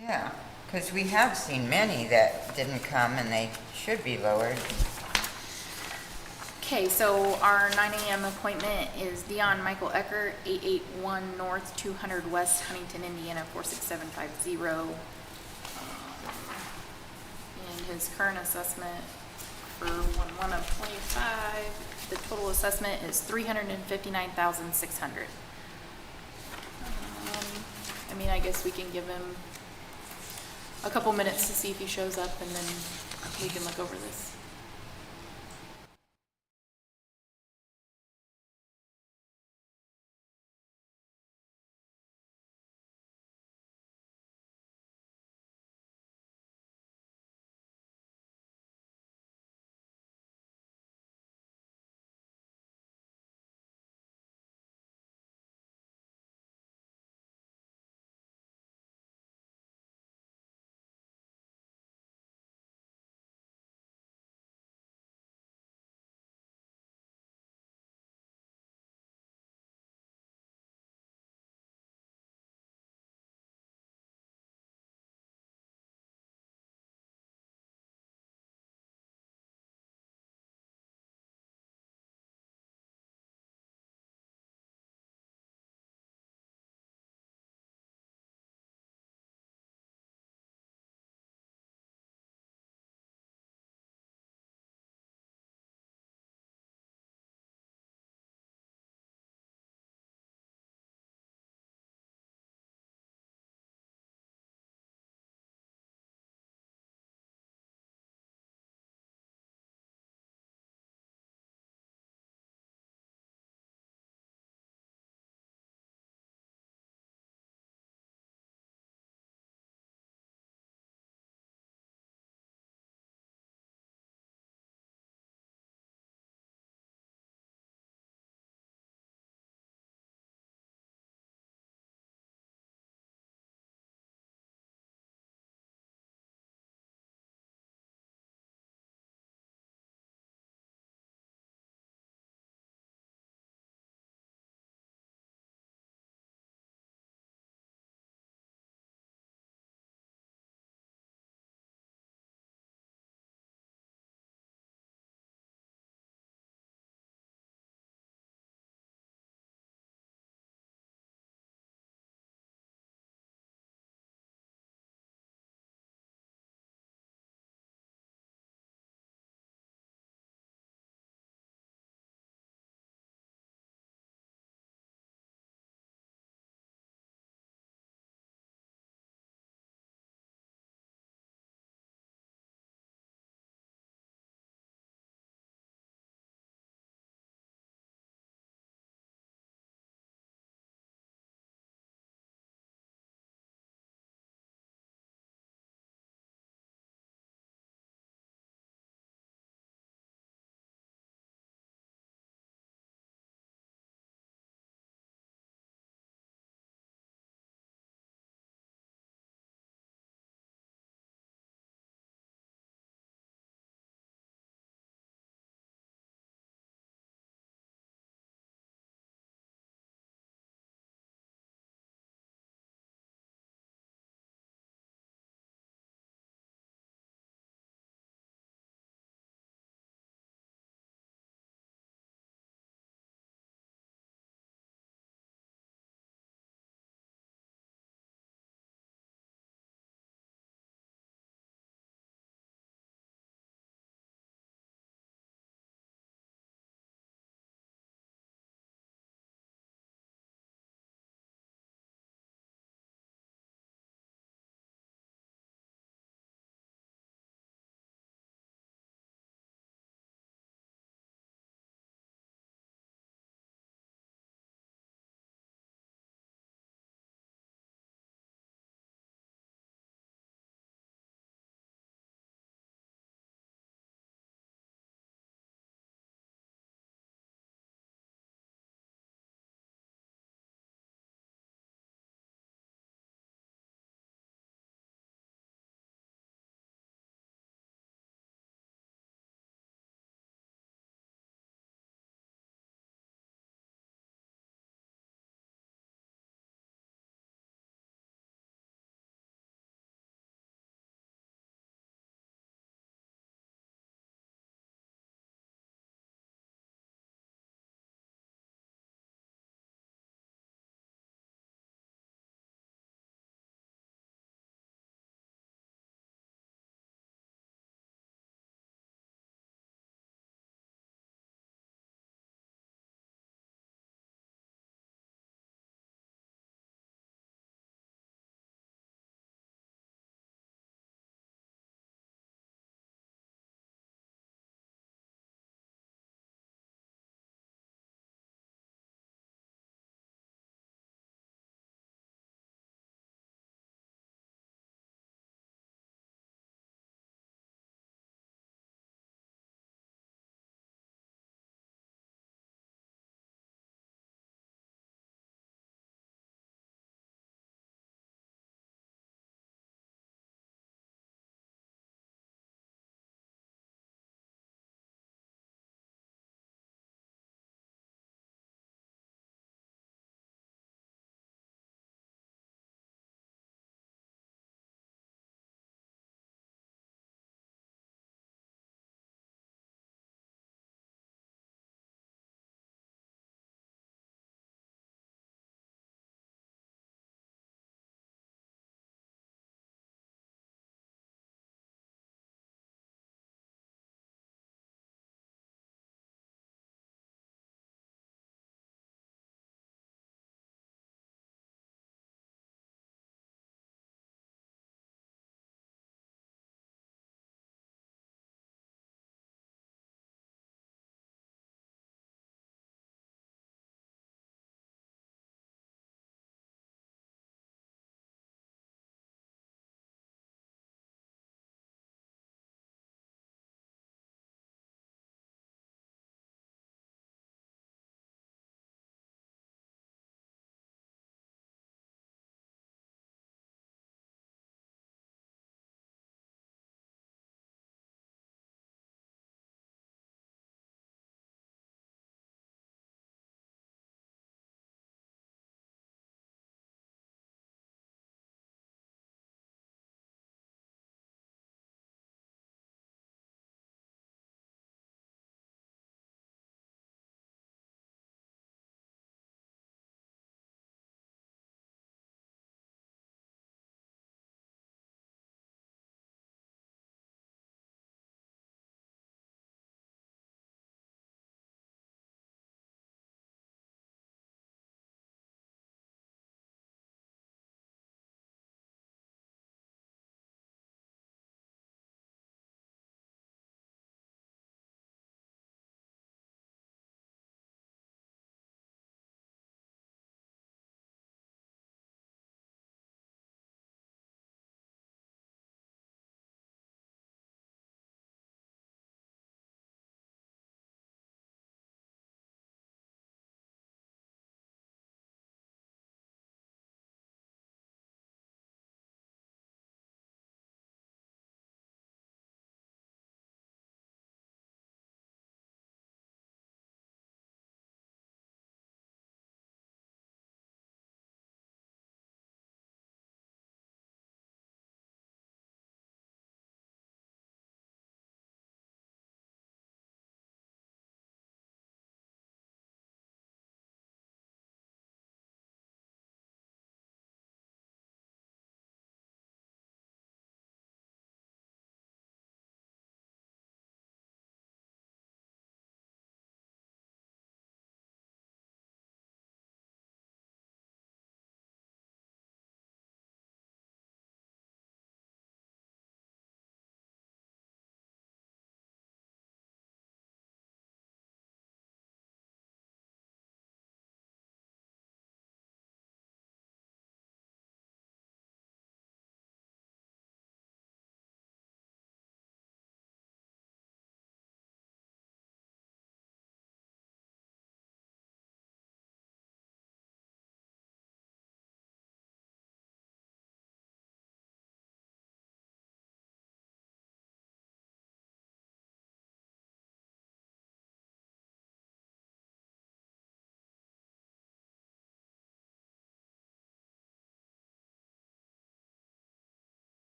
Yeah, because we have seen many that didn't come and they should be lowered. Okay, so our 9 a.m. appointment is Dion Michael Eckert, 881 North, 200 West, Huntington, Indiana, 46750. And his current assessment for 1/1 of 25, the total assessment is 359,600. I mean, I guess we can give him a couple minutes to see if he shows up, and then we can look over this.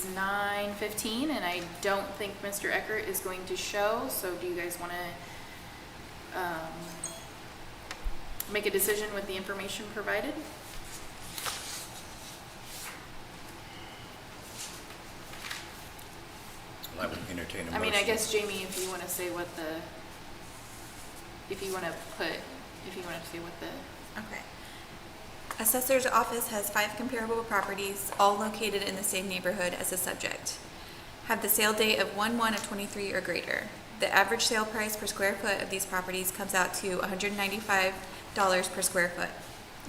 is 9:15, and I don't think Mr. Eckert is going to show, so do you guys want to make a decision with the information provided? Well, I would entertain a motion. I mean, I guess Jamie, if you want to say what the, if you want to say what the, Okay. Assessor's office has 5 comparable properties, all located in the same neighborhood as the subject. Have the sale date of 1/1 of 23 or greater. The average sale price per square foot of these properties comes out to $195 per square foot.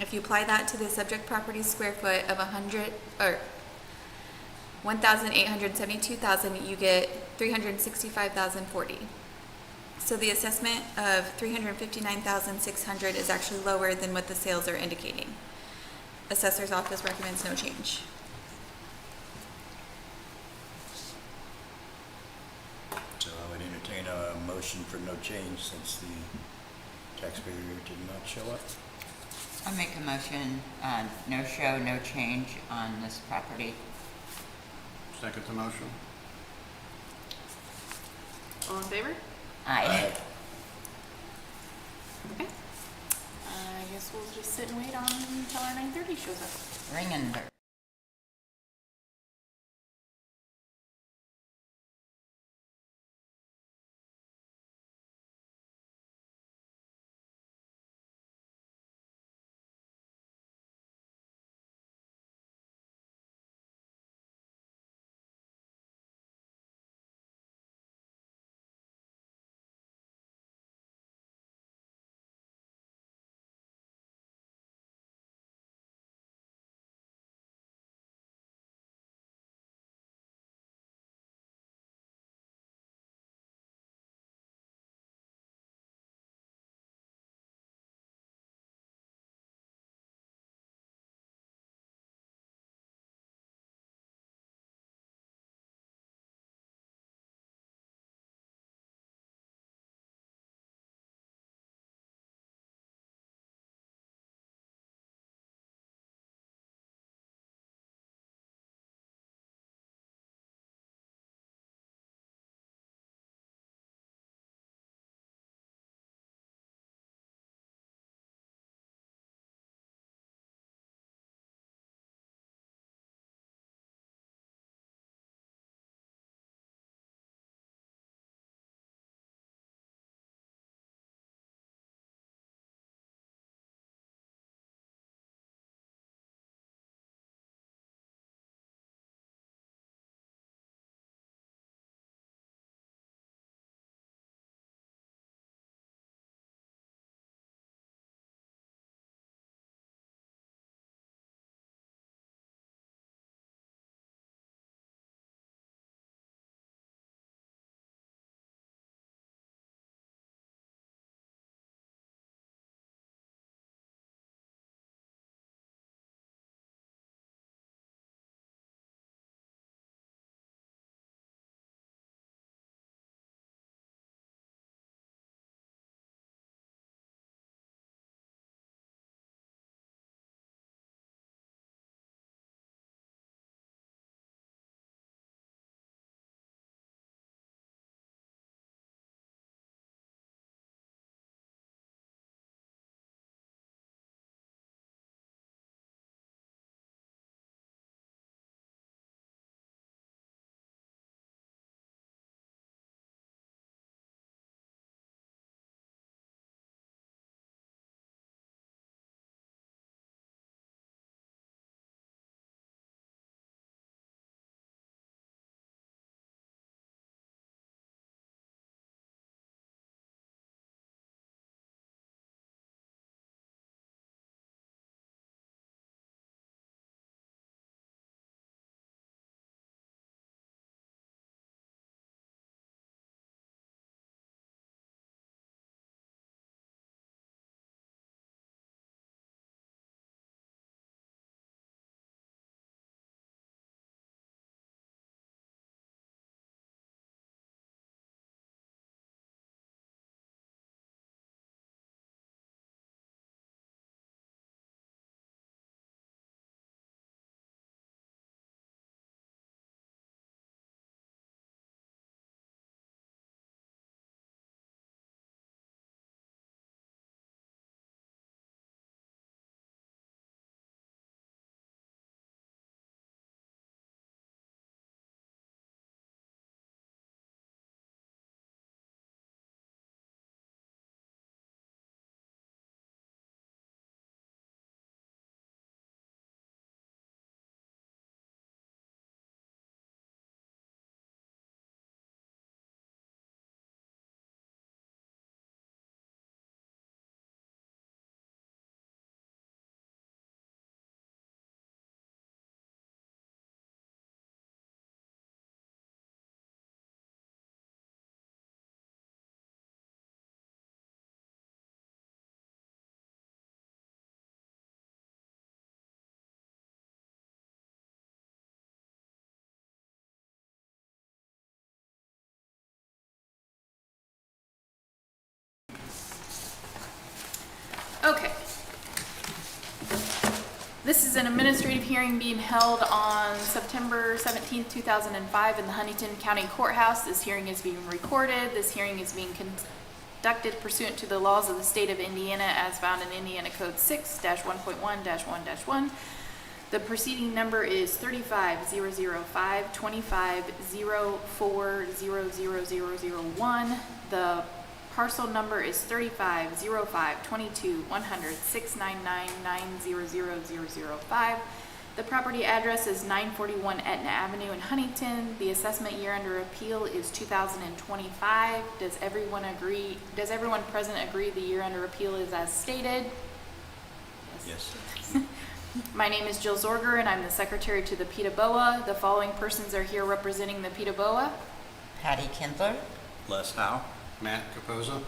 If you apply that to the subject property's square foot of 1,872,000, you get $365,040. So the assessment of $359,600 is actually lower than what the sales are indicating. Assessor's office recommends no change. So I would entertain a motion for no change since the taxpayer did not show up. I make a motion, no show, no change on this property. Second the motion. all in favor? Aye. Okay. I guess we'll just sit and wait until our 9:30 shows up. Ringing. This is an administrative hearing being held on September 17th, 2005 in the Huntington County Courthouse. This hearing is being recorded. This hearing is being conducted pursuant to the laws of the state of Indiana as found in Indiana Code 6-1.1-1-1. The proceeding number is 35-005-25-04-00001. The parcel number is 35-05-22-100-699-900-005. The property address is 941 Etna Avenue in Huntington. The assessment year under appeal is 2025. Does everyone present agree the year under appeal is as stated? Yes. My name is Jill Zorger, and I'm the secretary to the Ptaboa. The following persons are here representing the Ptaboa. Patty Kindler, Les Howe? Matt Capozza.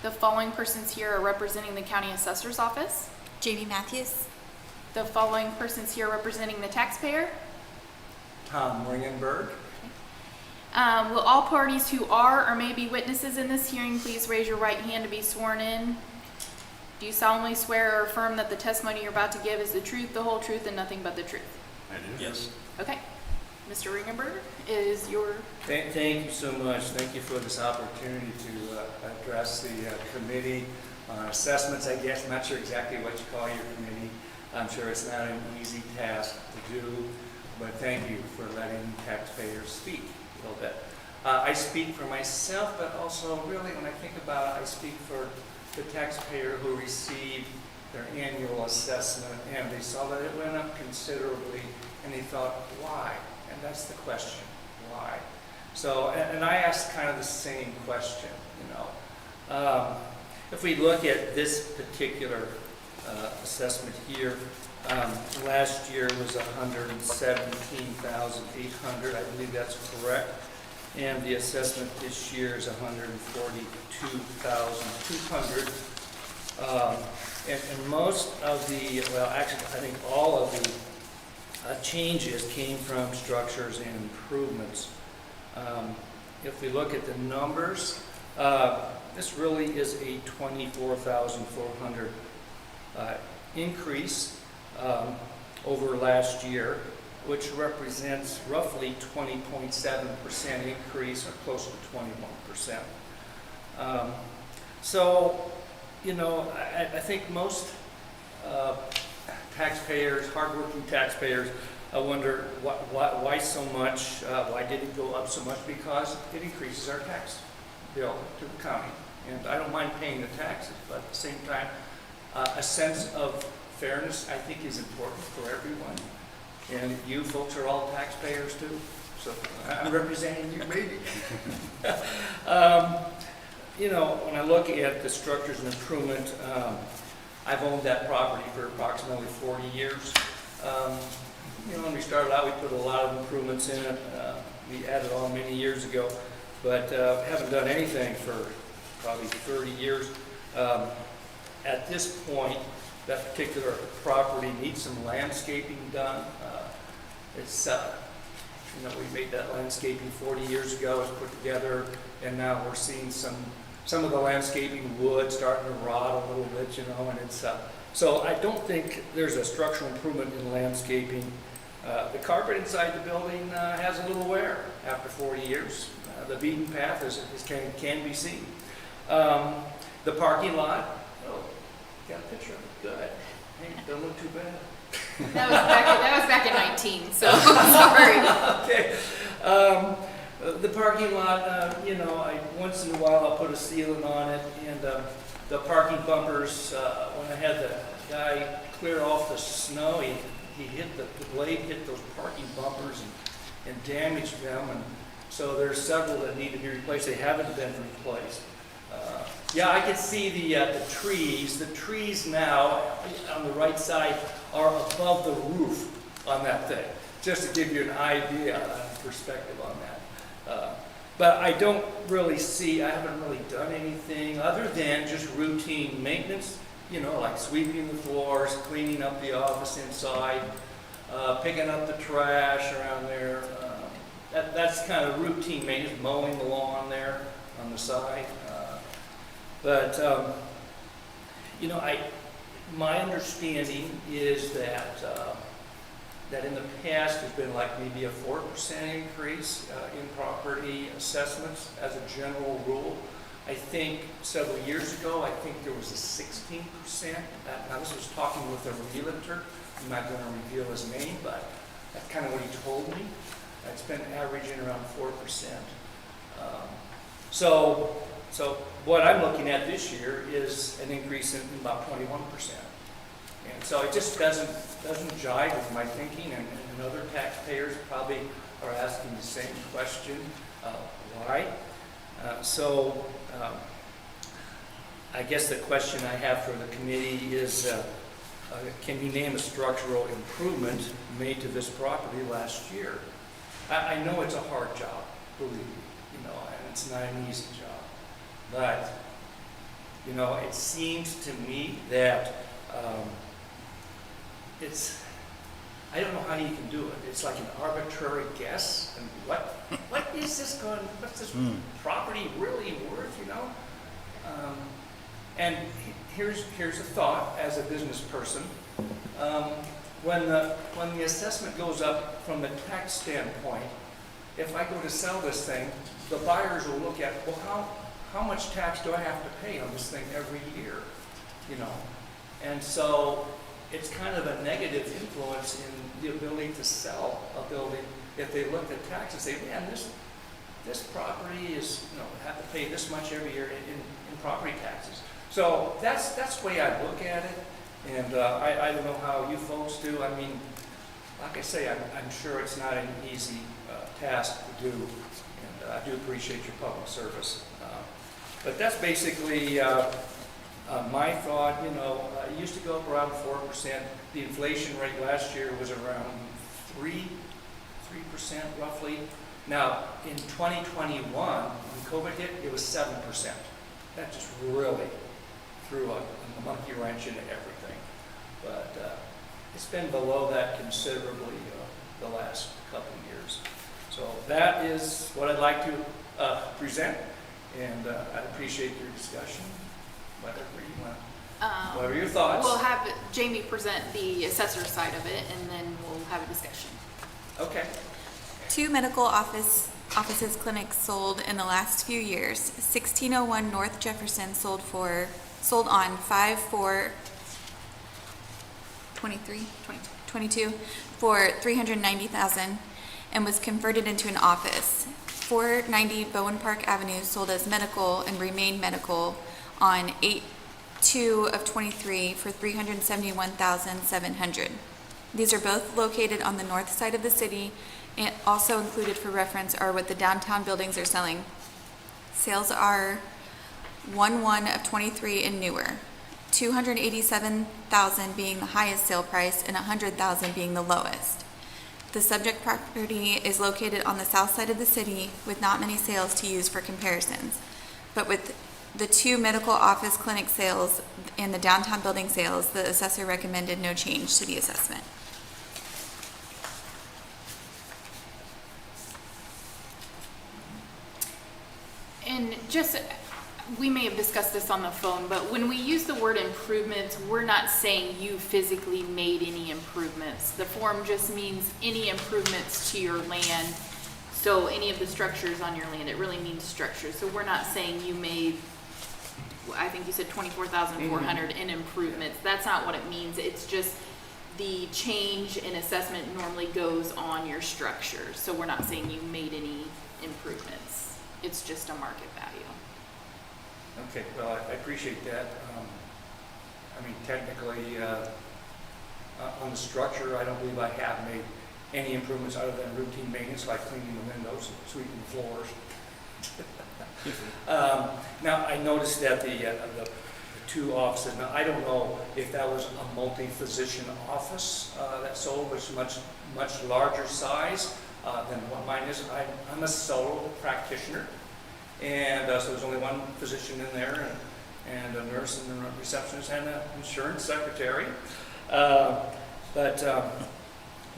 The following persons here are representing the county assessor's office. Jamie Matthews. The following persons here representing the taxpayer. Tom Ringenberg. Will all parties who are or may be witnesses in this hearing please raise your right hand to be sworn in? Do you solemnly swear or affirm that the testimony you're about to give is the truth, the whole truth, and nothing but the truth? I do. Yes. Okay. Mr. Ringenberg, is your... Thank you so much. Thank you for this opportunity to address the committee on assessments, I guess. I'm not sure exactly what you call your committee. I'm sure it's not an easy task to do, but thank you for letting taxpayers speak a little bit. I speak for myself, but also really when I think about it, I speak for the taxpayer who received their annual assessment and they saw that it went up considerably and they thought, why? And that's the question, why? So, and I asked kind of the same question, you know. If we look at this particular assessment here, last year was $117,800, I believe that's correct. And the assessment this year is $142,200. And most of the, well, actually, I think all of the changes came from structures and improvements. If we look at the numbers, this really is a $24,400 increase over last year, which represents roughly 20.7% increase, or close to 21%. So, you know, I think most taxpayers, hardworking taxpayers, wonder why so much, why did it go up so much? Because it increases our tax bill to the county. And I don't mind paying the taxes, but at the same time, a sense of fairness, I think, is important for everyone. And you folks are all taxpayers too, so I'm representing you, maybe. You know, when I look at the structures and improvement, I've owned that property for approximately 40 years. You know, when we started out, we put a lot of improvements in it. We added on many years ago, but haven't done anything for probably 30 years. At this point, that particular property needs some landscaping done. It's, you know, we made that landscaping 40 years ago, it was put together, and now we're seeing some of the landscaping wood starting to rot a little bit, you know, and it's, so I don't think there's a structural improvement in landscaping. The carpet inside the building has a little wear after 40 years. The beaten path can be seen. The parking lot, oh, got a picture of it, good. Hey, don't look too bad. That was back in 19, so sorry. Okay. The parking lot, you know, once in a while I'll put a sealant on it, and the parking bumpers, when I had the guy clear off the snow, he hit the blade hit those parking bumpers and damaged them, and so there's several that need to be replaced. They haven't been replaced. Yeah, I can see the trees. The trees now on the right side are above the roof on that thing, just to give you an idea, perspective on that. But I don't really see, I haven't really done anything other than just routine maintenance, you know, like sweeping the floors, cleaning up the office inside, picking up the trash around there. That's kind of routine maintenance, mowing the lawn there on the side. But you know, My understanding is that, that in the past, there's been like maybe a 4% increase in property assessments as a general rule. I think several years ago, I think there was a 16%. Now, this was talking with a realtor. I'm not going to reveal his name, but that's kind of what he told me. It's been averaging around 4%. So what I'm looking at this year is an increase in about 21%. And so it just doesn't jive with my thinking, and other taxpayers probably are asking the same question, why? I guess the question I have for the committee is, can you name a structural improvement made to this property last year? I know it's a hard job, believe me, and it's not an easy job. But, it seems to me that I don't know how you can do it. It's like an arbitrary guess. And what's this property really worth, And here's a thought as a business person. When the assessment goes up from the tax standpoint, if I go to sell this thing, the buyers will look at, well, how much tax do I have to pay on this thing every year? And so it's kind of a negative influence in the ability to sell a building. If they look at taxes, say, man, this property is, have to pay this much every year in property taxes. So that's the way I look at it. And I don't know how you folks do. I mean, like I say, I'm sure it's not an easy task to do. And I do appreciate your public service. But that's basically my thought. It used to go up around 4%. The inflation rate last year was around 3% roughly. Now, in 2021, when COVID hit, it was 7%. That just really threw a monkey wrench into everything. But it's been below that considerably the last couple of years. So that is what I'd like to present, and I appreciate your discussion. Whatever you want. What are your thoughts? We'll have Jamie present the assessor side of it, and then we'll have a discussion. Okay. 2 medical offices clinics sold in the last few years. 1601 North Jefferson sold on 5/4/22 for $390,000 and was converted into an office. 490 Bowen Park Avenue sold as medical and remained medical on 8/2/23 for $371,700. These are both located on the north side of the city, and also included for reference are what the downtown buildings are selling. Sales are 1/1/23 and newer, $287,000 being the highest sale price and $100,000 being the lowest. The subject property is located on the south side of the city with not many sales to use for comparisons, but with the 2 medical office clinic sales and the downtown building sales, the assessor recommended no change to the assessment. And just, we may have discussed this on the phone, but when we use the word improvements, we're not saying you physically made any improvements. The form just means any improvements to your land. So any of the structures on your land, it really means structures. So we're not saying you made, I think you said 24,400 in improvements. That's not what it means. It's just the change in assessment normally goes on your structure. So we're not saying you made any improvements. It's just a market value. Okay, well, I appreciate that. Technically, on the structure, I don't believe I have made any improvements other than routine maintenance, like cleaning the windows, sweeping the floors. Now, I noticed that the 2 offices, now I don't know if that was a multi-physician office that sold, which is much larger size than what mine is. I'm a solo practitioner, and so there's only one physician in there, and a nurse and a receptionist and an insurance secretary.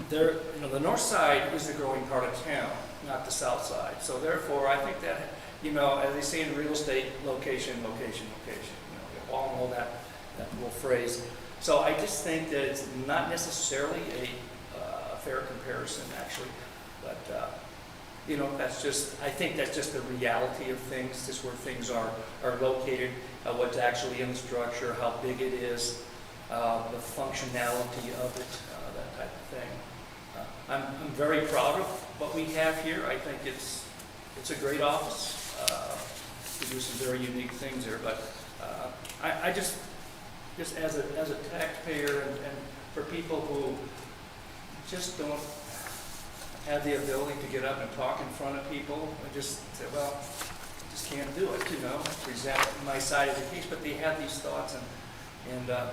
There, the north side is the growing part of town, not the south side. So therefore, I think that, as they say in real estate, location. You all know that little phrase. So I just think that it's not necessarily a fair comparison, actually, but, you know, I think that's just the reality of things, just where things are located, what's actually in the structure, how big it is, the functionality of it, that type of thing. I'm very proud of what we have here. I think it's a great office. We do some very unique things there, but I just as a taxpayer and for people who just don't have the ability to get up and talk in front of people, I just say, well, I just can't do it, you know, present my side of the case, but they have these thoughts, and the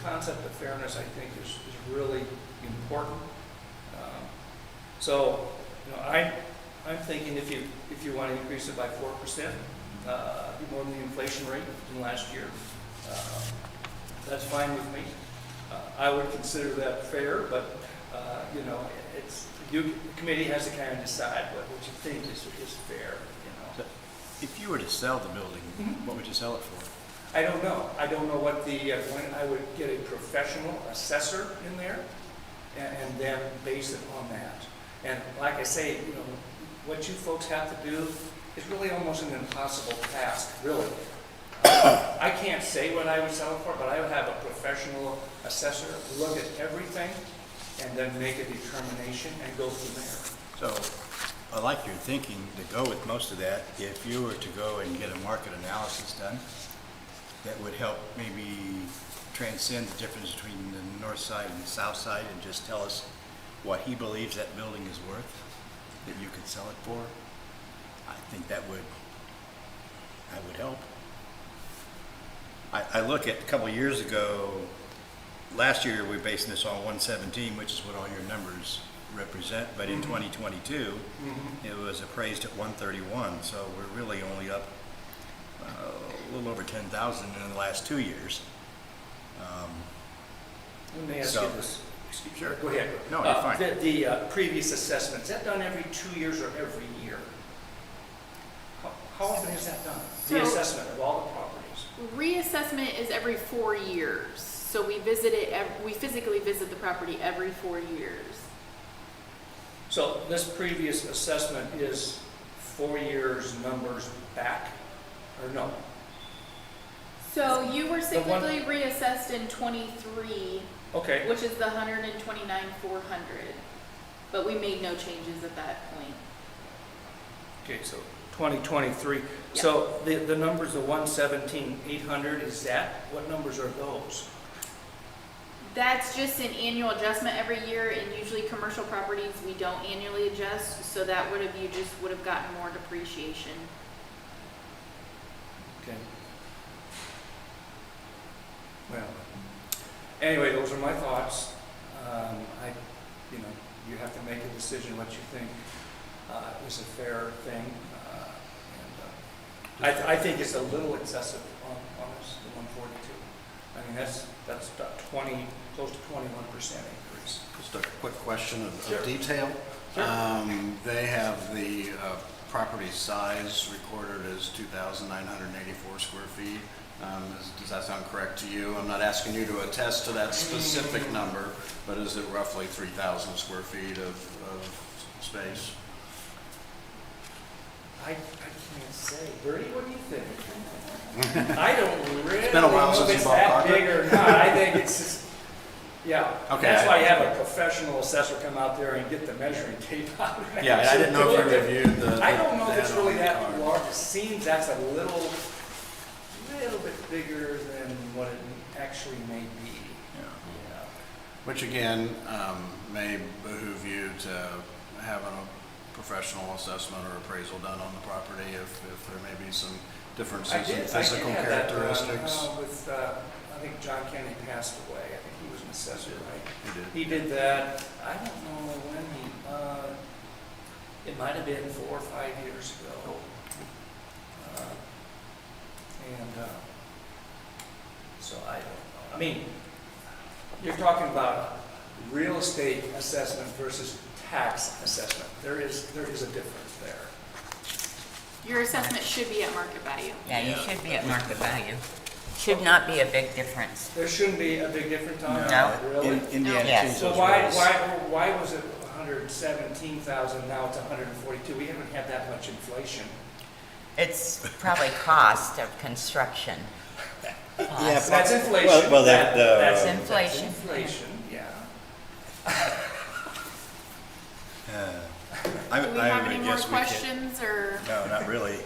concept of fairness, I think, is really important. So, you know, I'm thinking if you want to increase it by 4%, be more than the inflation rate from last year, that's fine with me. I would consider that fair, but you know, the committee has to kind of decide what you think is fair. You know, So, if you were to sell the building, what would you sell it for? I don't know. I don't know what when I would get a professional assessor in there, and then base it on that. And like I say, you know, what you folks have to do is really almost an impossible task, really. I can't say what I would sell it for, but I would have a professional assessor look at everything and then make a determination and go from there. So, I like your thinking to go with most of that. If you were to go and get a market analysis done, that would help maybe transcend the difference between the north side and the south side and just tell us what he believes that building is worth, that you could sell it for. I think that would help. I look at a couple of years ago, last year we were basing this on 117, which is what all your numbers represent, but in 2022, it was appraised at 131, so we're really only up a little over 10,000 in the last 2 years. Let me ask So- you this. Excuse, sure, go ahead. No, you're fine. The previous assessment, is that done every 2 years or every year? How often is that done? The So- assessment of all the properties? Reassessment is every 4 years. So we physically visit the property every 4 years. So this previous assessment is 4 years numbers back, or no? So you were The one- cyclically reassessed in '23, Okay, which is the 129,400. But we made no changes at that point. okay, so 2023. Yeah. So the numbers, the 117,800, is that, what numbers are those? That's just an annual adjustment every year, and usually commercial properties, we don't annually adjust, so that you just would have gotten more depreciation. Okay. Well, anyway, those are my thoughts. You have to make a decision what you think is a fair thing. I think it's a little excessive on this, the 142. I mean, that's about close to 21% increase. Just a quick question of Sure. detail. Sure. They have the property size recorded as 2,984 square feet. Does that sound correct to you? I'm not asking you to attest to that specific number, but is it roughly 3,000 square feet of space? I can't say. Bertie, what do you think? I don't really been a while know since if you it's bought that property. big or not. I think it's just, yeah. Okay. That's why you have a professional assessor come out there and get the measuring tape out. Yeah, I didn't know if you reviewed the. I don't know if it's really that card. large. It seems that's a little bit bigger than what it actually may be. Yeah. Which again, may behoove you to have a professional assessment or appraisal done on the property if there may be some differences in physical have that done, characteristics. I think John Kennedy passed away. I think he was an assessor, right? You did. He did that, I don't know when it might have been 4 or 5 years ago. So I don't know. I mean, you're talking about real estate assessment versus tax assessment. There is a difference there. Your assessment should be at market value. Yeah, you should be at market value. Should not be a big difference. There shouldn't be a big difference on No. that, really? Indiana Yes. changed So those why, rules. why was it 117,000, now it's 142? We haven't had that much inflation. It's probably cost of construction. Yeah, That's inflation. well, That's the, inflation. That's inflation, yeah. I Do we have would any more guess we could. questions or? No, not really.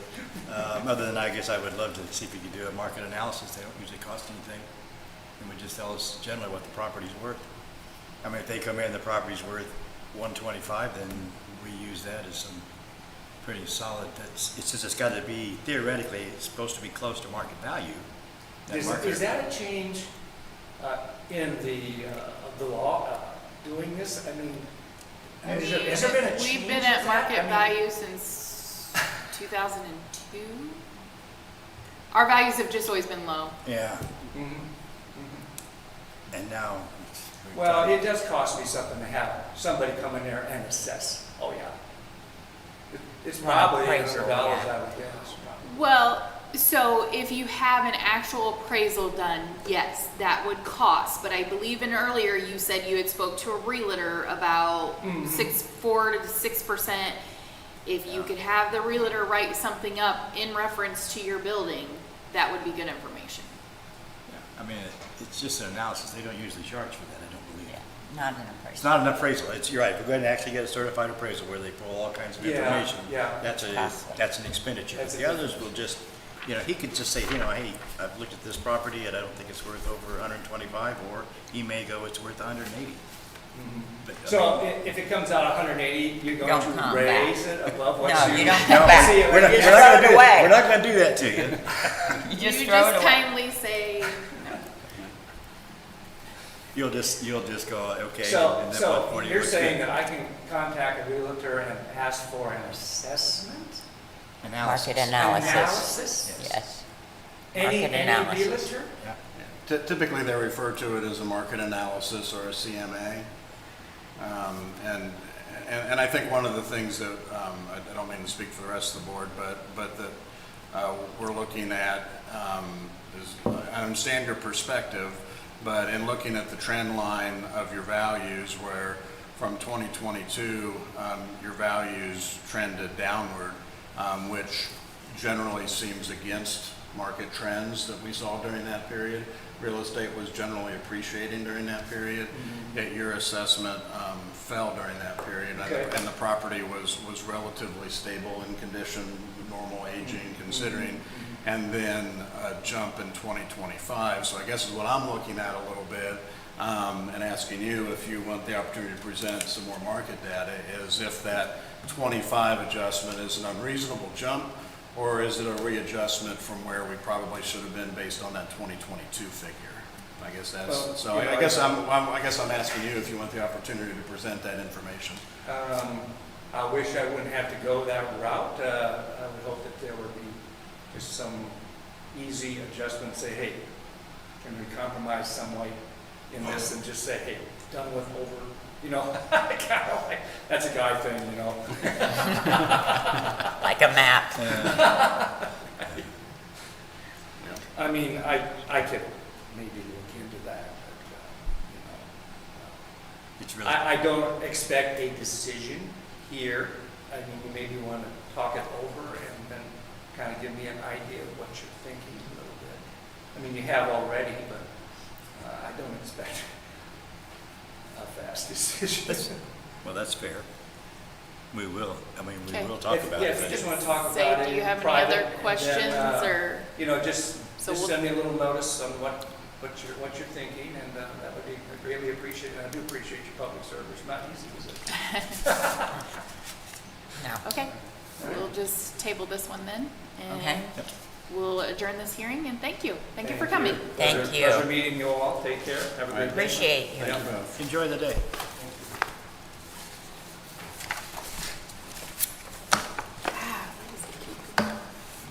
Other than I guess I would love to see if we could do a market analysis. They don't usually cost anything. And would just tell us generally what the property's worth. I mean, if they come in, the property's worth 125, then we use that as some pretty solid, it's just, it's gotta be, theoretically, it's supposed to be close to market value. That market- Is that a change in the law doing this? I mean, has there been a change? We've been at to that? market I mean, value since 2002. Our values have just always been low. Yeah, mhm, mhm. and now. Well, it does cost me something to have somebody come in there and assess. Oh, yeah. It's Well, probably appraisal, $800, yeah. I would guess. Well, so if you have an actual appraisal done, yes, that would cost. But I believe in earlier you said you had spoke to a realtor about 4 to 6%. If you could have the realtor write something up in reference to your building, that would be good information. Yeah, I mean, it's just an analysis. They don't usually charge for that, I don't believe. Yeah, not an It's appraisal. not an appraisal. You're right. If we go ahead and actually get a certified appraisal where they pull all kinds of Yeah, information, yeah. Costly. that's an expenditure. That's The a others will just, he could just say, hey, I've looked at this property and I don't think it's worth over 125, or he may go, it's worth 180. But, I So mean, if it comes out 180, you're going Don't to come raise back. it above what No, you... you don't No, come back. see, we're not, You we're just not throw gonna it do away. that. We're not gonna do that to you. You just You throw just it away. kindly say no. You'll just go, okay. So, and then so 140 you're looks saying good. that I can contact a realtor and ask for an assessment? Analysis. Market analysis. Analysis? Yes. Any Market analysis. realtor? Yeah. Typically, they refer to it as a market analysis or a CMA. And I think one of the things that, I don't mean to speak for the rest of the board, but that we're looking at is, I understand your perspective, but in looking at the trend line of your values, where from 2022, your values trended downward, which generally seems against market trends that we saw during that period. Real estate was generally appreciating during that period, yet your assessment fell during that period. Okay. And the property was relatively stable in condition, normal aging considering, and then a jump in 2025. So I guess is what I'm looking at a little bit, and asking you if you want the opportunity to present some more market data, is if that 25 adjustment is an unreasonable jump, or is it a readjustment from where we probably should have been based on that 2022 figure? I guess that's, Well, so you know, I guess I'm asking you if you want the opportunity to present that information. I wish I wouldn't have to go that route. I would hope that there would be just some easy adjustment, say, hey, can we compromise some way in this, and just say, hey, done with, over, kind of like, that's a guy thing, Like a map. I mean, I could maybe look into that, but, It's really, I don't expect a decision here. I mean, you maybe want to talk it over and then kind of give me an idea of what you're thinking a little bit. I mean, you have already, but I don't expect a fast decision. well, that's fair. We will, we Okay. will talk about Yeah, it. if you but- just want to talk Say, about it do you in have any private, other and then, questions or? just So we'll- send me a little notice on what you're thinking, and that would be greatly appreciated. I do appreciate your public service. Not easy, is it? No. Okay, we'll just table this one then. Okay. And we'll adjourn this hearing and thank you. Thank you for coming. Thank you. Pleasure meeting you all. Take care. Have a good day. Appreciate you. Thank you both. Enjoy the day.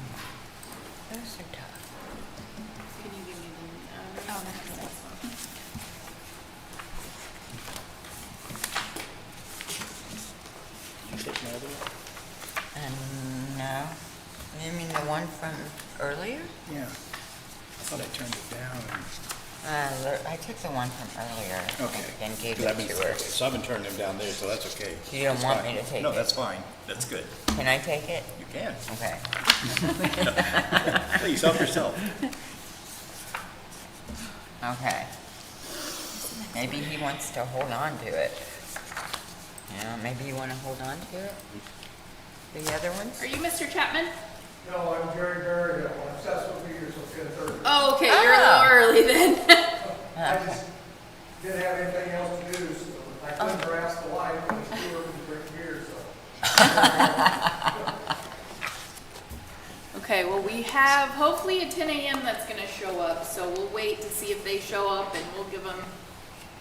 Those are tough. Can you give me the, oh, that's the next one. You take another one? No. You mean the one from earlier? Yeah. I thought I turned it down. I took the one from earlier Okay. and gave 'Cause it I've been- to her. okay, so I've been turning them down there, so that's okay. You don't That's want fine. me to take No, it? that's fine. That's good. Can I take it? You can. Okay. Please help yourself. Okay. Maybe he wants to hold on to it. You know, maybe you want to hold on to it? The other ones? Are you Mr. Chapman? No, I'm Jerry Berryhill, I'm assessor figures of 1030. Oh, okay, you're a little early then. I just didn't have anything else to do, so I couldn't harass the wife, and it's too early to drink beer, so. Okay, well, we have hopefully at 10 a.m. that's gonna show up, so we'll wait to see if they show up and we'll give them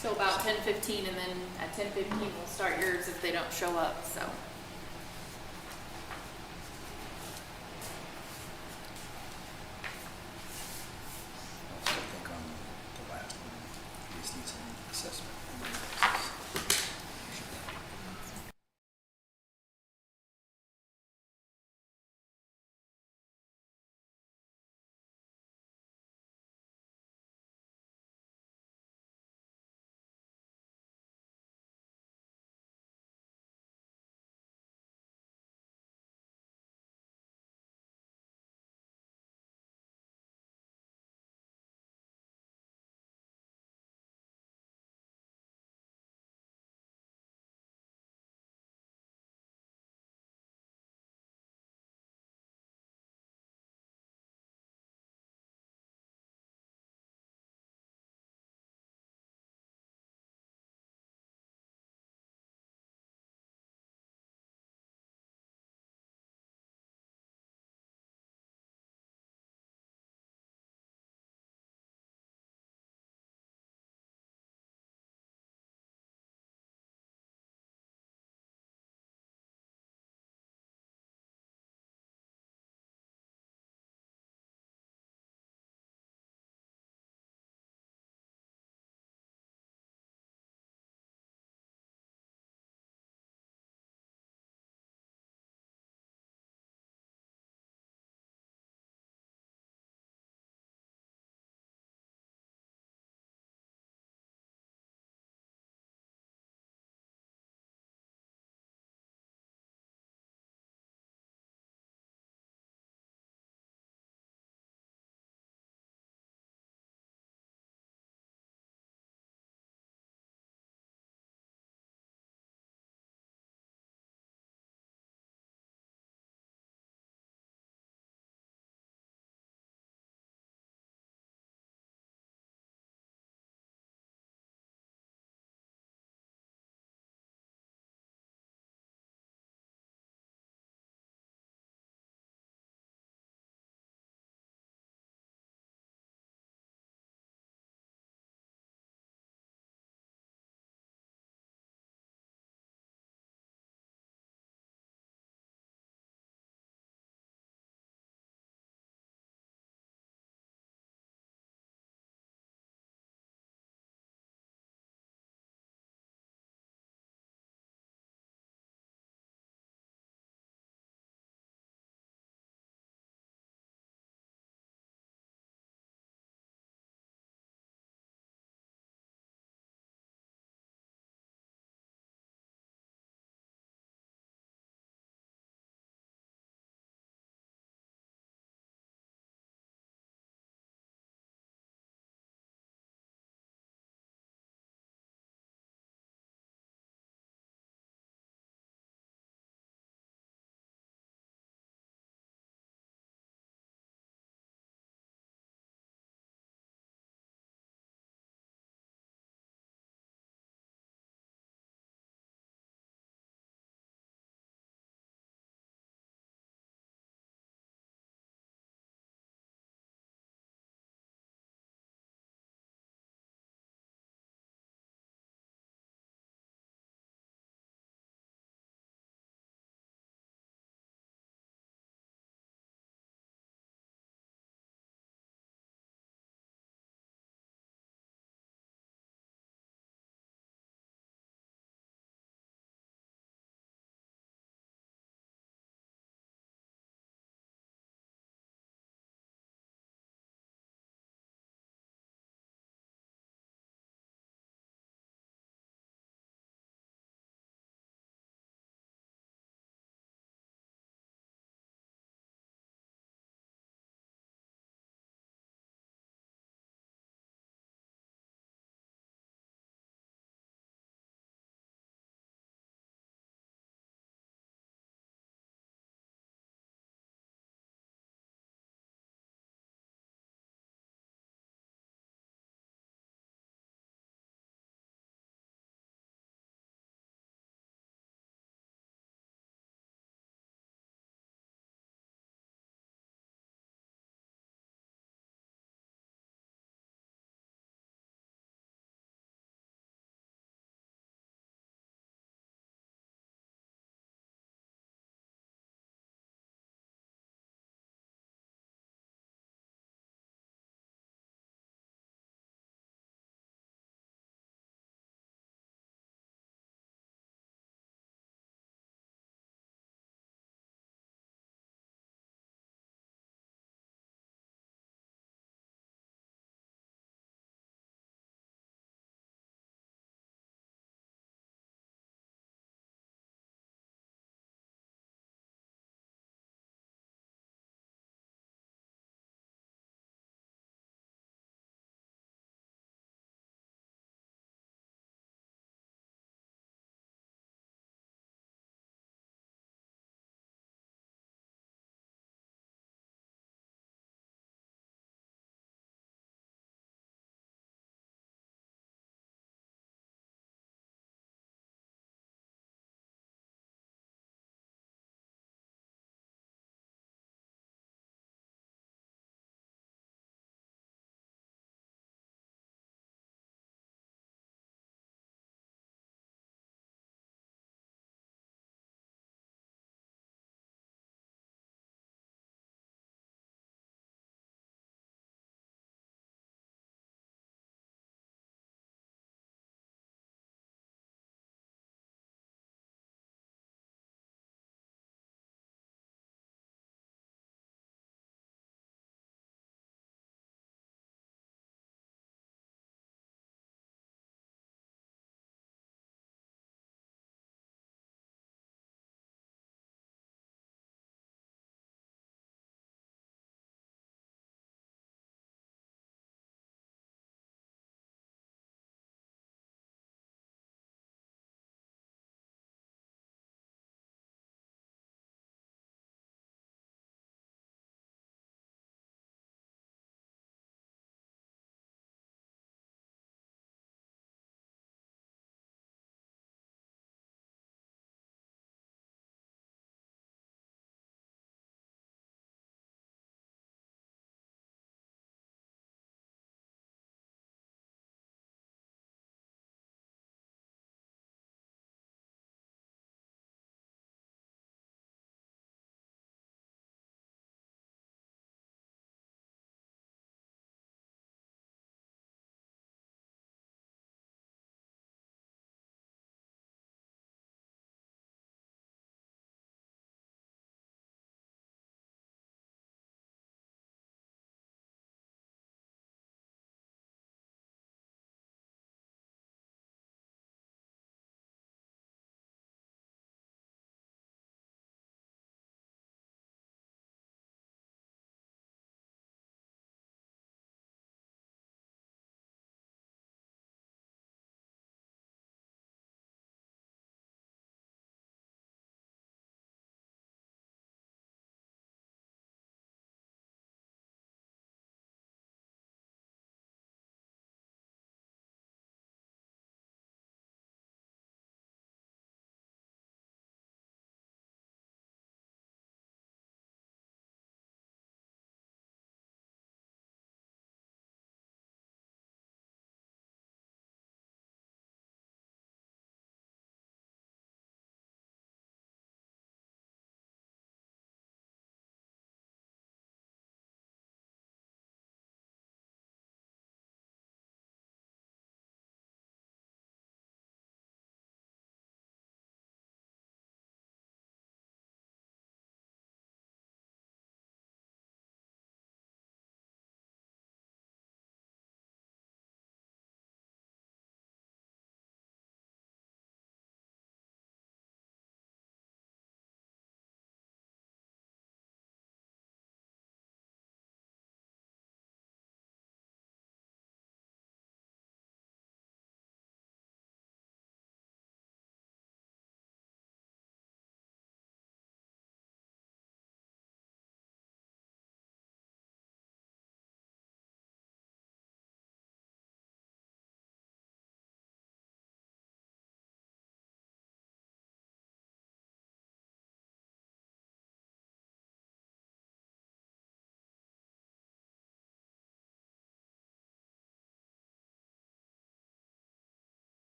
till about 10:15, and then at 10:15 we'll start yours if they don't show up, so.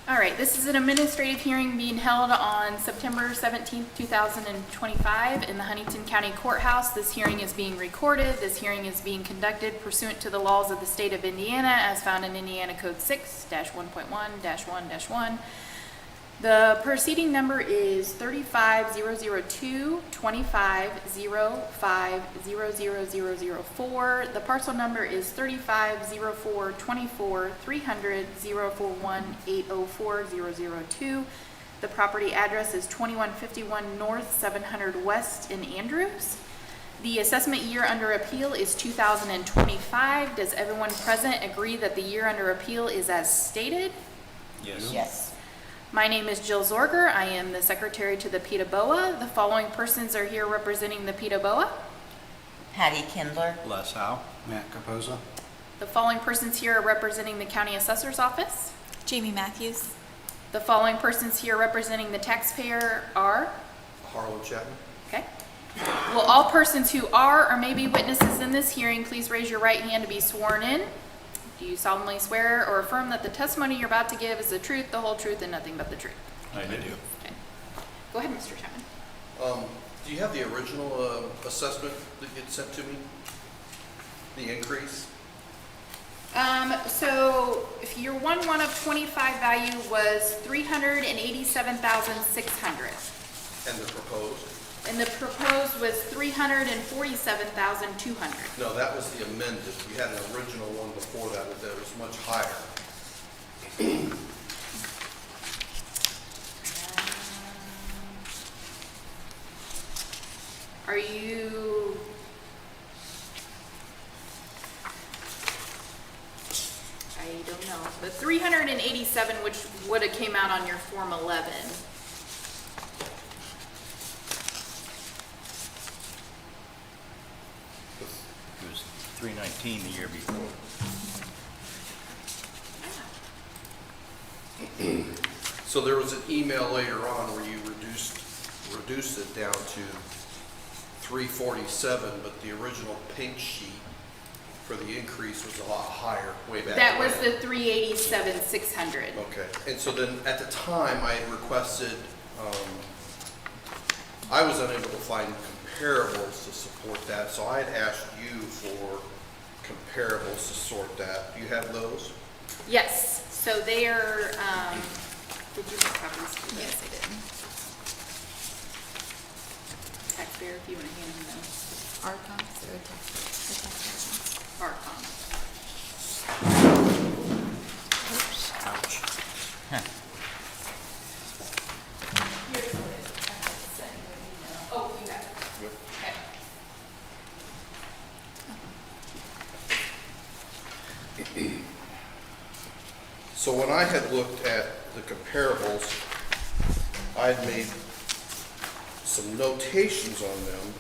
All right, this is an administrative hearing being held on September 17th, 2025 in the Huntington County Courthouse. This hearing is being recorded. This hearing is being conducted pursuant to the laws of the state of Indiana as found in Indiana Code 6-1.1-1-1. The proceeding number is 35-002-25-05-00004. The parcel number is 35-04-24-300-041-804-002. The property address is 2151 North 700 West in Andrews. The assessment year under appeal is 2025. Does everyone present agree that the year under appeal is as stated? Yes. Yes. My name is Jill Zorger. I am the secretary to the Ptaboa. The following persons are here representing the Ptaboa. Patty Kindler. Les Howe. Matt Capozza. The following persons here are representing the county assessor's office. Jamie Matthews. The following persons here representing the taxpayer are, Harlow Chapman. okay. Will all persons who are or may be witnesses in this hearing please raise your right hand to be sworn in? Do you solemnly swear or affirm that the testimony you're about to give is the truth, the whole truth, and nothing but the truth? I do. Okay. Go ahead, Mr. Chapman. Do you have the original assessment that you had sent to me? The increase? So if your 1/1 of 25 value was 387,600, And the proposed? and the proposed was 347,200. No, that was the amended. You had an original one before that was much higher. Are you? I don't know. The 387, which would have came out on your Form 11. It was 319 the year before. So there was an email later on where you reduced it down to 347, but the original pink sheet for the increase was a lot higher way back That was when. the 387,600. Okay, and so then at the time I had requested, I was unable to find comparables to support that, so I had asked you for comparables to sort that. Do you have those? Yes, so they are, did you make copies? for this? Yes, I did. Taxpayer, if you want to hand them those. Our comps or the tax Arcom. Ouch. Oh, you got it. Okay. So when I had looked at the comparables, I had made some notations on them.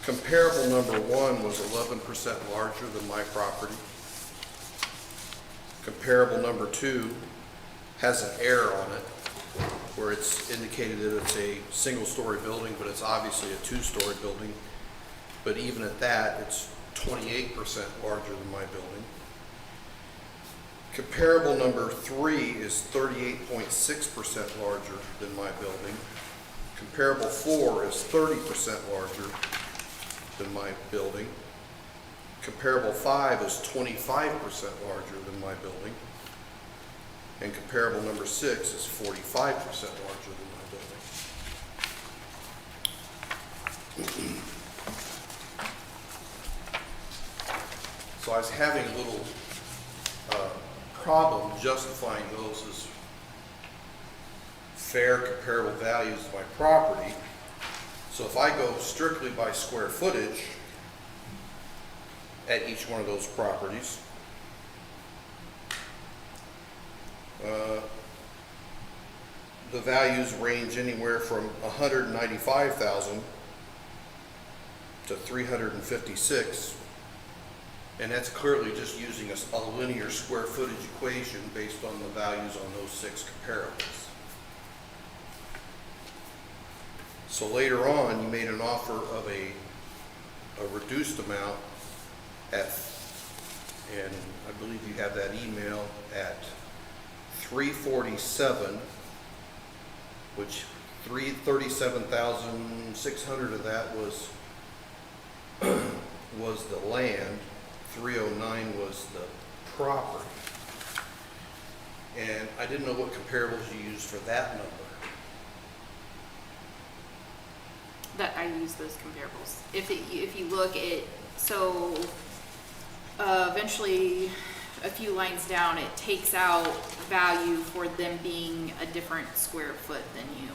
Comparable number one was 11% larger than my property. Comparable number two has an error on it where it's indicated that it's a single-story building, but it's obviously a two-story building. But even at that, it's 28% larger than my building. Comparable number three is 38.6% larger than my building. Comparable four is 30% larger than my building. Comparable five is 25% larger than my building. And comparable number six is 45% larger than my building. So I was having a little problem justifying those as fair comparable values of my property. So if I go strictly by square footage at each one of those properties, the values range anywhere from 195,000 to 356. And that's clearly just using a linear square footage equation based on the values on those six comparables. So later on, you made an offer of a reduced amount at and I believe you have that email at 347, which 337,600 of that was was the land, 309 was the property. And I didn't know what comparables you used for that number. That I use those comparables. If you look at, so eventually a few lines down, it takes out value for them being a different square foot than you.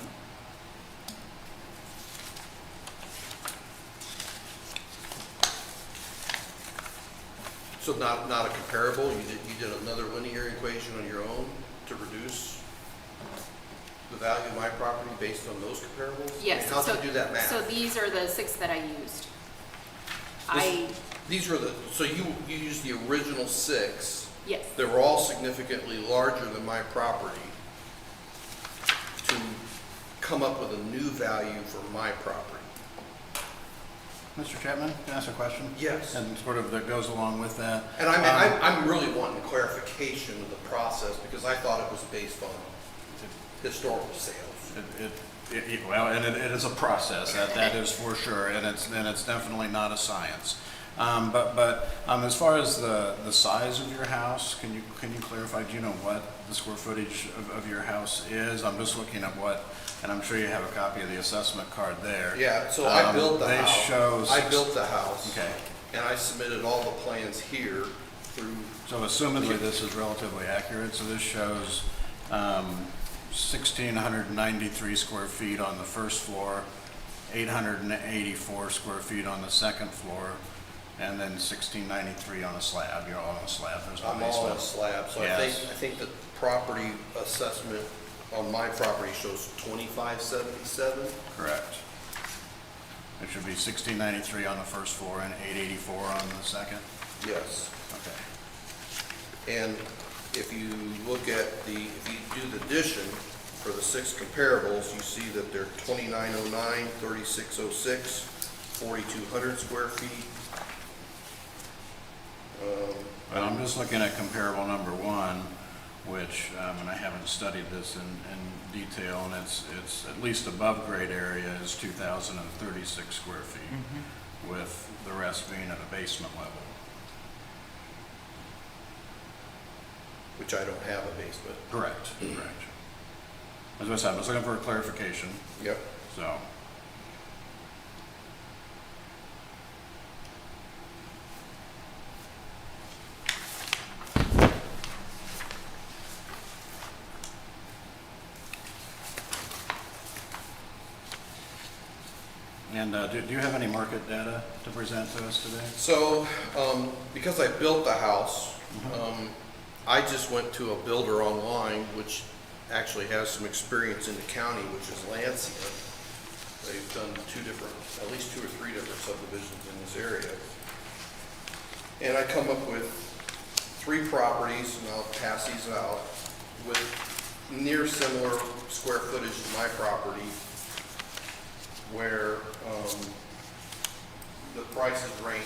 So not a comparable, you did another linear equation on your own to reduce the value of my property based on those comparables? Yes. How'd you do that math? So these are the 6 that I used. These were so you used the original 6. Yes. They were all significantly larger than my property to come up with a new value for my property. Mr. Chapman, can I ask a question? Yes. And sort of that goes along with that. And I'm really wanting clarification of the process because I thought it was based on historical sales. Well, and it is a process, that is for sure, and it's definitely not a science. But as far as the size of your house, can you clarify, do you know what the square footage of your house is? I'm just looking at what, and I'm sure you have a copy of the assessment card there. Yeah, so I built the house. I I built the house. Okay. And I submitted all the plans here through. So assumedly this is relatively accurate, so this shows 1,693 square feet on the first floor, 884 square feet on the second floor, and then 1,693 on a slab. You're all on a slab, there's no I'm basement. all on a slab, so Yes. I think the property assessment on my property shows 2,577. Correct. It should be 1,693 on the first floor and 884 on the second? Yes. Okay. And if you look at if you do the addition for the 6 comparables, you see that they're 2,909, 3,606, 4,200 square feet. Well, I'm just looking at comparable number 1, which, and I haven't studied this in detail, and it's at least above grade area is 2,036 square feet, with the rest being at a basement level. Which I don't have a basement. Correct. Correct. As I said, I was looking for a clarification, Yep. so. And do you have any market data to present to us today? So, because I built the house, I just went to a builder online, which actually has some experience in the county, which is Lansing. They've done at least two or three different subdivisions in this area. And I come up with 3 properties, and I'll pass these out, with near similar square footage to my property, where the prices range.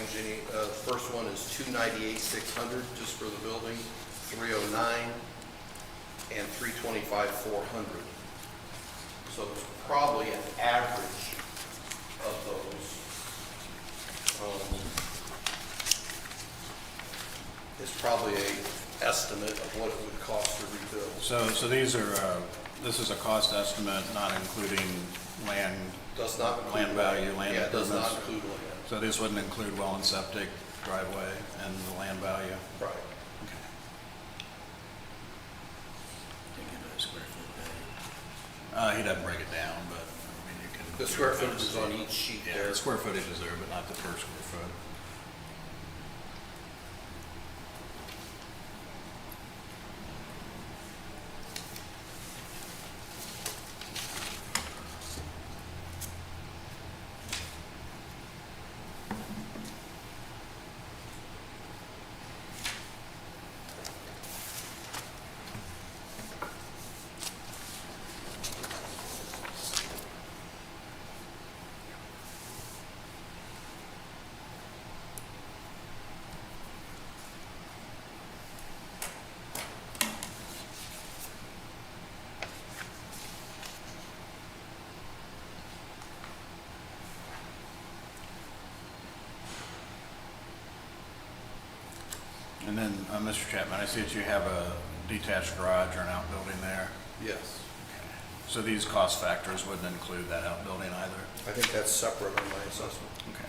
First one is $298,600 just for the building, $309, and $325,400. So it's probably an average of those. It's probably an estimate of what it would cost to rebuild. So these are, this is a cost estimate, not including land, Does not include land value, land Yeah, it does not improvements. include land. So this wouldn't include well and septic, driveway, and the land value? Right. Okay. He doesn't break it down, but, I mean, you can. The square footage is on each sheet Yeah, there. the square footage is there, but not the per square foot. And then, Mr. Chapman, I see that you have a detached garage or an outbuilding there. Yes. So these cost factors wouldn't include that outbuilding either? I think that's separate on my assessment. Okay.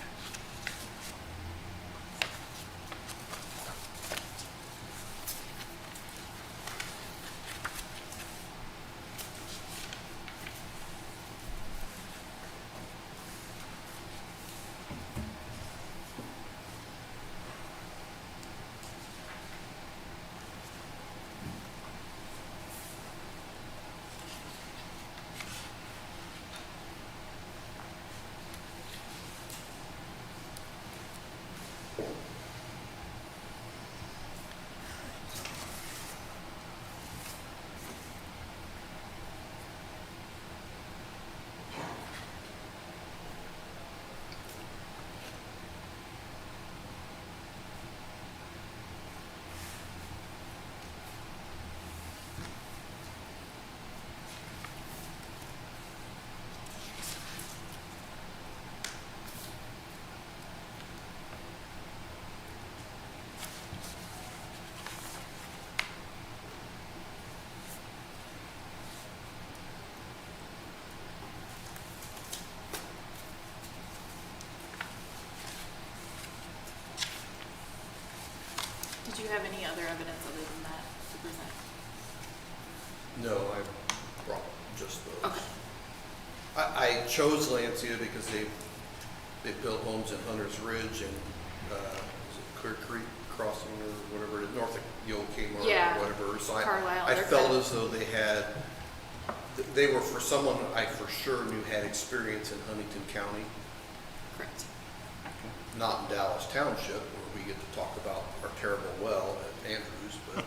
Did you have any other evidence other than that to present? No, I brought just those. Okay. I chose Lancia because they built homes in Hunter's Ridge and, is it Clear Creek Crossing or whatever, it is, north of the old Kmart Yeah, or whatever. So Carlisle, I they're felt good. as though they were for someone I for sure knew had experience in Huntington County, Correct. not in Dallas Township, where we get to talk about our terrible well at Andrews, but.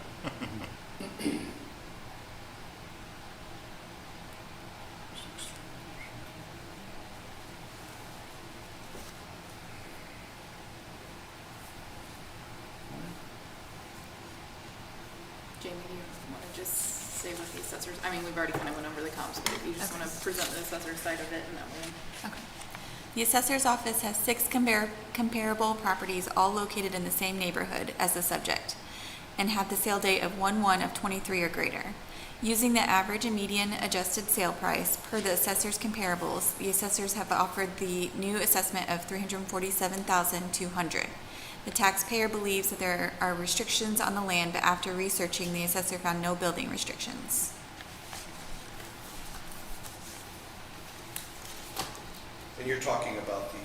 Jamie, do you want to just say what the assessors, I mean, we've already kind of went over the comps, but if you just want to present the assessor side of it and that way. Okay. The assessor's office has 6 comparable properties all located in the same neighborhood as the subject and have the sale date of 1/1/23 or greater. Using the average and median adjusted sale price per the assessor's comparables, the assessors have offered the new assessment of $347,200. The taxpayer believes that there are restrictions on the land, but after researching, the assessor found no building restrictions. And you're talking about the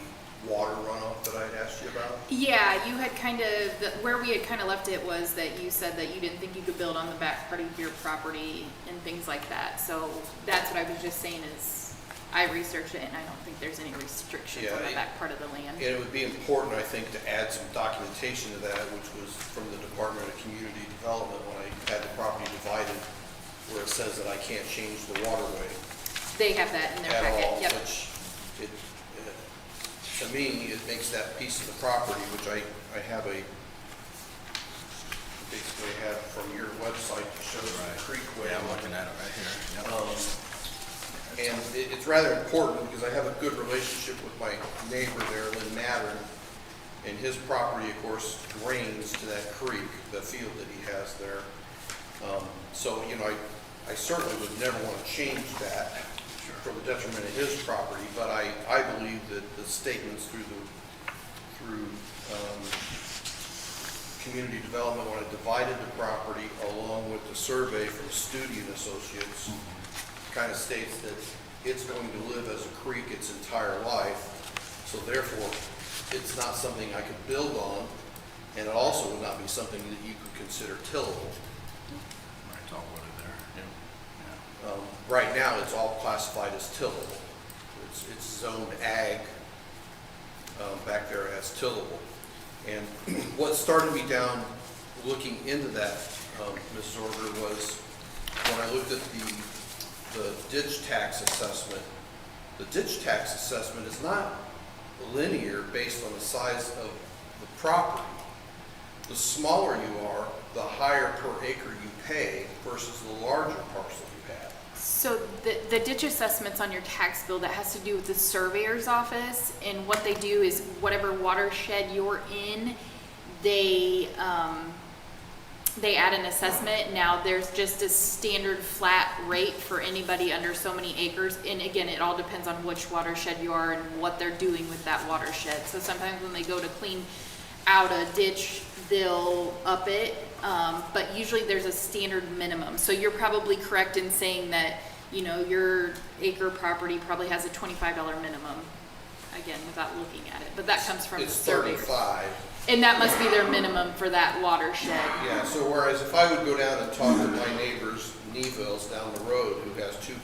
water runoff that I'd asked you about? Yeah, you had kind of, where we had kind of left it was that you said that you didn't think you could build on the back part of your property and things like that. So that's what I was just saying is, I researched it and I don't think there's any restrictions on the back part of the land. And it would be important, I think, to add some documentation to that, which was from the Department of Community Development when I had the property divided, where it says that I can't change the waterway They have that in their at all, packet, yep. which to me, it makes that piece of the property, which I have basically have from your website to show the creekway. Yeah, I'm looking at it right here. Yep. And it's rather important because I have a good relationship with my neighbor there, Lynn Mattern, and his property, of course, drains to that creek, the field that he has there. So, you know, I certainly would never want to change that for the detriment of his property, but I believe that the statements through community development, when I divided the property along with the survey from Studi and Associates, kind of states that it's going to live as a creek its entire life, so therefore it's not something I could build on, and it also would not be something that you could consider tillable. Right, it's all wooded there. Yep. Yeah. Right now, it's all classified as tillable. It's zoned ag back there as tillable. And what started me down looking into that, Ms. Zorger, was when I looked at the ditch tax assessment. The ditch tax assessment is not linear based on the size of the property. The smaller you are, the higher per acre you pay versus the larger parcel you have. So the ditch assessments on your tax bill, that has to do with the surveyor's office, and what they do is whatever watershed you're in, they they add an assessment. Now, there's just a standard flat rate for anybody under so many acres. And again, it all depends on which watershed you are and what they're doing with that watershed. So sometimes when they go to clean out a ditch, they'll up it. But usually there's a standard minimum. So you're probably correct in saying that, you know, your acre property probably has a $25 minimum, again, without looking at it. But that comes from the It's surveyors. 35. And that must be their minimum for that watershed. Yeah, so whereas if I would go down and talk to my neighbors, Neville's down the road, who has two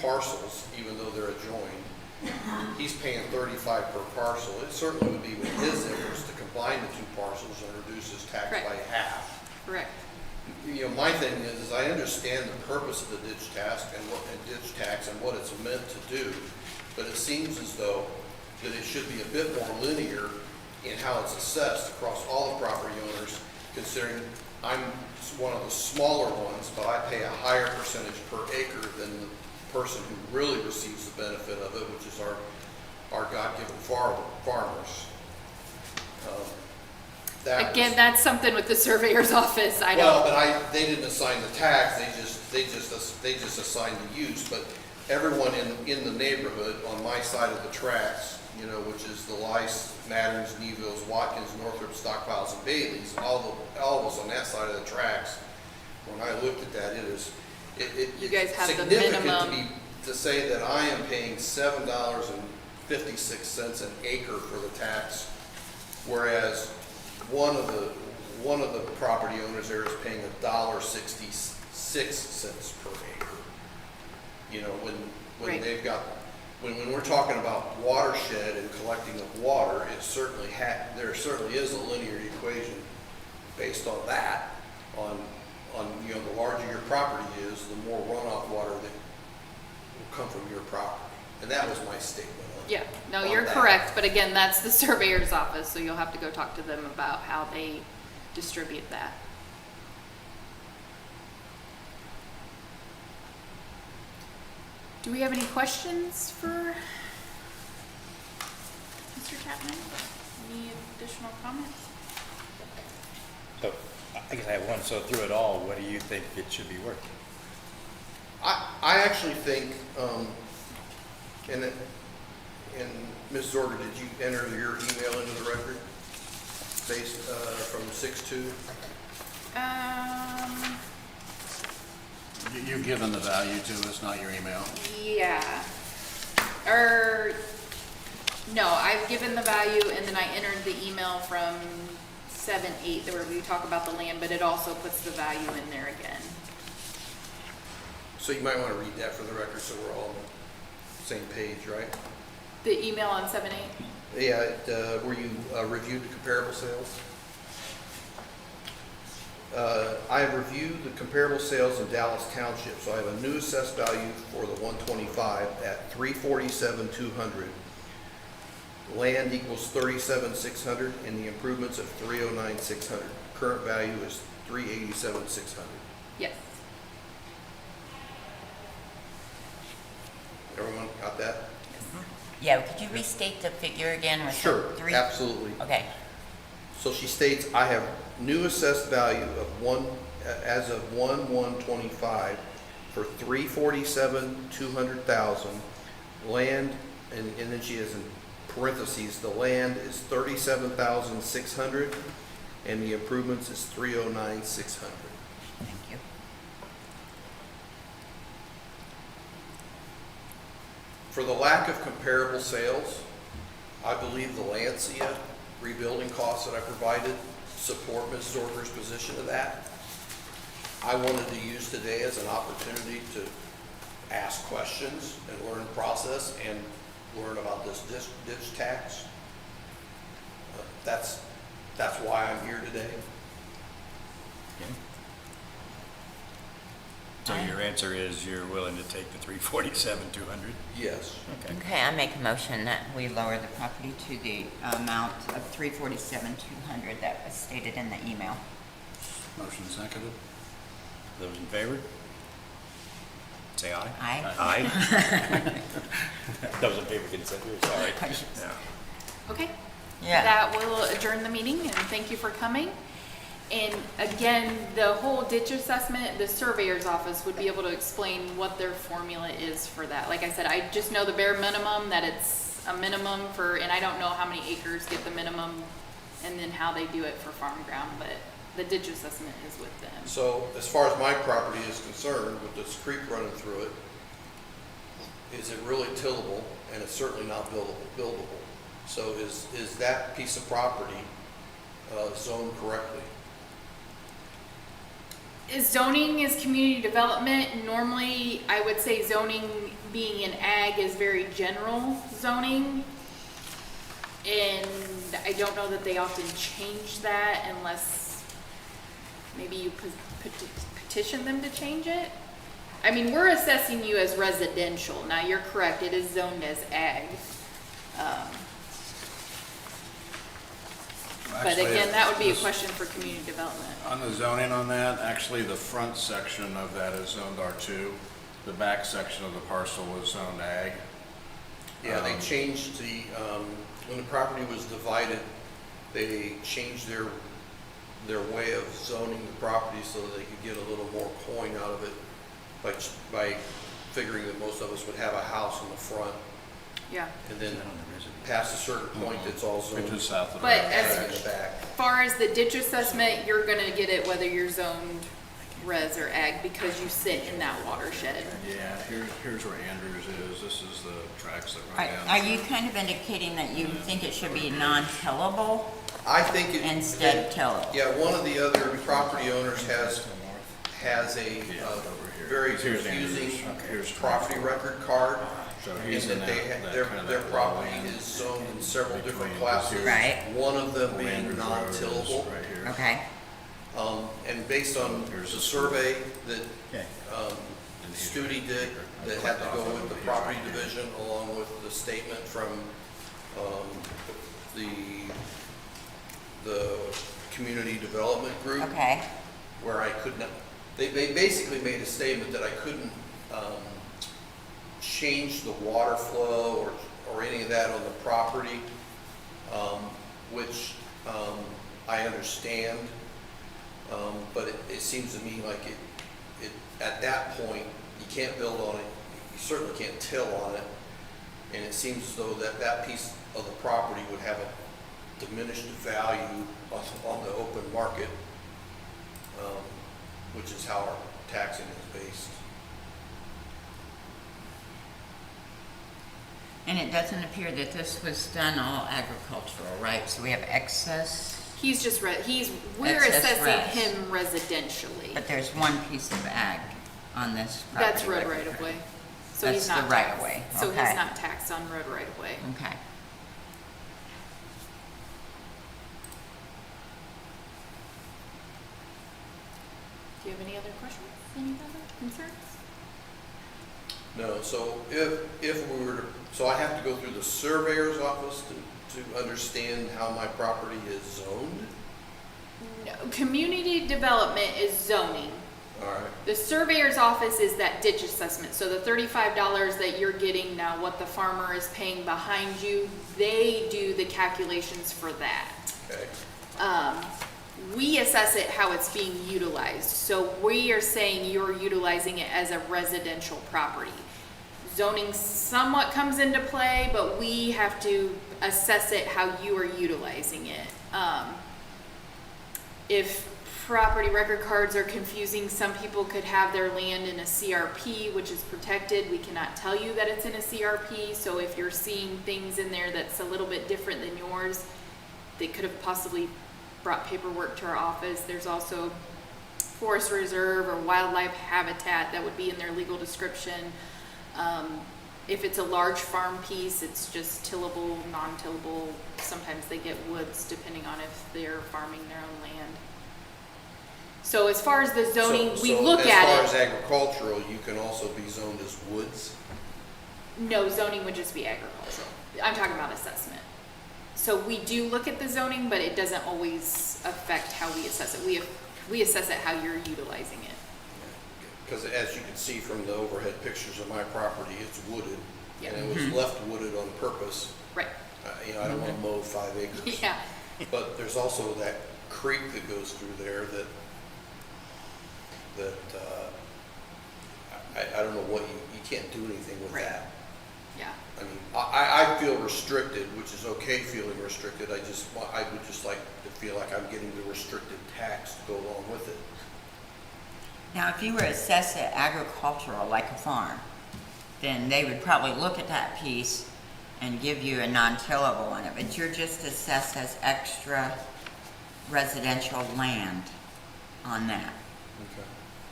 parcels, even though they're adjoined, he's paying 35 per parcel. It certainly would be with his interest to combine the two parcels and reduce his tax Correct. by half. Correct. You know, my thing is I understand the purpose of the ditch tax and what it's meant to do, but it seems as though that it should be a bit more linear in how it's assessed across all the property owners, considering I'm one of the smaller ones, but I pay a higher percentage per acre than the person who really receives the benefit of it, which is our God-given farmers. Again, that's something with the surveyor's office. I Well, don't. but they didn't assign the tax, they just assigned the use, but everyone in the neighborhood on my side of the tracks, you know, which is the Lice, Matterns, Nevilles, Watkins, Northrup, Stockpiles, and Baileys, all of us on that side of the tracks, when I looked at that, You guys have the significant minimum. to say that I am paying $7.56 an acre for the tax, whereas one of the property owners there is paying $1.66 per acre. You know, when Right. they've got, when we're talking about watershed and collecting of water, it certainly there certainly is a linear equation based on that, on, you know, the larger your property is, the more runoff water that will come from your property. And that was my statement on Yeah, no, on you're that. correct, but again, that's the surveyor's office, so you'll have to go talk to them about how they distribute that. Do we have any questions for Mr. Chapman? Any additional comments? So, I guess I have one, so through it all, what do you think it should be worth? I actually think, and Ms. Zorger, did you enter your email into the record based from 6/2? You've given the value to us, not your email. Yeah. No, I've given the value and then I entered the email from 7/8 where we talk about the land, but it also puts the value in there again. So you might want to read that for the record so we're all on the same page, right? The email on 7/8? Yeah, where you reviewed the comparable sales? I have reviewed the comparable sales in Dallas Township, so I have a new assessed value for the 125 at $347,200. Land equals $37,600 and the improvements of $309,600. Current value is $387,600. Yes. Everyone got that? Yeah, could you restate the figure again with the Sure, three? absolutely. Okay, So she states, I have new assessed value of as of 1/1/25 for $347,200,000. Land, and then she has in parentheses, the land is $37,600 and the improvements is $309,600. thank you. For the lack of comparable sales, I believe the Lancia rebuilding costs that I provided support Ms. Zorger's position of that. I wanted to use today as an opportunity to ask questions and learn the process and learn about this ditch tax. That's why I'm here today. So your answer is you're willing to take the 347,200? Yes. Okay. Okay, I make a motion that we lower the property to the amount of $347,200 that was stated in the email. Motion seconded. Those in favor? Say aye. Aye. Aye. Those in favor can say, sorry. Yeah. Okay. Yeah. That will adjourn the meeting and thank you for coming. And again, the whole ditch assessment, the surveyor's office would be able to explain what their formula is for that. Like I said, I just know the bare minimum, that it's a minimum for, and I don't know how many acres get the minimum and then how they do it for farm ground, but the ditch assessment is with them. So as far as my property is concerned, with this creek running through it, is it really tillable? And it's certainly not buildable. So is that piece of property zoned correctly? Zoning is community development. Normally, I would say zoning being in ag is very general zoning. And I don't know that they often change that unless maybe you petition them to change it. I mean, we're assessing you as residential. Now, you're correct, it is zoned as ag. But Actually, again, that would be a this- question for community development. On the zoning on that, actually, the front section of that is zoned R2. The back section of the parcel was zoned ag. Yeah, they changed the, when the property was divided, they changed their way of zoning the property so that they could get a little more coin out of it by figuring that most of us would have a house in the front, Yeah. and then past a certain point, it's all zoned Which is south of But that. as in the back. far as the ditch assessment, you're gonna get it whether you're zoned res or ag because you sit in that watershed. Yeah, here's where Andrews is. This is the tracks that Are, run down. are you kind of indicating that you think it should be non-tillable I think it. instead of tillable? Yeah, one of the other property owners has a Yeah, over here. very Here's confusing Andrews. Okay, here's property record card. So In he's in that that, their kind of their that property low end is zoned in several different between classes. this Right. One of them Old being Andrews Road is non-tillable. right here. Okay, And based on Here's the the survey that Okay. And he's Studi right did, here. that I had to clicked go off of with it, the he's property right here. division, along with the statement from the community development group. okay. Where I could not, they basically made a statement that I couldn't change the water flow or any of that on the property, which I understand, but it seems to me like it, at that point, you can't build on it, you certainly can't till on it, and it seems as though that piece of the property would have a diminished value on the open market, which is how our taxing is based. And it doesn't appear that this was done all agricultural, right? So we have excess, He's just we're Excess assessing res. him residentially. but there's one piece of ag on this property. That's road record. right of way. So That's he's not the right taxed. of way, So okay. he's not taxed on road right of way. Okay. Do you have any other questions? Any other concerns? No, so if we were to, so I have to go through the surveyor's office to understand how my property is zoned? No, community development is zoning. All right, The surveyor's office is that ditch assessment. So the $35 that you're getting now, what the farmer is paying behind you, they do the calculations for that. okay. We assess it how it's being utilized. So we are saying you're utilizing it as a residential property. Zoning somewhat comes into play, but we have to assess it how you are utilizing it. If property record cards are confusing, some people could have their land in a CRP, which is protected. We cannot tell you that it's in a CRP. So if you're seeing things in there that's a little bit different than yours, they could have possibly brought paperwork to our office. There's also forest reserve or wildlife habitat that would be in their legal description. If it's a large farm piece, it's just tillable, non-tillable. Sometimes they get woods depending on if they're farming their own land. So as far as the zoning, we look As at far as it. agricultural, you can also be zoned as woods? No, zoning would just be agricultural. I'm talking about assessment. So we do look at the zoning, but it doesn't always affect how we assess it. We assess it how you're utilizing it. Because as you can see from the overhead pictures of my property, it's wooded, Yeah. and it was left wooded on purpose. Right. I don't want to mow 5 acres. Yeah. But there's also that creek that goes through there that, I don't know what, you can't do anything with Right. that. Yeah. I mean, I feel restricted, which is okay feeling restricted. I would just like to feel like I'm getting the restricted tax to go along with it. Now, if you were assessed at agricultural, like a farm, then they would probably look at that piece and give you a non-tillable on it, but you're just assessed as extra residential land on that. Okay.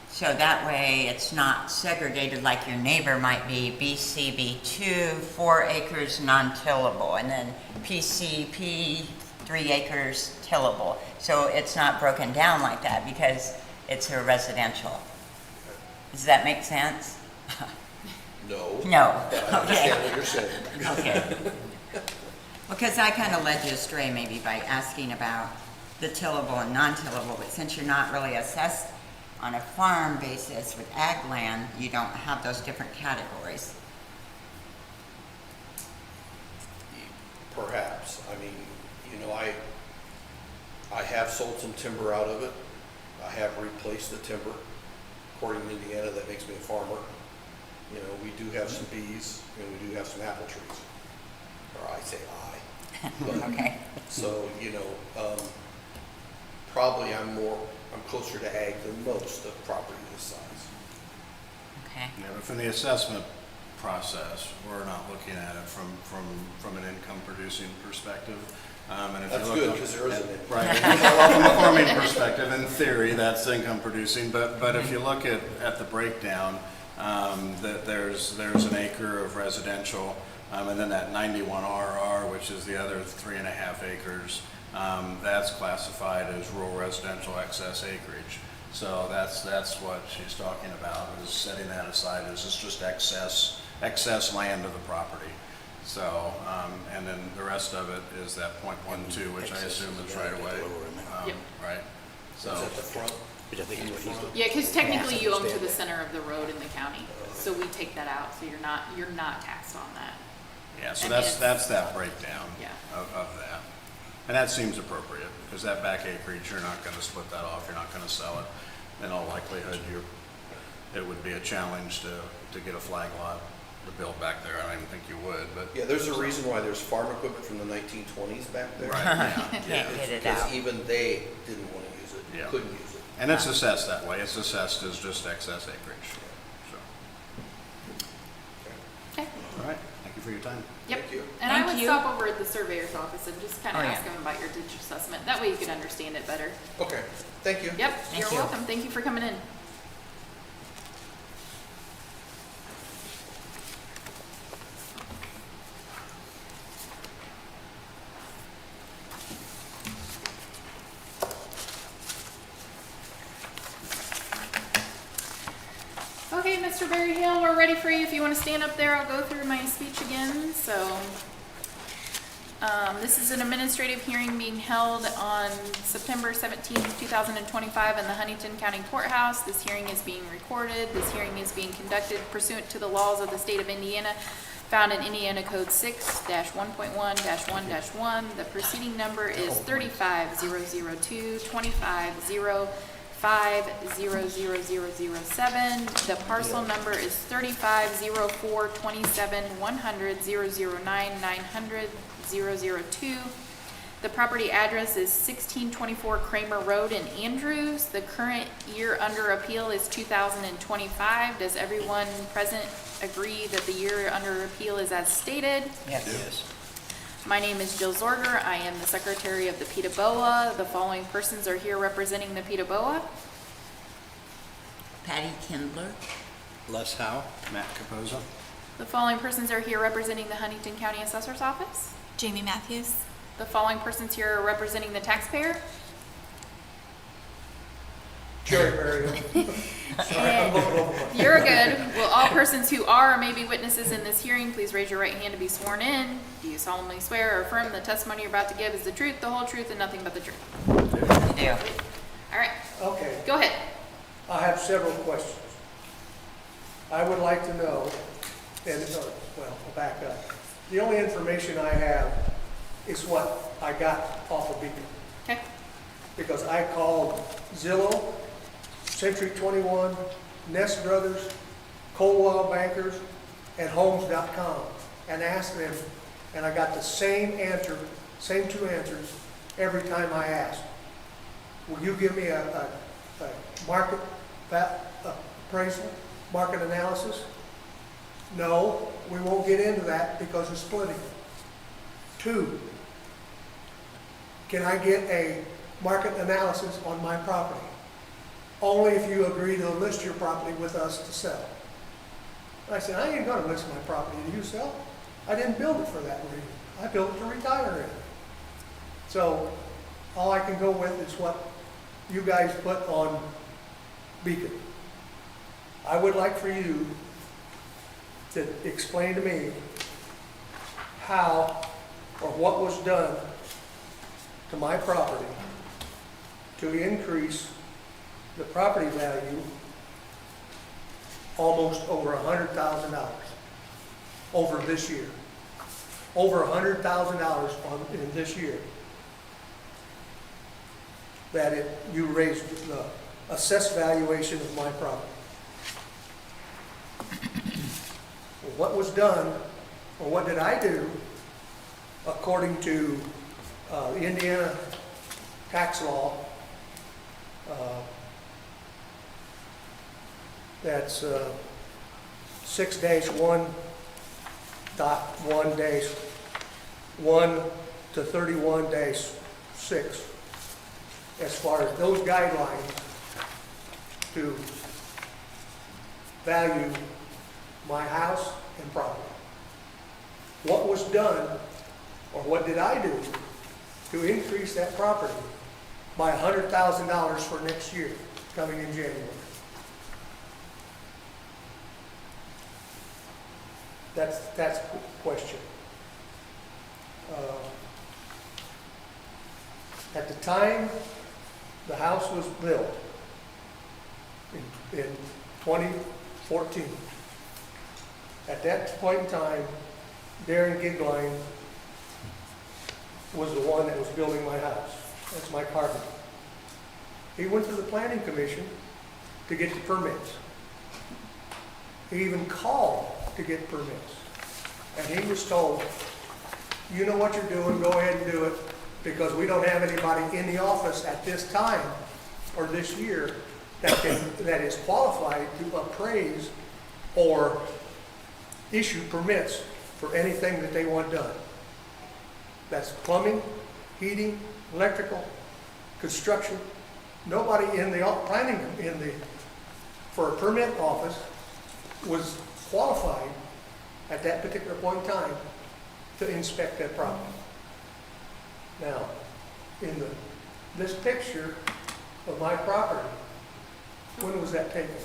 So that way, it's not segregated like your neighbor might be, BCB2, 4 acres non-tillable, and then PCP, 3 acres tillable. So it's not broken down like that because it's a residential. Does that make sense? No. No. But I understand what you're saying. Okay. Because I kind of led you astray maybe by asking about the tillable and non-tillable, but since you're not really assessed on a farm basis with ag land, you don't have those different categories. Perhaps. I mean, you know, I have sold some timber out of it. I have replaced the timber. According to Indiana, that makes me a farmer. You know, we do have some bees and we do have some apple trees. Or I say I. But, Okay. so, you know, probably I'm closer to ag than most of property this size. Okay. Yeah, but from the assessment process, we're not looking at it from an income producing perspective. And if you That's look good, up- because there isn't any. Right. Well, from a farming perspective, in theory, that's income producing, but if you look at the breakdown, that there's an acre of residential, and then that 91 RR, which is the other 3.5 acres, that's classified as rural residential excess acreage. So that's what she's talking about, is setting that aside as it's just excess land of the property. So, and then the rest of it is that .12, which I assume is right away. Yep. Right? So, Is that the front? Yeah, because technically you own to the center of the road in the county, so we take that out, so you're not taxed on that. yeah, so I mean, that's that breakdown Yeah. of that. And that seems appropriate, because that back acreage, you're not gonna split that off, you're not gonna sell it. In all likelihood, it would be a challenge to get a flag lot to build back there. I don't even think you would, but. Yeah, there's a reason why there's farm equipment from the 1920s back there. Right, yeah, Can't yeah. get it Because out. even they didn't want to use it, Yeah. couldn't use it. And it's assessed that way, it's assessed as just excess acreage. So, Okay. all right, thank you for your time. Yep. Thank you. And I Thank would you. stop over at the surveyor's office and just kind of Oh, yeah. ask him about your ditch assessment. That way you could understand it better. Okay, thank you. Yep, Thank you're you. welcome. Thank you for coming in. Okay, Mr. Berryhill, we're ready for you. If you want to stand up there, I'll go through my speech again. So, this is an administrative hearing being held on September 17th, 2025 in the Huntington County Courthouse. This hearing is being recorded. This hearing is being conducted pursuant to the laws of the state of Indiana, found in Indiana Code 6-1.1-1-1. The proceeding number is 35-002-25-00007. The parcel number is 35-04-27-100-009-900-002. The property address is 1624 Kramer Road in Andrews. The current year under appeal is 2025. Does everyone present agree that the year under appeal is as stated? Yes. My name is Jill Zorger. I am the secretary of the Ptaboa. The following persons are here representing the Ptaboa. Patty Kindler. Les Howe, Matt Capozzo. The following persons are here representing the Huntington County Assessor's Office. Jamie Matthews. The following persons here are representing the taxpayer. Jerry Berryhill. Sorry, I'm looking over my. You're good. Will all persons who are or may be witnesses in this hearing, please raise your right hand to be sworn in. Do you solemnly swear or affirm the testimony you're about to give is the truth, the whole truth, and nothing but the truth? You do. All right, Okay, go ahead. I have several questions. I would like to know, I'll back up. The only information I have is what I got off of Beacon. Okay. because I called Zillow, Century 21, Nest Brothers, Coldwell Bankers, and Homes.com and asked them, and I got the same answer, same two answers every time I asked. Will you give me a market appraisal, market analysis? No, we won't get into that because of splitting. 2, can I get a market analysis on my property? Only if you agree to list your property with us to sell. And I said, I ain't gonna list my property to you sell. I didn't build it for that reason. I built it to retire in. So all I can go with is what you guys put on Beacon. I would like for you to explain to me how or what was done to my property to increase the property value almost over $100,000 over this year. Over $100,000 in this year. That you raised the assessed valuation of my property. What was done, or what did I do, according to the Indiana tax law, that's 6-1.1-1 to 31-6, as far as those guidelines to value my house and property. What was done, or what did I do, to increase that property by $100,000 for next year, coming in January? That's the question. At the time the house was built, in 2014, at that point in time, Darren Gigline was the one that was building my house. That's my carpenter. He went to the planning commission to get the permits. He even called to get permits. And he was told, you know what you're doing, go ahead and do it, because we don't have anybody in the office at this time or this year that is qualified to appraise or issue permits for anything that they want done. That's plumbing, heating, electrical, construction. Nobody in the planning, for a permit office was qualified at that particular point in time to inspect that property. Now, in this picture of my property, when was that taken?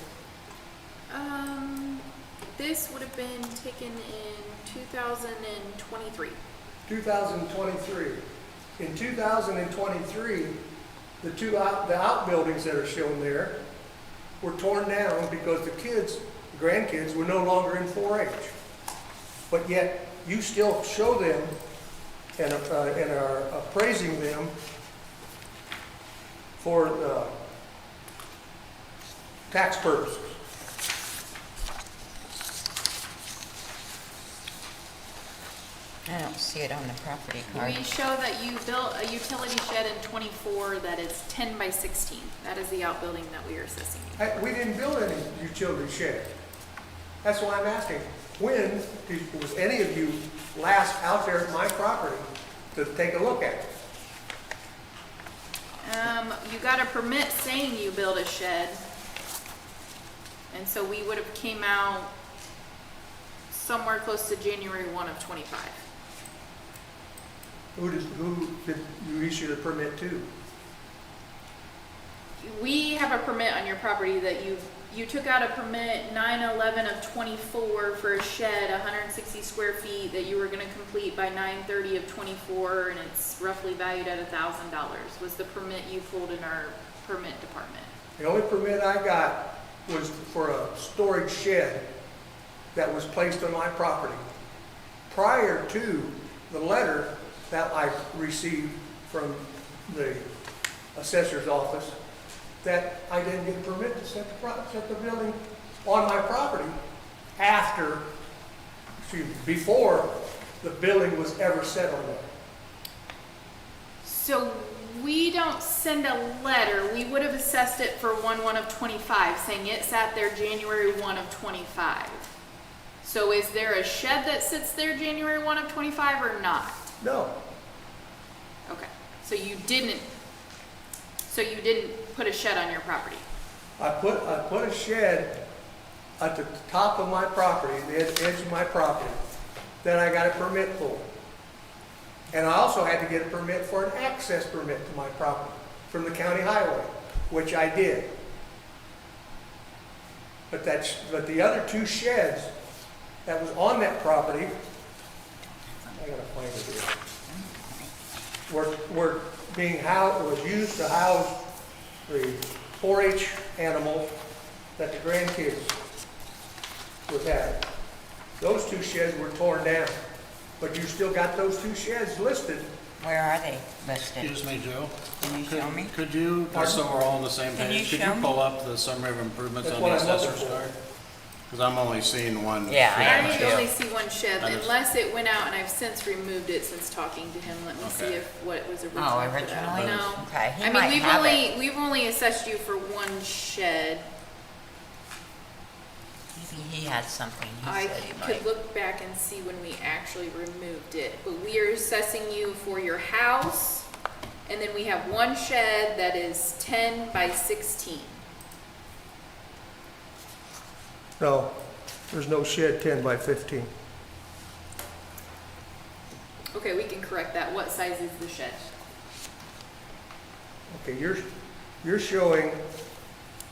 This would have been taken in 2023. 2023. In 2023, the outbuildings that are shown there were torn down because the grandkids were no longer in 4-H. But yet, you still show them and are appraising them for tax purposes. I don't see it on the property card. We show that you built a utility shed in 24 that is 10 by 16. That is the outbuilding that we are assessing you. We didn't build any utility shed. That's why I'm asking, when was any of you last out there at my property to take a look at it? You got a permit saying you built a shed. And so we would have came out somewhere close to January 1 of 25. Who did you issue the permit to? We have a permit on your property that you took out a permit 9/11 of 24 for a shed, 160 square feet, that you were going to complete by 9/30 of 24, and it's roughly valued at $1,000. Was the permit you pulled in our permit department? The only permit I got was for a storage shed that was placed on my property prior to the letter that I received from the assessor's office that I didn't get a permit to set the building on my property before the building was ever set on there. So we don't send a letter. We would have assessed it for 1/1 of 25, saying it sat there January 1 of 25. So is there a shed that sits there January 1 of 25 or not? No, Okay, so you didn't put a shed on your property? I put a shed at the top of my property, the edge of my property, that I got a permit for. And I also had to get a permit for an access permit to my property from the county highway, which I did. But the other two sheds that was on that property, I gotta find it here, were was used to house the 4-H animals that the grandkids would have. Those two sheds were torn down, but you still got those two sheds listed. Where are they listed? Excuse me, Joe. Can you show me? Could you, just so we're all on the same Can you page, could show you me? pull up the summary of improvements That's on the what I'm looking assessor's for. card? Because I'm only seeing one. Yeah, I I am already too. only see one shed, I just- unless it went out, and I've since removed it since talking to him. Let me see Okay. if what was originally. Oh, for that. originally? No. Okay, he I might mean, have it. we've only assessed you for one shed. Maybe he had something he I said he could might. look back and see when we actually removed it, but we are assessing you for your house, and then we have one shed that is 10 by 16. No, there's no shed 10 by 15. Okay, we can correct that. What size is the shed? Okay, you're showing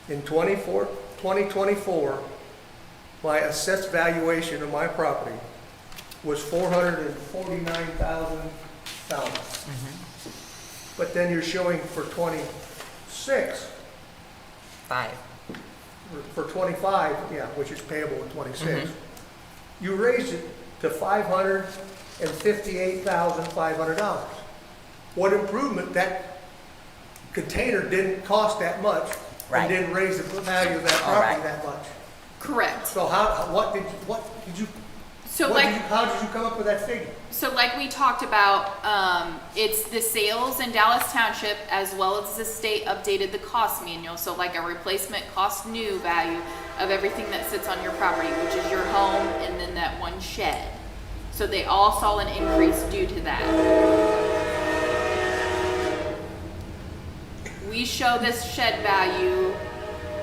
in 2024, my assessed valuation of my property was $449,000. But then you're showing for 26, 5. for 25, yeah, which is payable in 26. You raised it to $558,500. What improvement, that container didn't cost that much Right. and didn't raise the value of that All property right. that much. Correct. So how did you come up with that figure? So like we talked about, it's the sales in Dallas Township as well as the state updated the cost manual. So like a replacement cost new value of everything that sits on your property, which is your home and then that one shed. So they all saw an increase due to that. We show this shed value,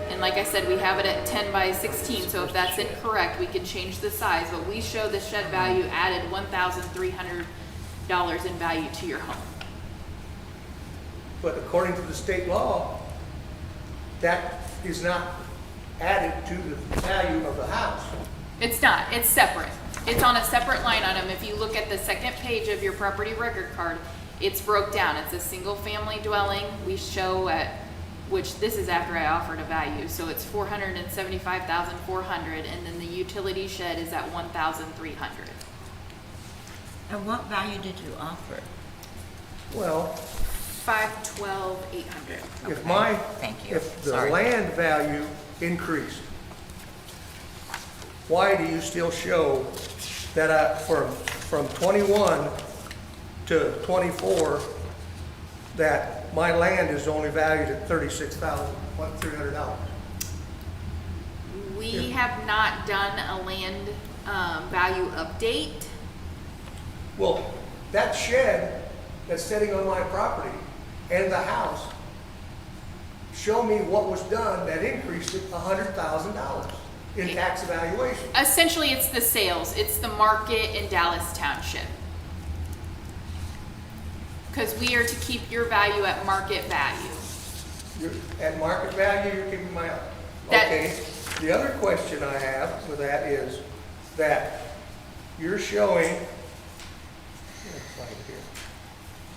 and like I said, we have it at 10 by 16, so if that's incorrect, we can change the size, but we show the shed value added $1,300 in value to your home. But according to the state law, that is not added to the value of the house. It's not, it's separate. It's on a separate line item. If you look at the second page of your property record card, it's broke down. It's a single family dwelling. We show at, which this is after I offered a value, so it's $475,400, and then the utility shed is at $1,300. And what value did you offer? Well, $512,800. if Thank you. if the Sorry. land value increased, why do you still show that from 21 to 24, that my land is only valued at $36,300? We have not done a land value update. Well, that shed that's sitting on my property and the house, show me what was done that increased it $100,000 in tax evaluation. Essentially, it's the sales. It's the market in Dallas Township. Because we are to keep your value at market value. At market value, you're giving my, That- okay. The other question I have with that is that you're showing, let's find it here.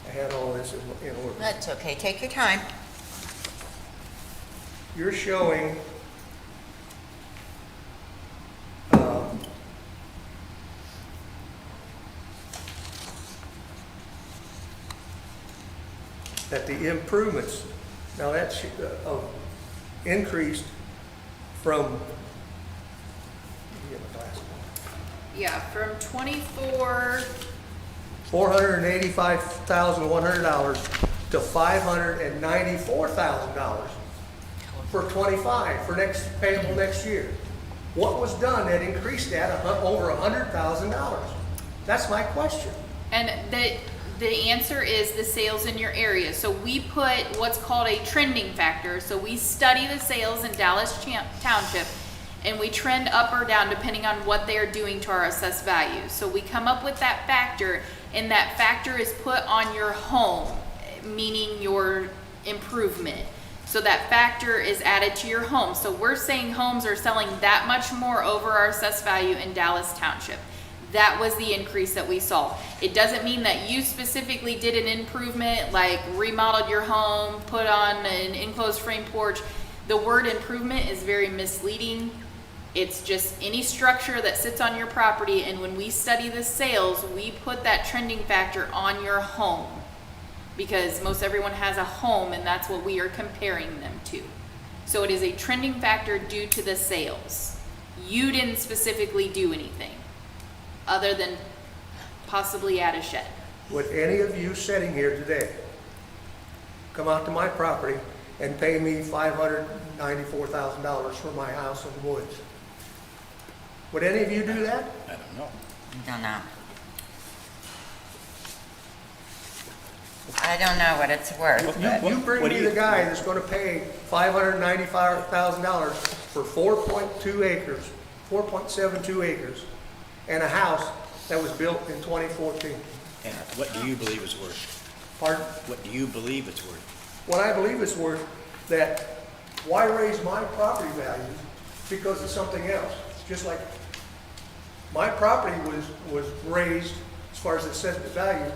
I had all this in order. That's okay, take your time. You're showing that the improvements, now that's increased from, let me get my glasses. Yeah, from 24, $485,100 to $594,000 for 25, for payable next year. What was done that increased that over $100,000? That's my question. and the answer is the sales in your area. So we put what's called a trending factor. So we study the sales in Dallas Township, and we trend up or down depending on what they are doing to our assessed value. So we come up with that factor, and that factor is put on your home, meaning your improvement. So that factor is added to your home. So we're saying homes are selling that much more over our assessed value in Dallas Township. That was the increase that we saw. It doesn't mean that you specifically did an improvement, like remodeled your home, put on an enclosed frame porch. The word improvement is very misleading. It's just any structure that sits on your property, and when we study the sales, we put that trending factor on your home, because most everyone has a home, and that's what we are comparing them to. So it is a trending factor due to the sales. You didn't specifically do anything other than possibly add a shed. Would any of you sitting here today come out to my property and pay me $594,000 for my house in the woods? Would any of you do that? I don't know. Don't know. I don't know what it's worth, but You bring What do me you- the guy that's gonna pay $595,000 for 4.2 acres, 4.72 acres, and a house that was built in 2014. And what do you believe it's worth? Pardon? What do you believe it's worth? What I believe it's worth, that why raise my property values because of something else? Just like my property was raised, as far as assessed value,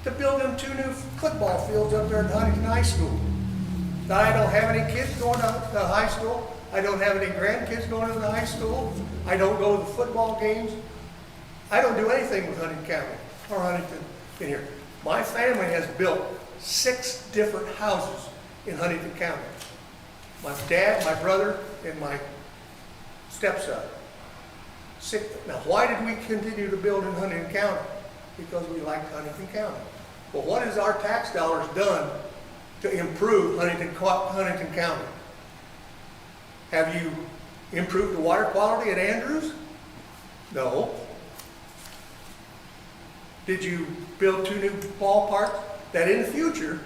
to build them 2 new football fields up there at Huntington High School. Now, I don't have any kids going to the high school. I don't have any grandkids going to the high school. I don't go to the football games. I don't do anything with Huntington County or Huntington in here. My family has built 6 different houses in Huntington County. My dad, my brother, and my stepson. 6. Now, why did we continue to build in Huntington County? Because we liked Huntington County. But what has our tax dollars done to improve Huntington County? Have you improved the water quality at Andrews? No. Did you build 2 new ballparks that in the future,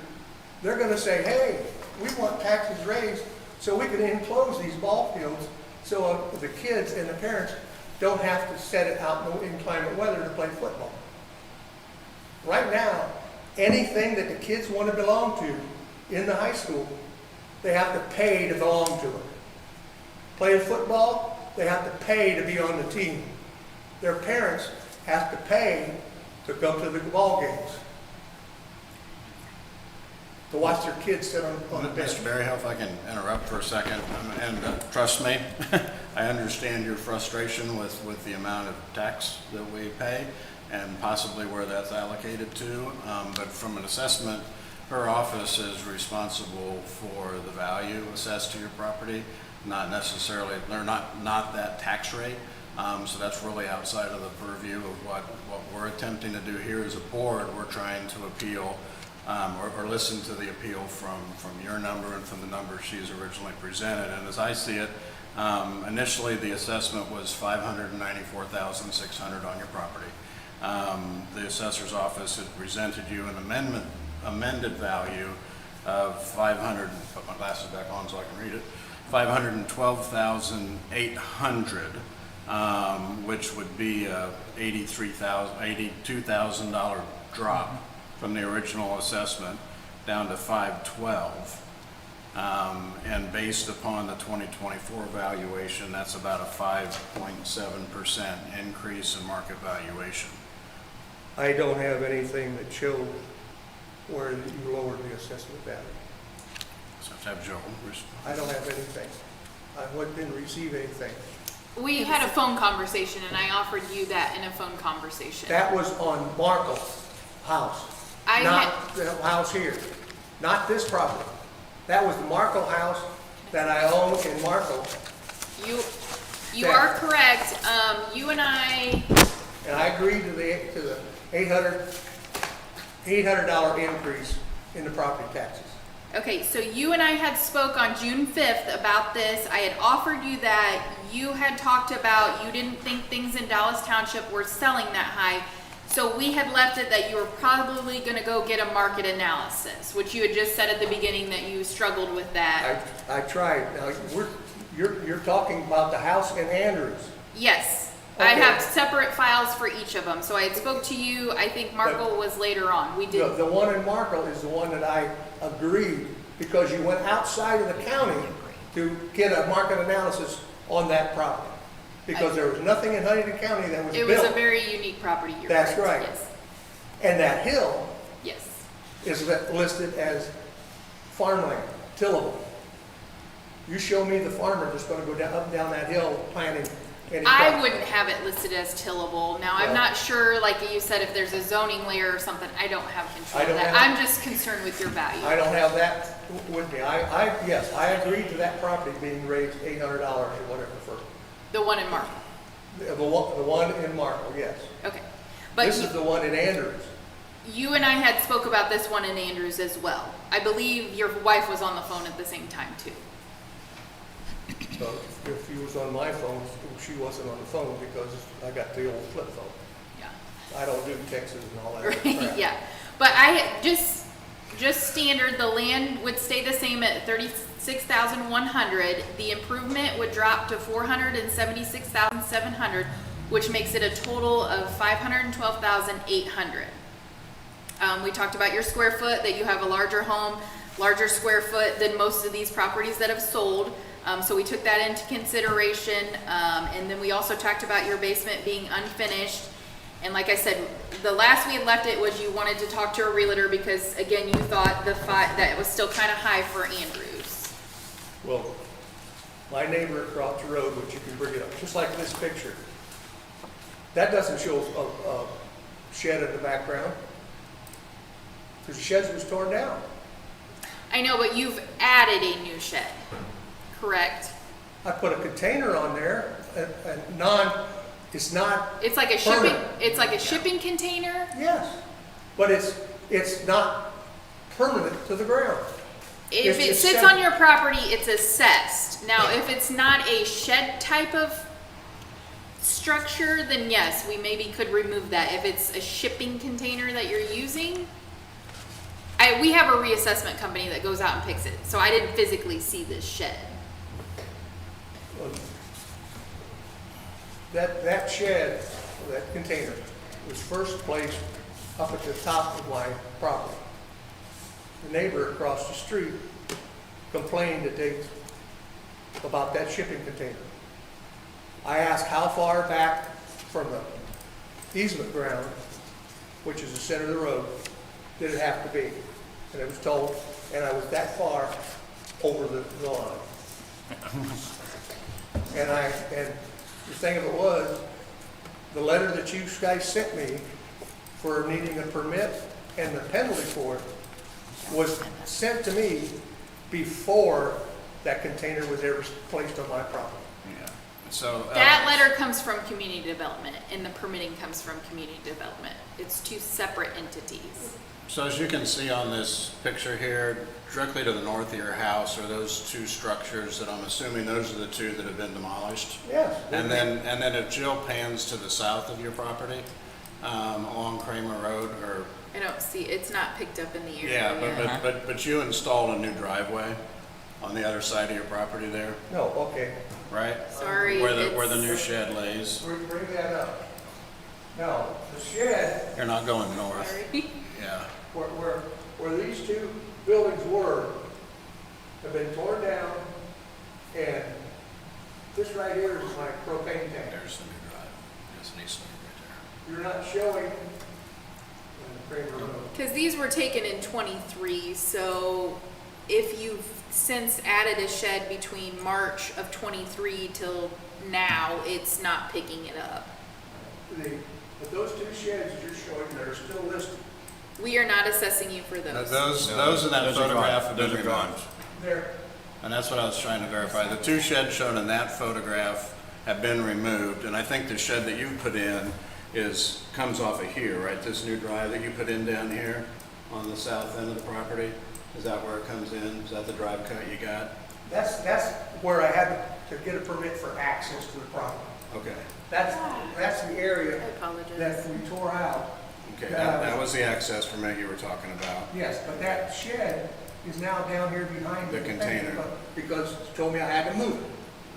they're gonna say, hey, we want taxes raised so we can enclose these ball fields so the kids and the parents don't have to set it out in inclement weather to play football. Right now, anything that the kids want to belong to in the high school, they have to pay to belong to it. Playing football, they have to pay to be on the team. Their parents have to pay to come to the ball games, to watch their kids sit on the bench. Mr. Berryhill, if I can interrupt for a second, and trust me, I understand your frustration with the amount of tax that we pay and possibly where that's allocated to, but from an assessment, her office is responsible for the value assessed to your property, not necessarily, they're not that tax rate. So that's really outside of the purview of what we're attempting to do here as a board. We're trying to appeal or listen to the appeal from your number and from the number she's originally presented. And as I see it, initially the assessment was $594,600 on your property. The assessor's office had presented you an amended value of put my glasses back on so I can read it, $512,800. Which would be a $82,000 drop from the original assessment down to $512. And based upon the 2024 valuation, that's about a 5.7% increase in market valuation. I don't have anything that shows where you lowered the assessment value. So to have Joe. I don't have anything. I didn't receive anything. We had a phone conversation, and I offered you that in a phone conversation. That was on Markle's house, I not the house here. not this property. That was the Markle house that I own in Markle, You are correct. You and I, and I agreed to the $800 increase in the property taxes. okay, so you and I had spoke on June 5th about this. I had offered you that. You had talked about you didn't think things in Dallas Township were selling that high. So we had left it that you were probably gonna go get a market analysis, which you had just said at the beginning that you struggled with that. I tried. Now, you're talking about the house in Andrews. Yes, I Okay. have separate files for each of them. So I had spoke to you, I think Markle was later on. We did, The one in Markle is the one that I agreed, because you went outside of the county to get a market analysis on that property. Because there was nothing in Huntington County that was it was a built. very unique property, you're That's correct. right. Yes, And that hill yes. is listed as farmland, tillable. You show me the farmer that's gonna go down, up and down that hill planting any I crop. wouldn't have it listed as tillable. Now, I'm Well- not sure, like you said, if there's a zoning layer or something, I don't have control I of don't that. have- I'm just concerned with your value. I don't have that with me. Yes, I agreed to that property being raised $800 or whatever for, The one in Markle, the one in Markle, yes. okay. But This is the one in Andrews. you and I had spoke about this one in Andrews as well. I believe your wife was on the phone at the same time too. So if she was on my phone, she wasn't on the phone because I got the old flip phone. Yeah. I don't do Texas and all that other crap. Yeah, but just standard, the land would stay the same at 36,100. The improvement would drop to 476,700, which makes it a total of 512,800. We talked about your square foot, that you have a larger home, larger square foot than most of these properties that have sold. So we took that into consideration. And then we also talked about your basement being unfinished. And like I said, the last we had left it was you wanted to talk to a realtor because again, you thought that it was still kind of high for Andrews. Well, my neighbor across the road, which you can bring it up, just like this picture, that doesn't show a shed in the background, because the shed was torn down. I know, but you've added a new shed, correct? I put a container on there, it's not, It's like a shipping container. yes, but it's not permanent to the ground. If It's it just sits shed. on your property, it's assessed. Now, if it's not a shed type of structure, then yes, we maybe could remove that. If it's a shipping container that you're using, we have a reassessment company that goes out and picks it, so I didn't physically see this shed. That shed, that container, was first placed up at the top of my property. The neighbor across the street complained about that shipping container. I asked how far back from the easement ground, which is the center of the road, did it have to be? And it was told, and I was that far over the line. And the thing of it was, the letter that you guys sent me for needing a permit and the penalty for it was sent to me before that container was ever placed on my property. Yeah. So. That letter comes from community development, and the permitting comes from community development. It's two separate entities. So as you can see on this picture here, directly to the north of your house are those two structures that I'm assuming those are the two that have been demolished. Yes. And then if Jill pans to the south of your property, along Kramer Road, or, I don't see, it's not picked up in the area. yeah, but you installed a new driveway on the other side of your property there, No, okay. right? Sorry, Where the it's- new shed lays. Bring that up. No, the shed, You're not going north, Sorry. yeah. where these two buildings were, have been torn down, and this right here is my propane tank. There's the new drive. There's an east right You're not showing in the Kramer Road. Because these were taken in '23, so if you've since added a shed between March of '23 till now, it's not picking it up. But those two sheds that you're showing that are still listed We are not assessing you for those. Those in that Those are photograph gone. have been Those are gone. removed. There, And that's what I was trying to verify. The two sheds shown in that photograph have been removed, and I think the shed that you put in comes off of here, right? This new drive that you put in down here on the south end of the property? Is that where it comes in? Is that the drive cut you got? that's where I had to get a permit for access to the property. Okay, That's the I area apologize. that we tore out. okay, that was the access permit you were talking about. Yes, but that shed is now down here behind The container. Because it told me I had to move it.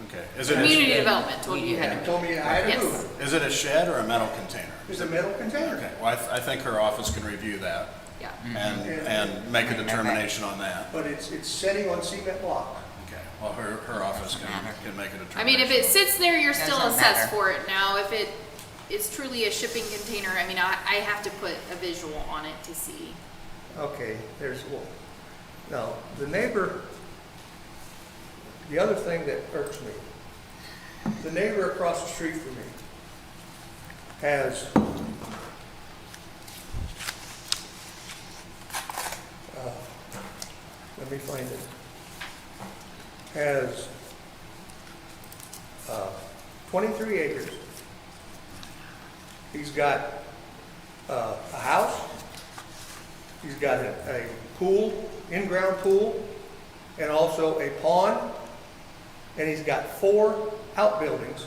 Okay. Is it Community a, development told you had It to. told me I had to Yes. move it. is it a shed or a metal container? It's a metal container. Okay, well, I think her office can review that Yeah. and make a determination on that. But it's sitting on cement block. Okay, well, her office can make a determination. I mean, if it sits there, you're still Doesn't assessed matter. for it. Now, if it is truly a shipping container, I mean, I have to put a visual on it to see. Okay, there's one. Now, the neighbor, the other thing that irks me, the neighbor across the street from me has, let me find it, has 23 acres. He's got a house, he's got a pool, in-ground pool, and also a pond, and he's got 4 outbuildings.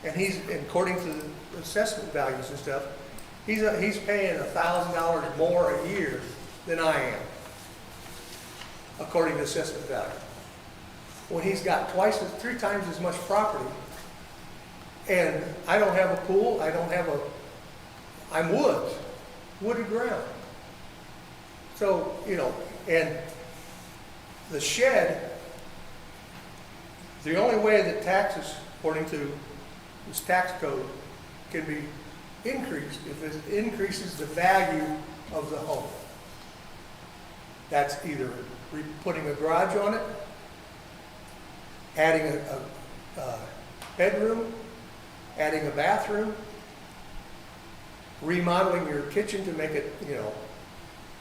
And he's, according to the assessment values and stuff, he's paying $1,000 more a year than I am, according to assessment value. When he's got 3 times as much property, and I don't have a pool, I'm wooded ground. So, and the shed, the only way that taxes, according to this tax code, can be increased if it increases the value of the home. That's either putting a garage on it, adding a bedroom, adding a bathroom, remodeling your kitchen to make it,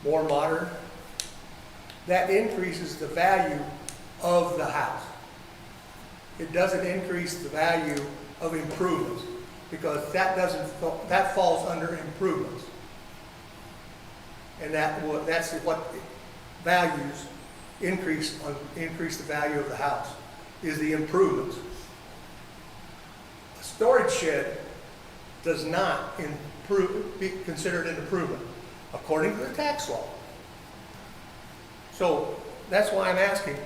more modern. That increases the value of the house. It doesn't increase the value of improvements, because that falls under improvements. And that's what values increase the value of the house, is the improvements. A storage shed does not be considered an improvement, according to the tax law. So that's why I'm asking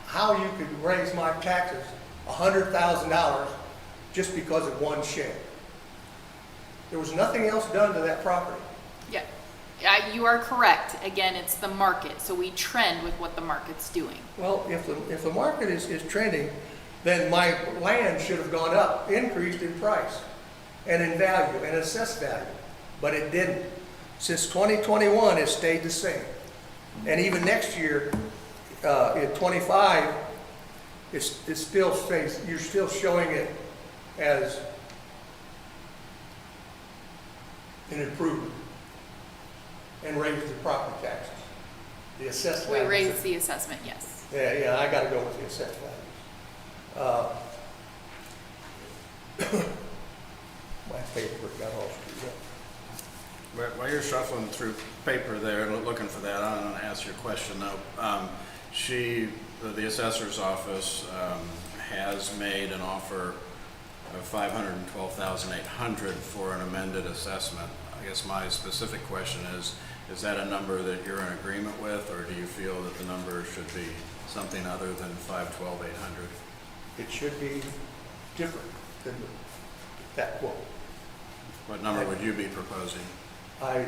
how you could raise my taxes $100,000 just because of one shed. There was nothing else done to that property. Yeah. You are correct. Again, it's the market, so we trend with what the market's doing. Well, if the market is trending, then my land should have gone up, increased in price and in value and assessed value, but it didn't. Since 2021, it stayed the same. And even next year, in 25, it still stays, you're still showing it as an improvement, and raise the property taxes, the assessed We value. raise the assessment, yes. Yeah, I gotta go with the assessed values. My paper got all screwed up. While you're shuffling through paper there, looking for that, I want to ask you a question though. The assessor's office has made an offer of $512,800 for an amended assessment. I guess my specific question is that a number that you're in agreement with, or do you feel that the number should be something other than $512,800? It should be different than that quote. What number would you be proposing? I'm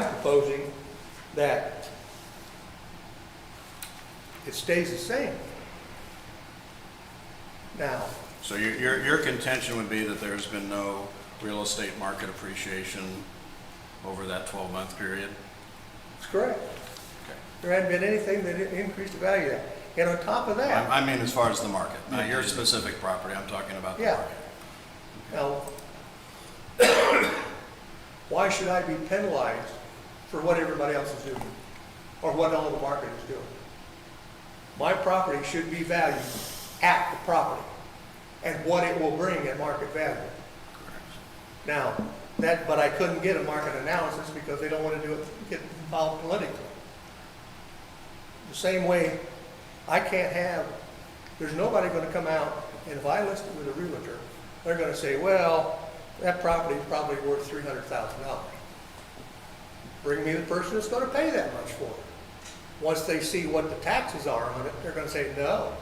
proposing that it stays the same. Now, So your contention would be that there's been no real estate market appreciation over that 12-month period? it's correct. Okay. There hadn't been anything that increased the value of that. And on top of that, I mean, as far as the market, not your specific property, I'm talking about the Yeah. market. now, Why should I be penalized for what everybody else is doing? Or what all the market is doing? My property should be valued at the property and what it will bring at market value. Now, but I couldn't get a market analysis because they don't want to get involved politically. The same way, there's nobody going to come out, and if I list it with a realtor, they're going to say, well, that property is probably worth $300,000. Bring me the person that's going to pay that much for it. Once they see what the taxes are on it, they're going to say, no,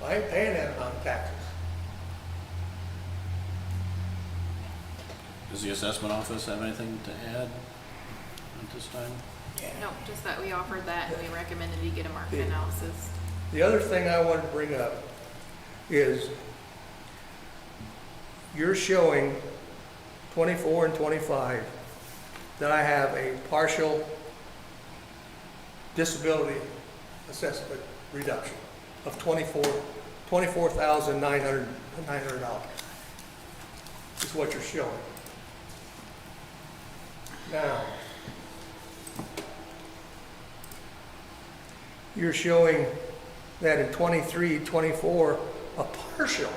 I ain't paying that amount of taxes. Does the assessment office have anything to add at this time? No, just that we offered that and we recommended you get a market analysis. The other thing I wanted to bring up is you're showing 24 and 25 that I have a partial disability assessment reduction of $24,900 is what you're showing. Now, you're showing that in 23, 24, a partial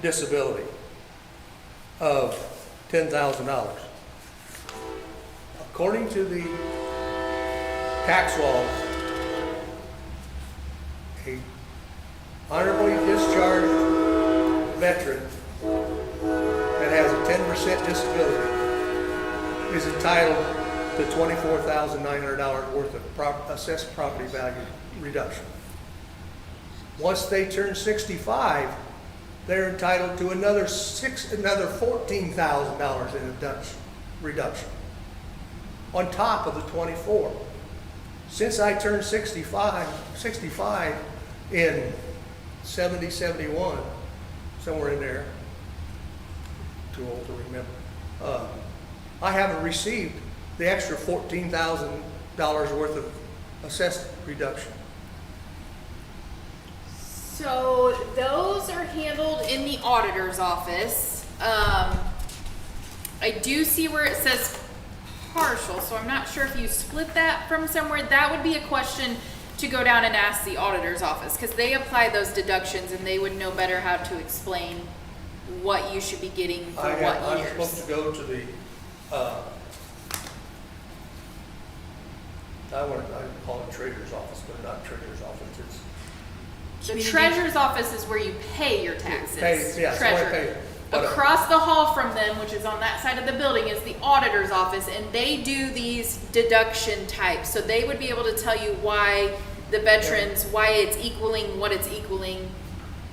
disability of $10,000. According to the tax laws, a honorably discharged veteran that has a 10% disability is entitled to $24,900 worth of assessed property value reduction. Once they turn 65, they're entitled to another $14,000 in reduction on top of the 24. Since I turned 65 in 70, 71, somewhere in there, too old to remember, I haven't received the extra $14,000 worth of assessed reduction. So those are handled in the auditor's office. I do see where it says partial, so I'm not sure if you split that from somewhere. That would be a question to go down and ask the auditor's office, because they apply those deductions and they would know better how to explain what you should be getting for what I'm years. supposed to go to the, I call it treasurer's office, but not treasurer's office. It's The treasurer's office is where you pay your taxes. yeah, so I Treasurer. pay. But, Across the hall from them, which is on that side of the building, is the auditor's office, and they do these deduction types. So they would be able to tell you why the veterans, why it's equaling what it's equaling.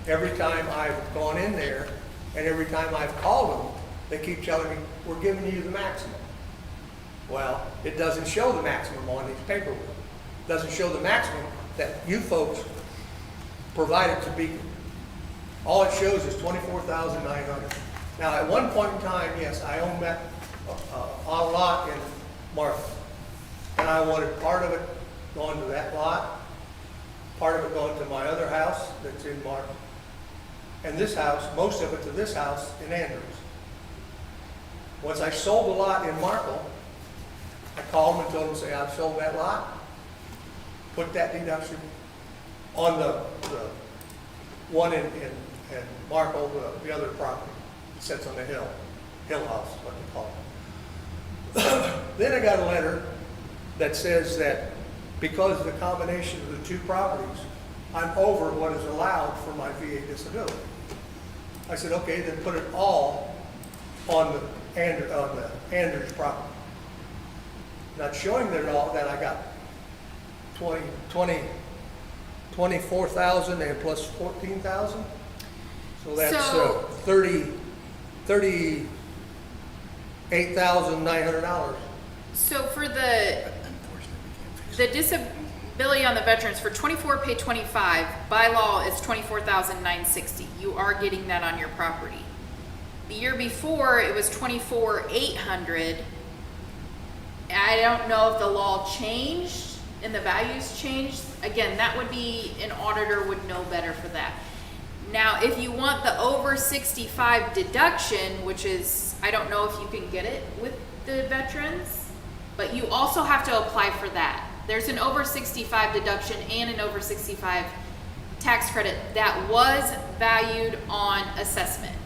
every time I've gone in there and every time I've called them, they keep telling me, we're giving you the maximum. Well, it doesn't show the maximum on these paperwork. It doesn't show the maximum that you folks provided to Beacon. All it shows is $24,900. Now, at one point in time, yes, I owned that a lot in Martha. And I wanted part of it going to that lot, part of it going to my other house that's in Martha. And this house, most of it to this house in Andrews. Once I sold the lot in Markle, I called them and told them, say, I've sold that lot, put that deduction on the one in Markle, the other property. It sits on the hill house, what they call it. Then I got a letter that says that because of the combination of the two properties, I'm over what is allowed for my VA disability. I said, okay, then put it all on the Andrews property. Not showing that I got 24,000 and plus 14,000. So that's So- $38,900. So for the disability on the veterans, for 24 pay 25, by law it's 24,960. You are getting that on your property. The year before it was 24,800. I don't know if the law changed and the values changed. Again, that would be, an auditor would know better for that. Now, if you want the over 65 deduction, which is, I don't know if you can get it with the veterans, but you also have to apply for that. There's an over 65 deduction and an over 65 tax credit that was valued on assessment.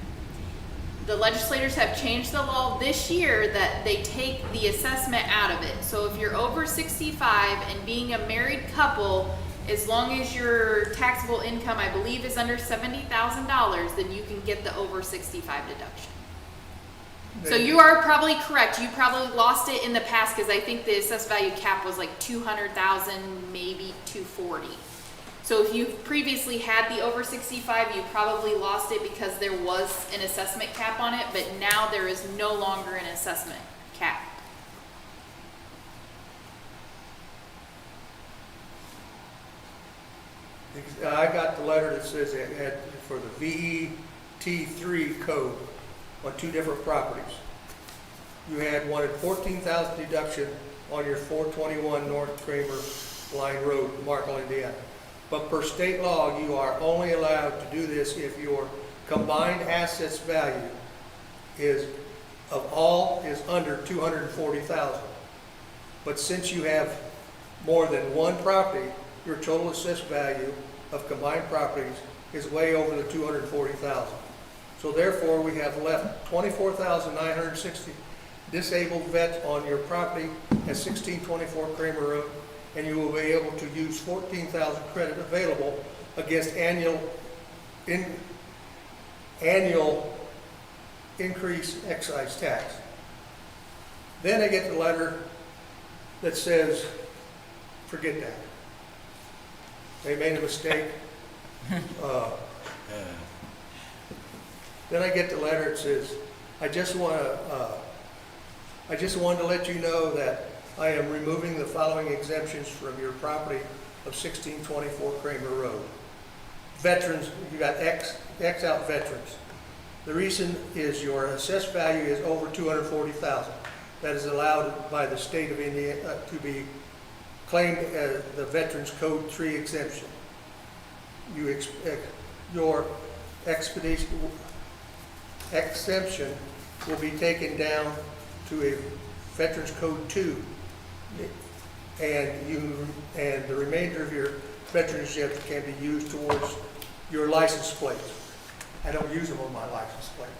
The legislators have changed the law this year that they take the assessment out of it. So if you're over 65 and being a married couple, as long as your taxable income, I believe, is under $70,000, then you can get the over 65 deduction. So you are probably correct. You probably lost it in the past because I think the assessed value cap was like 200,000, maybe 240. So if you previously had the over 65, you probably lost it because there was an assessment cap on it, but now there is no longer an assessment cap. I got the letter that says it had for the VET3 code on 2 different properties. You had wanted 14,000 deduction on your 421 North Kramer Line Road, Markle, Indiana. But per state law, you are only allowed to do this if your combined assets value is under 240,000. But since you have more than one property, your total assessed value of combined properties is way over the 240,000. So therefore, we have left 24,960 disabled vets on your property at 1624 Kramer Road, and you will be able to use 14,000 credit available against annual increase excise tax. Then I get the letter that says, forget that. They made a mistake. Then I get the letter that says, I just wanted to let you know that I am removing the following exemptions from your property of 1624 Kramer Road. Veterans, you got X out veterans. The reason is your assessed value is over 240,000. That is allowed by the state of Indiana to be claimed as the Veterans Code 3 exemption. You expect your exemption will be taken down to a Veterans Code 2, and the remainder of your veteranship can be used towards your license plates. I don't use them on my license plates.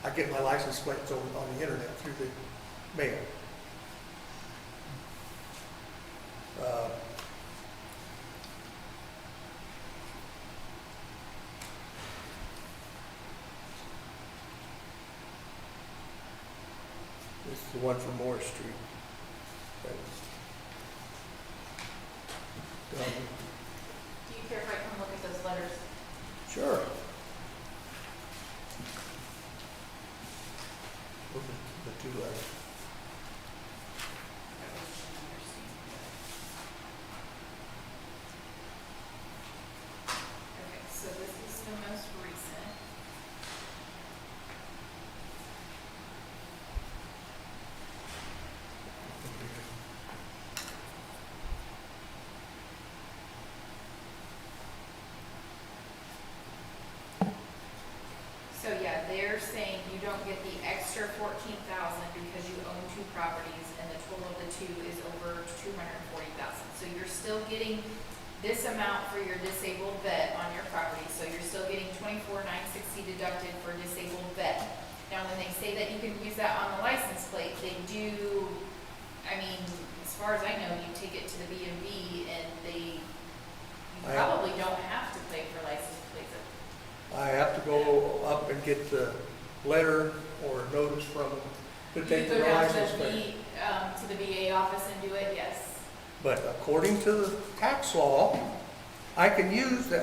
I get my license plates on the internet through the mail. This is the one from Morris Street. That was done. Do you care if I come look at those letters? Sure. Look at the 2 letters. Okay, so this is the most recent. So yeah, they're saying you don't get the extra 14,000 because you own 2 properties and the total of the 2 is over 240,000. So you're still getting this amount for your disabled vet on your property. So you're still getting 24,960 deducted for disabled vet. Now, when they say that you can use that on the license plate, they do, I mean, as far as I know, you take it to the B&B and you probably don't have to pay for license plates. I have to go up and get the letter or notice from them to take You the go down license to plate. the VA office and do it, yes. But according to the tax law, I can use the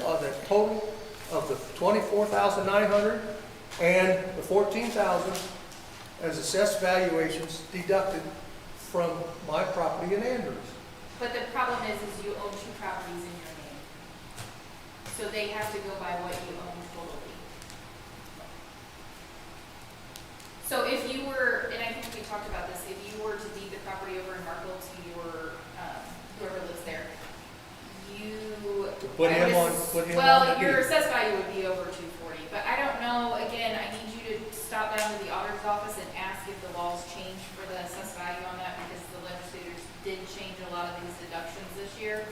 total of the 24,900 and the 14,000 as assessed valuations deducted from my property in Andrews. But the problem is you own 2 properties in your name. So they have to go by what you own totally. So if you were, and I think we talked about this, if you were to deed the property over in Markle to your, whoever lives there, you to put him on, Well, the your deed. assessed value would be over 240, but I don't know, again, I need you to stop down to the auditor's office and ask if the laws changed for the assessed value on that, because the legislators did change a lot of these deductions this year.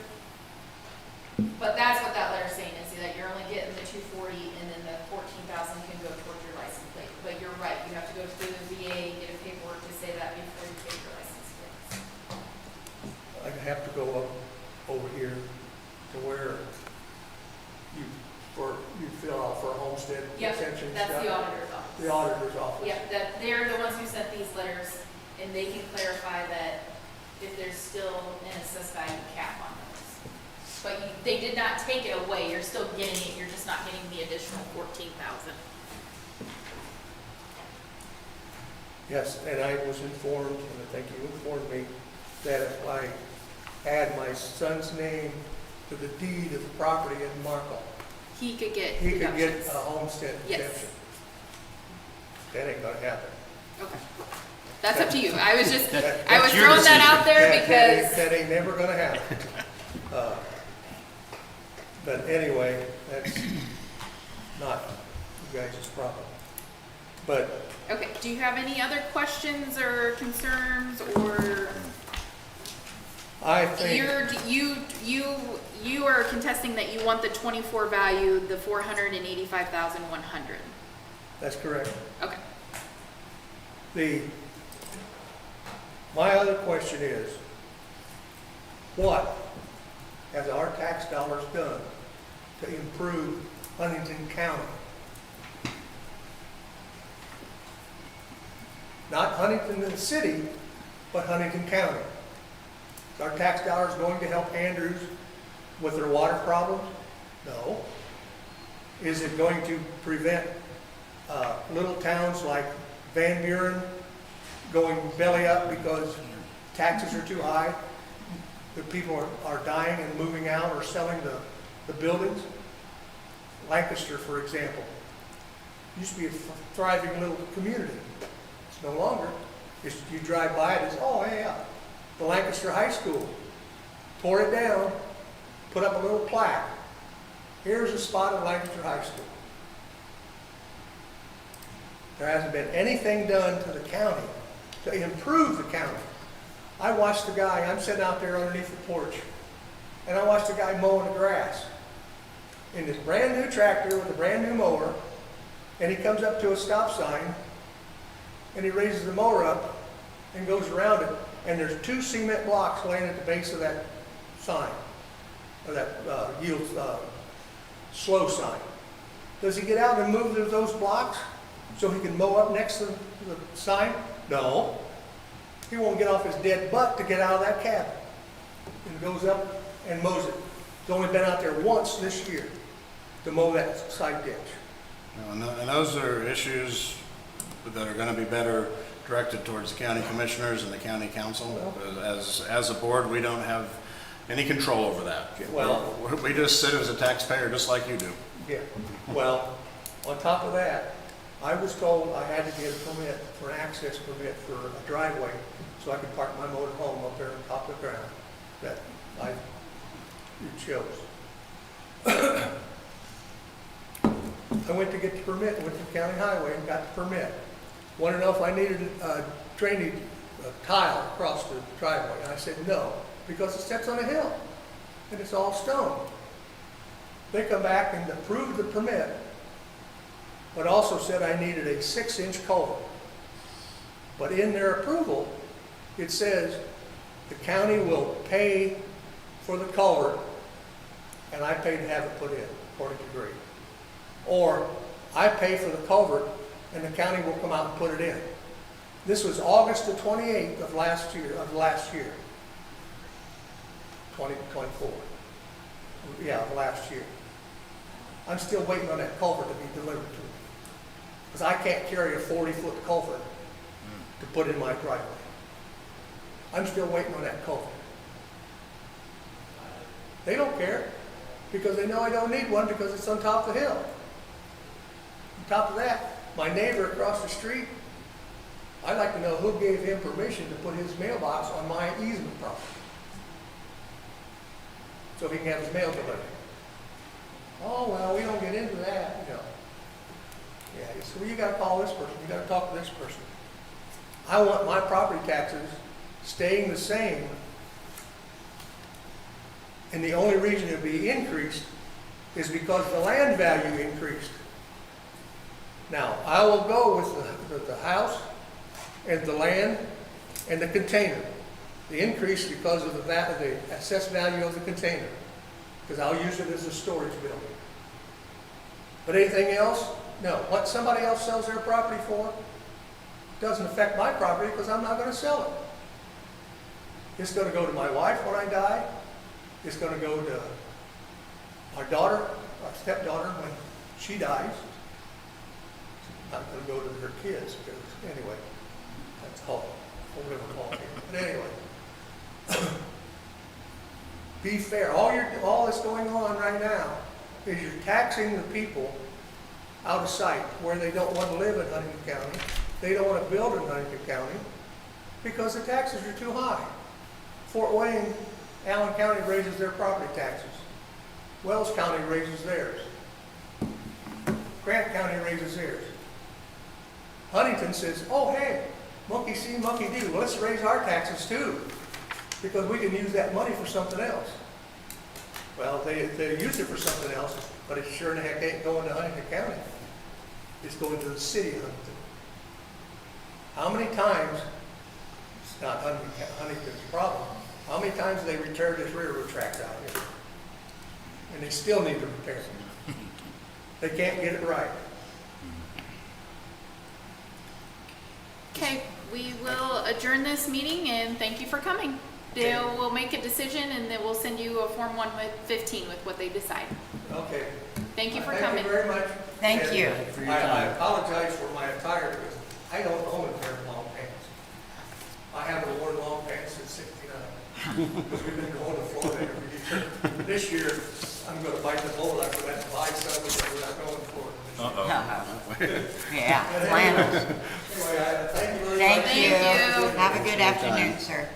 But that's what that letter's saying, is that you're only getting the 240, and then the 14,000 can go towards your license plate. But you're right, you have to go through the VA, get a paperwork to say that before you take your license plate. I have to go up over here to where you fill out for a homestead Yep, exemption that's the stuff. auditor's office. The auditor's office. Yeah, that, they're the ones who sent these letters, and they can clarify that if there's still an assessed value cap on those. But they did not take it away, you're still getting it, you're just not getting the additional 14,000. Yes, and I was informed, and I think you informed me, that if I add my son's name to the deed of the property in Markle, He could get he could get deductions. a homestead Yes. exemption. That ain't gonna happen. Okay. That's up to you, I was just, That- I was that's your throwing that out there because, That ain't never gonna happen. But anyway, that's not you guys' problem. But okay, do you have any other questions or concerns, or I think, you are contesting that you want the 24 value, the 485,100? that's correct. Okay. My other question is, what has our tax dollars done to improve Huntington County? Not Huntington the city, but Huntington County. Is our tax dollars going to help Andrews with their water problems? No. Is it going to prevent little towns like Van Buren going belly up because taxes are too high? The people are dying and moving out or selling the buildings? Lancaster, for example, used to be a thriving little community. It's no longer. You drive by it, it's, oh, hey, the Lancaster High School. Tore it down, put up a little plaque. Here's a spot of Lancaster High School. There hasn't been anything done to the county to improve the county. I watched the guy, I'm sitting out there underneath the porch, and I watched the guy mowing the grass in this brand new tractor with a brand new mower, and he comes up to a stop sign, and he raises the mower up and goes around it, and there's 2 cement blocks laying at the base of that sign, or that slow sign. Does he get out and move those blocks so he can mow up next to the sign? No. He won't get off his dead butt to get out of that cabin. And goes up and mows it. He's only been out there once this year to mow that side ditch. And those are issues that are going to be better directed towards the county commissioners and the county council. As a board, we don't have any control over that. Well- We just sit as a taxpayer just like you do. Yeah. Well, on top of that, I was told I had to get a permit for an access permit for a driveway so I could park my motor home up there on top of the ground that I chose. I went to get the permit, went to the county highway and got the permit. Wanted to know if I needed a drainage tile across the driveway. And I said no, because it sits on a hill and it's all stone. They come back and approved the permit, but also said I needed a 6-inch culvert. But in their approval, it says the county will pay for the culvert and I pay to have it put in, according to grade. Or I pay for the culvert and the county will come out and put it in. This was August the 28th of last year, 2024. Yeah, of last year. I'm still waiting on that culvert to be delivered to me. Because I can't carry a 40-foot culvert to put in my driveway. I'm still waiting on that culvert. They don't care because they know I don't need one because it's on top of the hill. On top of that, my neighbor across the street, I'd like to know who gave him permission to put his mailbox on my easement property so he can have his mail delivered. oh, well, we don't get into that, you know. Yeah, so you gotta call this person, you gotta talk to this person. I want my property taxes staying the same, and the only reason it'll be increased is because the land value increased. Now, I will go with the house and the land and the container. The increase because of the assessed value of the container, because I'll use it as a storage building. But anything else, no. What somebody else sells their property for doesn't affect my property because I'm not going to sell it. It's going to go to my wife when I die. It's going to go to our daughter, our stepdaughter, when she dies. It's not going to go to her kids because, anyway, that's all. Whatever call it. But anyway, be fair. All that's going on right now is you're taxing the people out of sight where they don't want to live in Huntington County. They don't want to build in Huntington County because the taxes are too high. Fort Wayne, Allen County raises their property taxes. Wells County raises theirs. Grant County raises theirs. Huntington says, oh, hey, monkey see, monkey do. Well, let's raise our taxes too, because we can use that money for something else. Well, they use it for something else, but it sure in the heck ain't going to Huntington County. It's going to the city of Huntington. How many times, it's not Huntington's problem, how many times they repaired this railroad tracks out here? And they still need to repair it. They can't get it right. Okay, we will adjourn this meeting and thank you for coming. They will make a decision and then we'll send you a Form 115 with what they decide. Okay. Thank you for coming. Thank you very much. Thank And, you. I apologize for my attire because I don't own a pair of long pants. I haven't worn long pants since '69 because we've been going to Florida every year. This year, I'm going to bite the bullet. I'm going to buy some because we're not going to Florida this year. Yeah, flannels. Anyway, thank you very Thank much. you. Have a good afternoon, sir.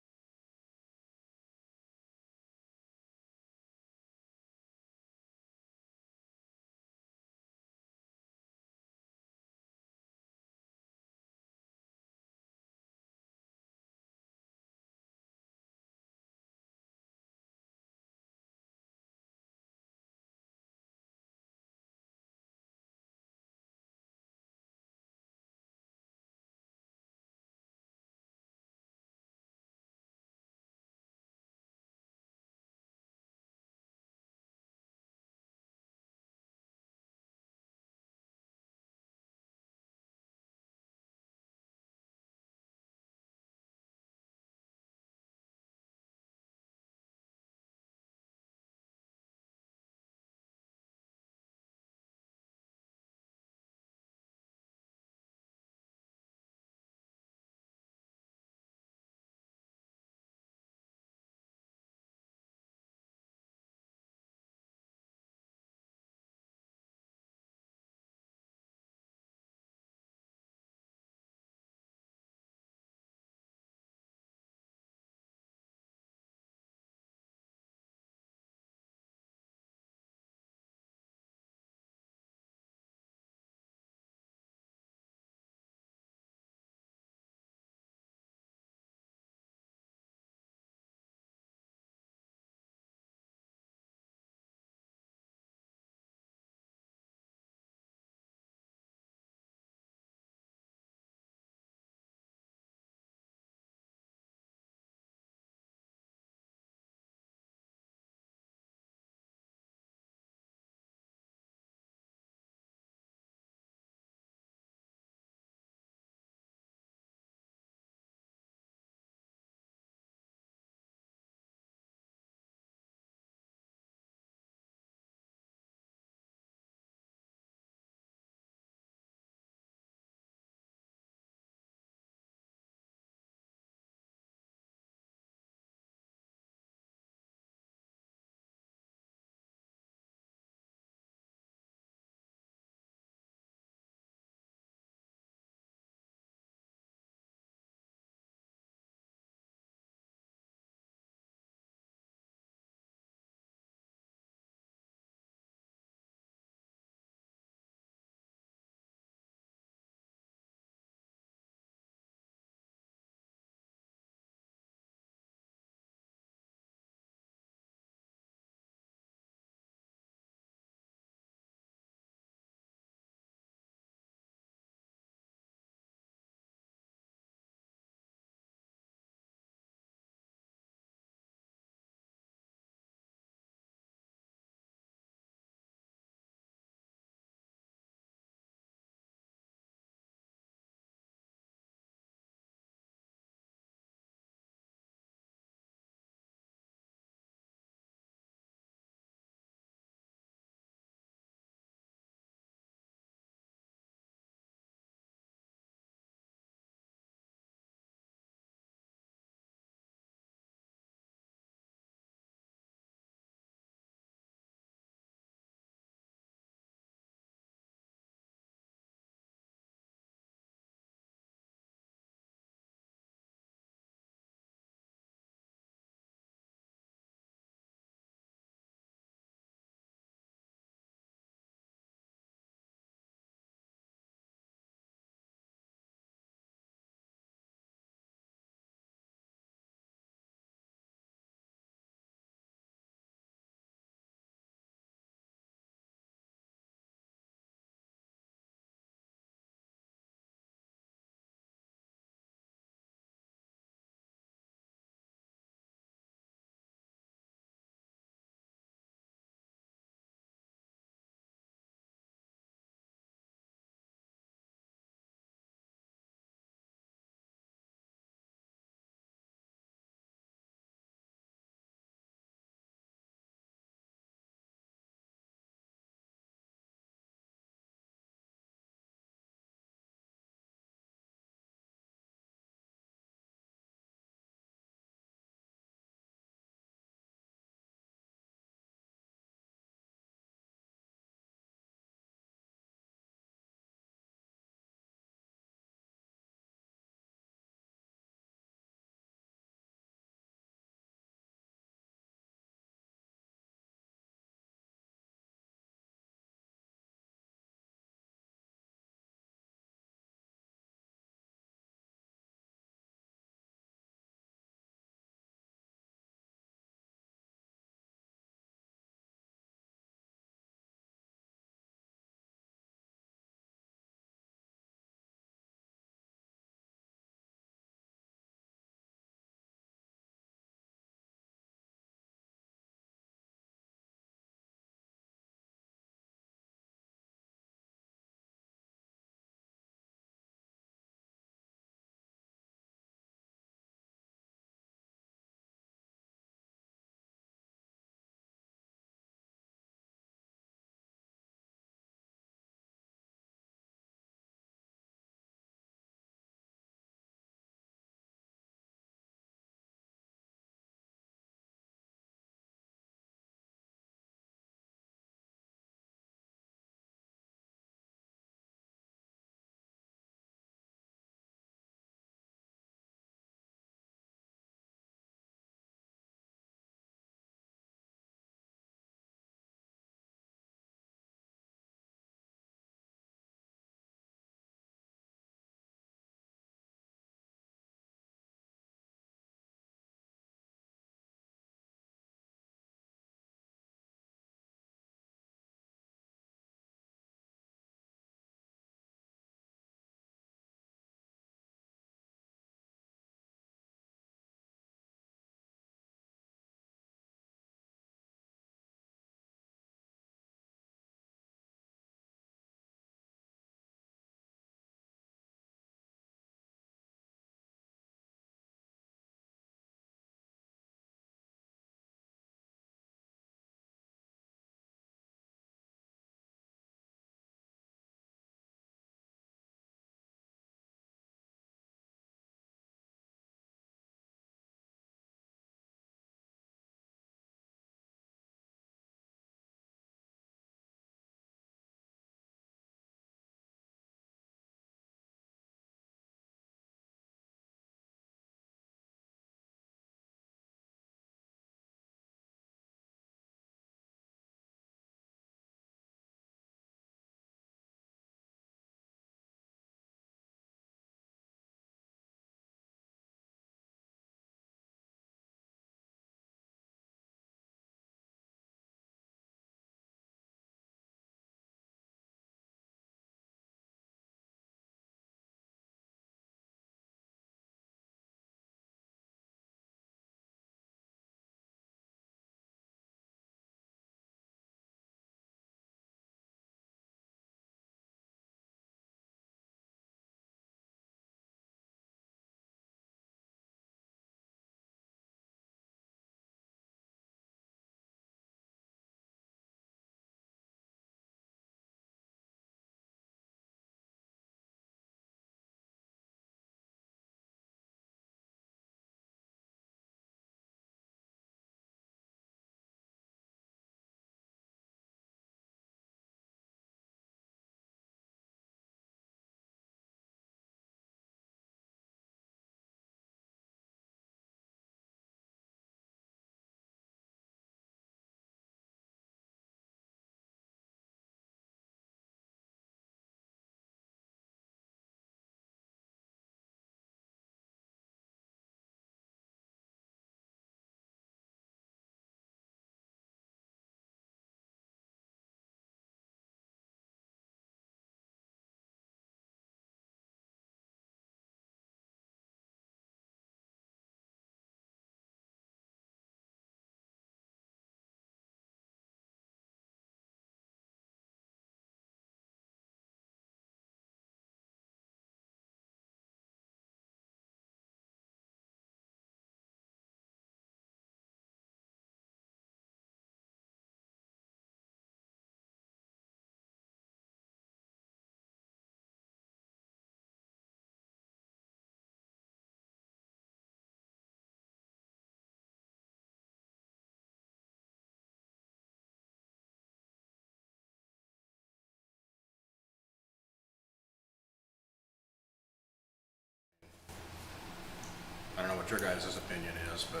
I don't know what your guys' opinion is, but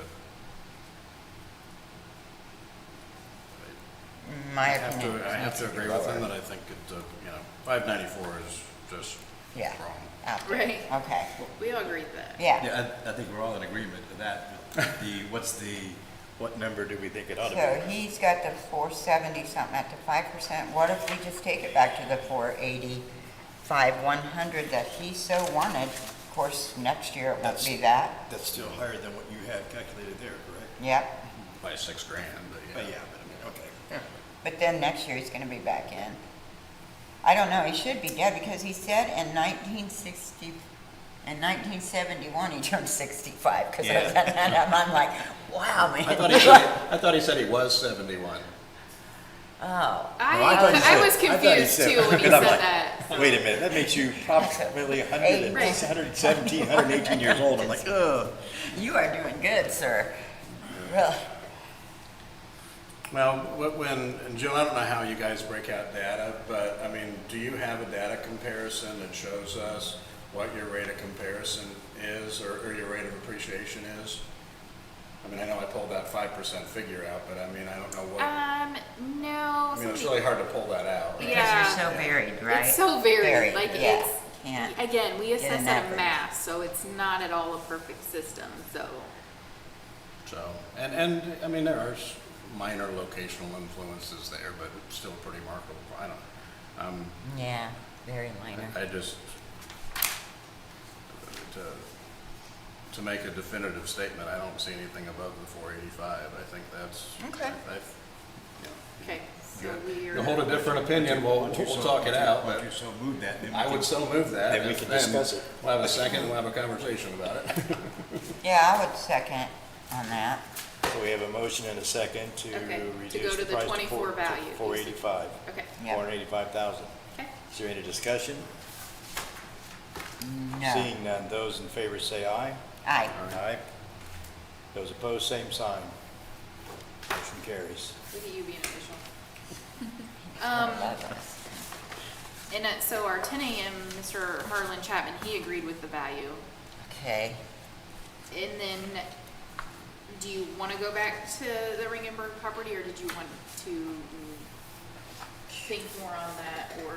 My I have opinion. to, I have to agree with him that I think it, 594 is just Yeah. wrong. Out there. Right. Okay, We all agree with that. yeah. Yeah, I think we're all in agreement to that. What number do we think it ought to So be? he's got the 470 something at the 5%. What if we just take it back to the 485, 100 that he so wanted? Of course, next year it won't be that. That's still higher than what you had calculated there, correct? Yep. By $6 grand, but But yeah. yeah, but I mean, okay. But then next year he's gonna be back in. I don't know, he should be dead because he said in 1971 he turned 65. Because Yeah. I'm like, wow, man. I thought he said he was 71. Oh, I was confused too when he said that. Wait a minute, that makes you approximately 100, Right. 117, 118 years old. I'm like, ugh. you are doing good, sir. Really. Well, and Jill, I don't know how you guys break out data, but I mean, do you have a data comparison that shows us what your rate of comparison is or your rate of appreciation is? I mean, I know I pulled that 5% figure out, but I mean, I don't know what, No. I mean, it's really hard to pull that out. Because Yeah. you're so varied, right? It's so varied. Varied, Like yeah. it's Can't again, we get assess an at a average. mass, so it's not at all a perfect system. So So, and I mean, there are minor locational influences there, but it's still pretty remarkable. I don't, Yeah, very minor. I just, to make a definitive statement, I don't see anything above the 485. I think that's, Okay. okay, so Yeah. we are. You'll hold a different opinion, we'll talk it out, Why but don't you so move that? then we I can- would so move that. Then we can discuss it. We'll have a second, we'll have a conversation about it. Yeah, I would second on that. So we have a motion and a second to Okay, to go reduce to the the price to 24 value. 485, Okay. Yep. 485,000. Okay. Is there any discussion? No. Seeing none, those in favor say aye. Aye. Aye. Those opposed, same sign. Motion carries. Look at you being official. Love us. And so our 10 a.m. Mr. Harlan Chapman, he agreed with the value. Okay. And then, do you want to go back to the Ringenberg property, or did you want to think more on that, or?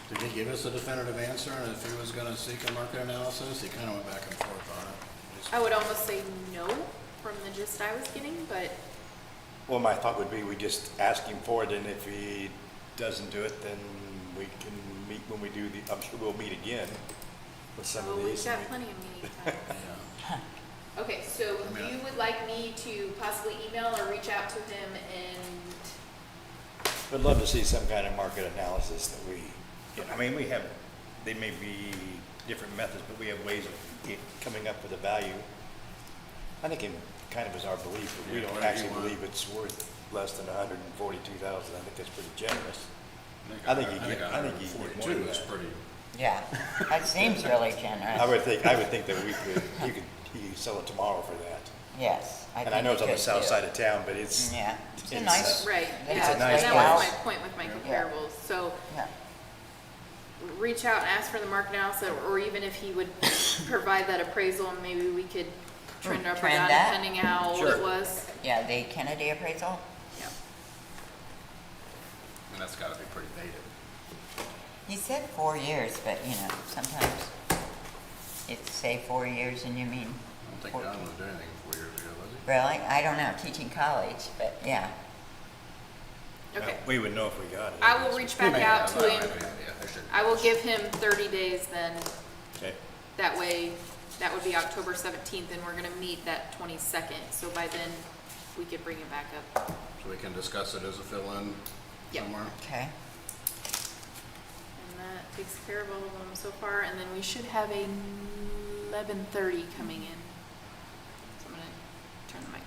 Did he give us a definitive answer, and if he was gonna seek a market analysis? He kinda went back and forth on it. I would almost say no from the gist I was getting, but Well, my thought would be we just ask him for it, and if he doesn't do it, then we can meet when we do I'm sure we'll meet again with some of we've these. got plenty of meeting time. Okay, so you would like me to possibly email or reach out to him and, I'd love to see some kind of market analysis that I mean, they may be different methods, but we have ways of coming up with a value. I think it kind of is our belief, but we Yeah, don't whatever actually you want. believe it's worth less than 142,000. I think that's pretty generous. I think you get more 142 than is that. pretty, Yeah, that seems really generous. I would think that you could sell it tomorrow for that. Yes. And I know it's on the think south too. side of town, but it's, Yeah, it's a it's, nice. right. It yeah, has a nice and that was place. my point with my comparables. So Yeah. reach out and ask for the market analysis, or even if he would provide that appraisal, maybe we could trend up or Trend down that? depending how old Sure. it was. Yeah, the Kennedy appraisal. Yeah. and that's gotta be pretty dated. He said 4 years, but sometimes it's say 4 years and you mean, I don't think John was doing anything 4 years ago, was he? really? I don't know, teaching college, but yeah. Okay. we would know if we got it. I will reach back He may out have, to I don't him. have any idea. I should- I will give him 30 days then. Okay. That way, that would be October 17th, and we're gonna meet that 22nd. So by then, we could bring it back up. So we can discuss it as a fill-in Yep. somewhere? Okay. And that takes care of all of them so far. And then we should have a 11:30 coming in. So I'm gonna turn the mic.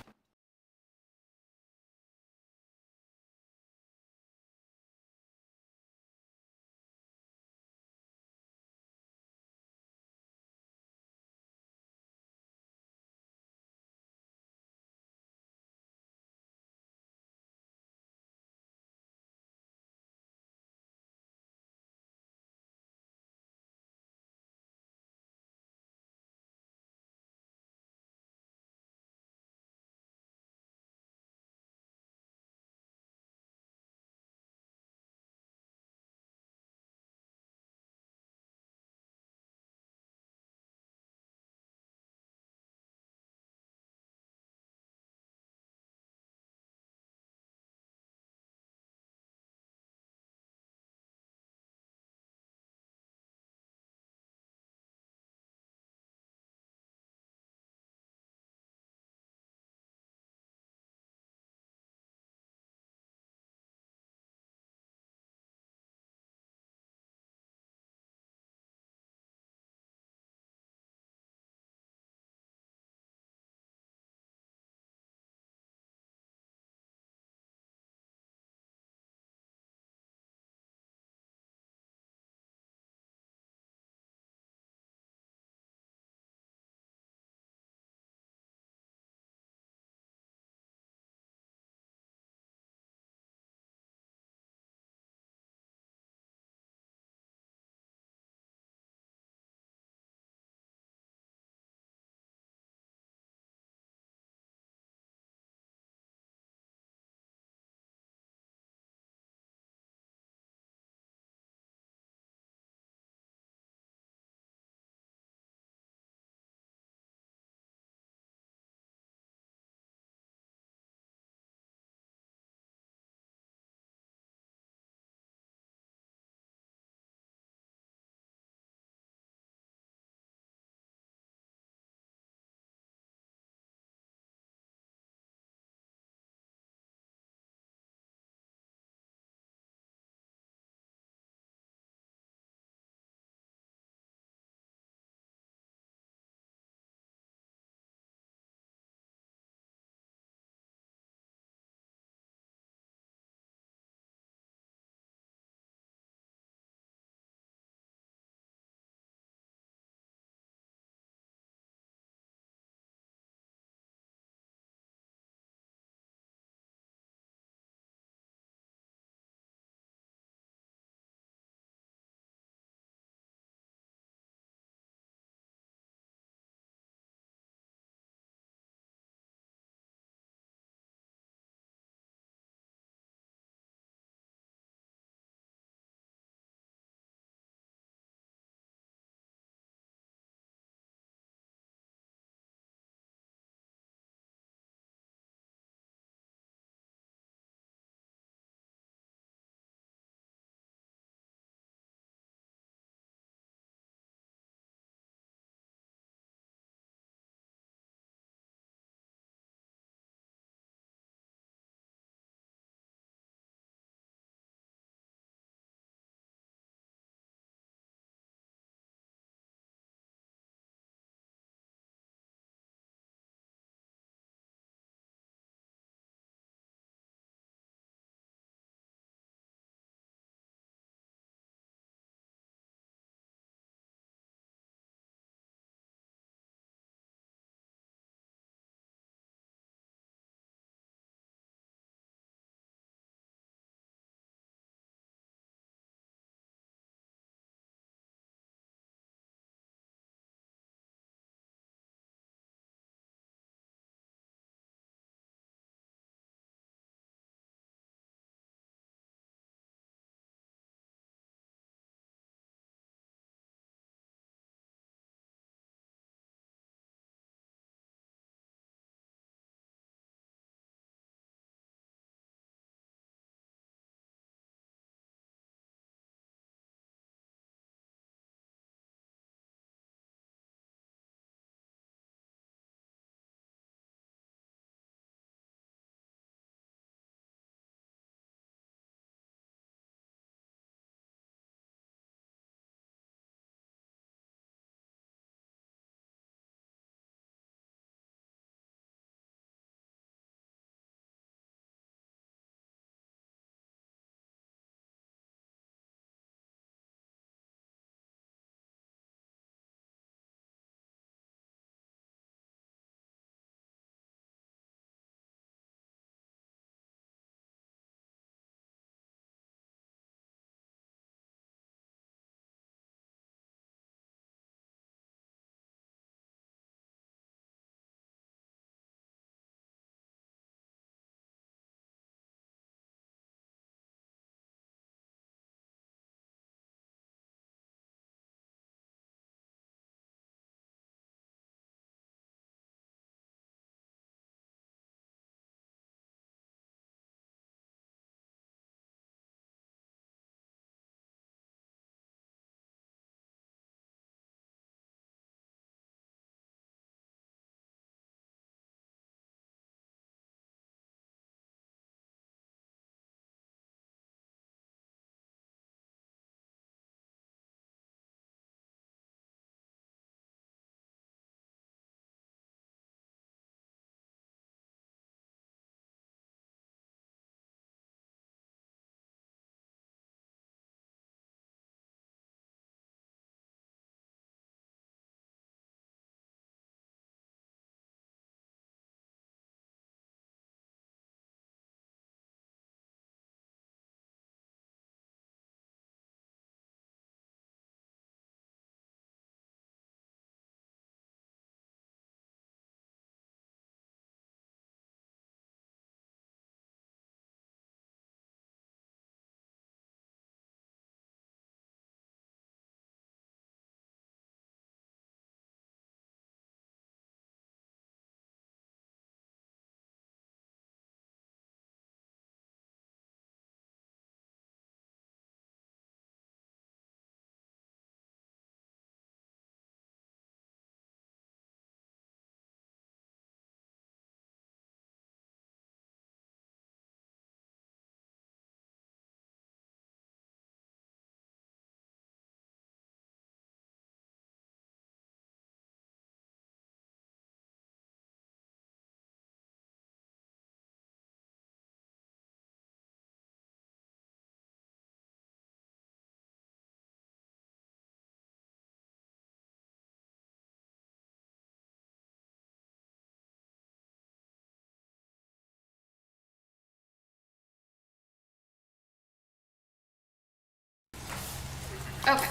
Okay.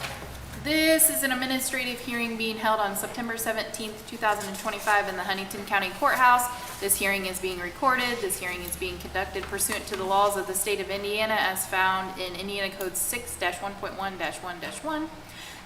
This is an administrative hearing being held on September 17th, 2025 in the Huntington County Courthouse. This hearing is being recorded. This hearing is being conducted pursuant to the laws of the state of Indiana as found in Indiana Code 6-1.1-1-1.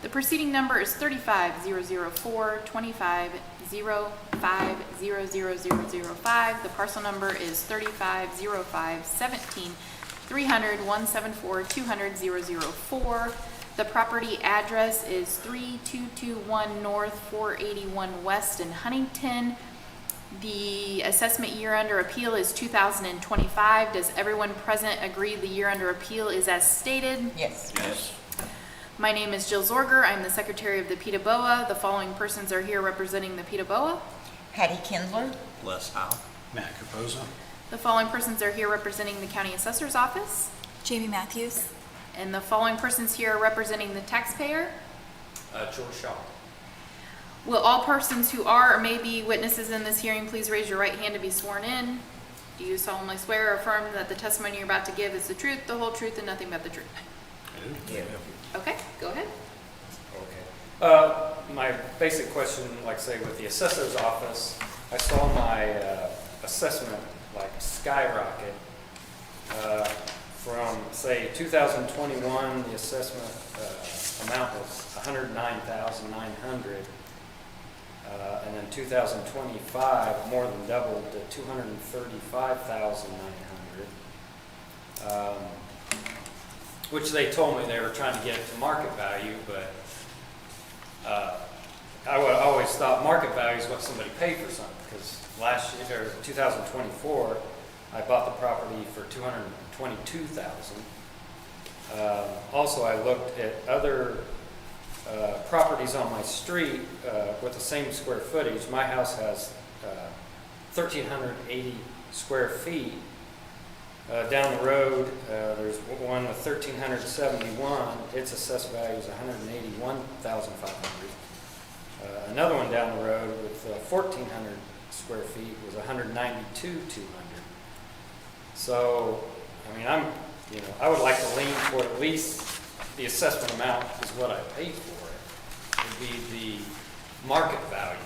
The proceeding number is 35-004-25-05-00005. The parcel number is 35-05-17-300-174-200-004. The property address is 3221 North 481 West in Huntington. The assessment year under appeal is 2025. Does everyone present agree the year under appeal is as stated? Yes. Yes. My name is Jill Zorger. I'm the secretary of the Ptaboa. The following persons are here representing the Ptaboa. Hattie Kindler? Les Howe. Matt Capozzo. The following persons are here representing the county assessor's office. Jamie Matthews. And the following persons here are representing the taxpayer. George Shaw. Will all persons who are or may be witnesses in this hearing please raise your right hand to be sworn in? Do you solemnly swear or affirm that the testimony you're about to give is the truth, the whole truth, and nothing but the truth? Okay, go ahead. Okay. My basic question, like say with the assessor's office, I saw my assessment like skyrocket. From say 2021, the assessment amount was 109,900. And then 2025 more than doubled to 235,900. Which they told me they were trying to get it to market value, but I would always thought market value is what somebody paid for something, because last year, or 2024, I bought the property for $222,000. Also, I looked at other properties on my street with the same square footage. My house has 1,380 square feet. Down the road, there's one with 1,371. Its assessed value is 181,500. Another one down the road with 1,400 square feet was 192,200. So, I mean, I would like to lean for at least the assessment amount is what I paid for it. Would be the market value.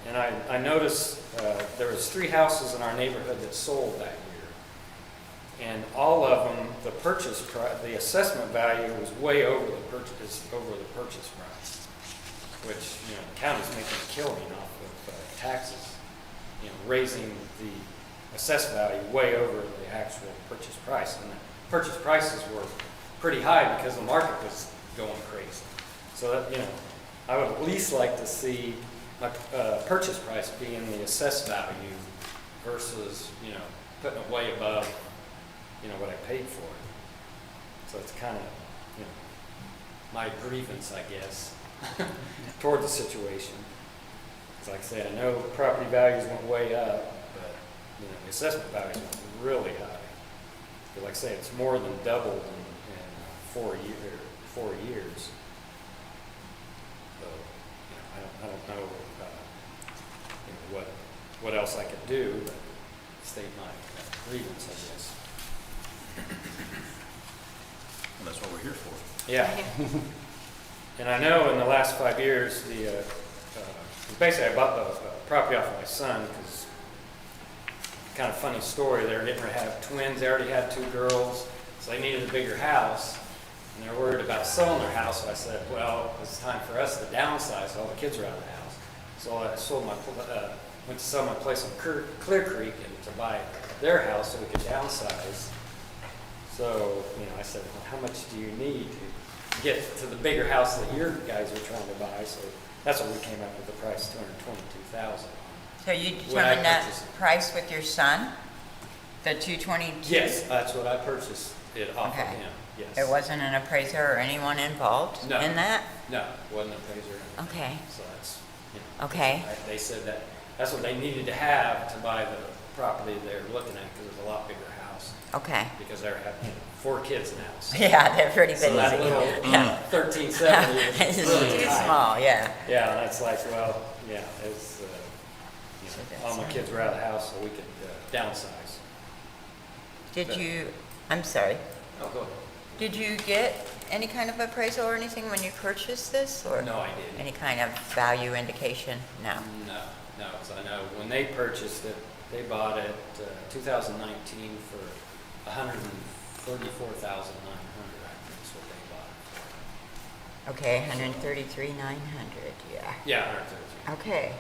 And I noticed there was 3 houses in our neighborhood that sold that year, and all of them, the purchase price, the assessment value was way over the purchase price, which the county's making a killing off of taxes, raising the assessed value way over the actual purchase price, and the purchase prices were pretty high because the market was going crazy. So that I would at least like to see my purchase price being the assessed value versus, putting it way above, what I paid for it. So it's kind of, my grievance, I guess, toward the situation. Because like I say, I know property values went way up, but, the assessment values went really high. But like I say, it's more than doubled in 4 years. So, I don't know what else I could do, but state my grievance, I guess. Well, that's what we're here for. Yeah. And I know in the last 5 years, basically I bought the property off of my son because, kind of funny story, they were getting ready to have twins. They already had 2 girls, so they needed a bigger house. And they're worried about selling their house, so I said, well, it's time for us to downsize. So all the kids are out of the house. So I went to sell my place on Clear Creek and to buy their house so we could downsize. So, I said, well, how much do you need to get to the bigger house that your guys are trying to buy? So that's what we came up with the price, $222,000. So you When I determined that purchased it. price with your son? The 222? Yes, that's what I purchased it off of Okay. him. Yes. There wasn't an appraiser or anyone involved No. in that? No, wasn't a appraiser. Okay, So that's, okay. They said that's what they needed to have to buy the property they were looking at, because it was a lot bigger house, Okay. because they have 4 kids now. So, Yeah, they're pretty busy. so that little Yeah. 1370 It's is really too tight. small, yeah. Yeah, and that's like, well, yeah, it's, So all my that's- kids were out of the house, so we could downsize. Did you, I'm sorry, Oh, go ahead. did you get any kind of appraisal or anything when you purchased this, or? No, I didn't. Any kind of value indication? No. No, so I know when they purchased it, they bought it 2019 for $134,900, I think is what they bought it for. Okay, 133,900, yeah. Yeah, 133. Okay.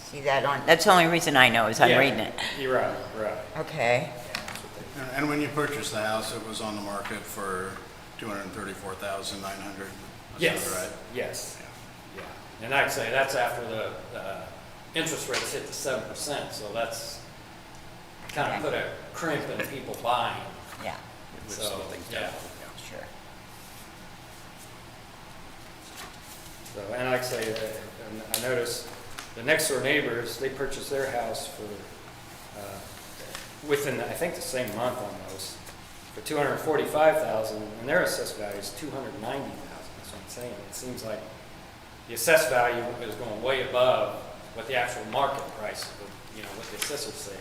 See that on, that's the only reason I know is I'm Yeah, reading it. You're right, right. Okay. And when you purchased the house, it was on the market for $234,900. Yes, Is that right? yes, yeah. And I'd say that's after the interest rates hit the 7%, so that's kind of Okay. put a crimp in people buying. Yeah, It would So, slow things down. yeah. sure. So, and like I say, and I noticed the next door neighbors, they purchased their house for, within, I think, the same month almost, for $245,000, and their assessed value is $290,000. That's what I'm saying. It seems like the assessed value is going way above what the actual market price, what the assessors say,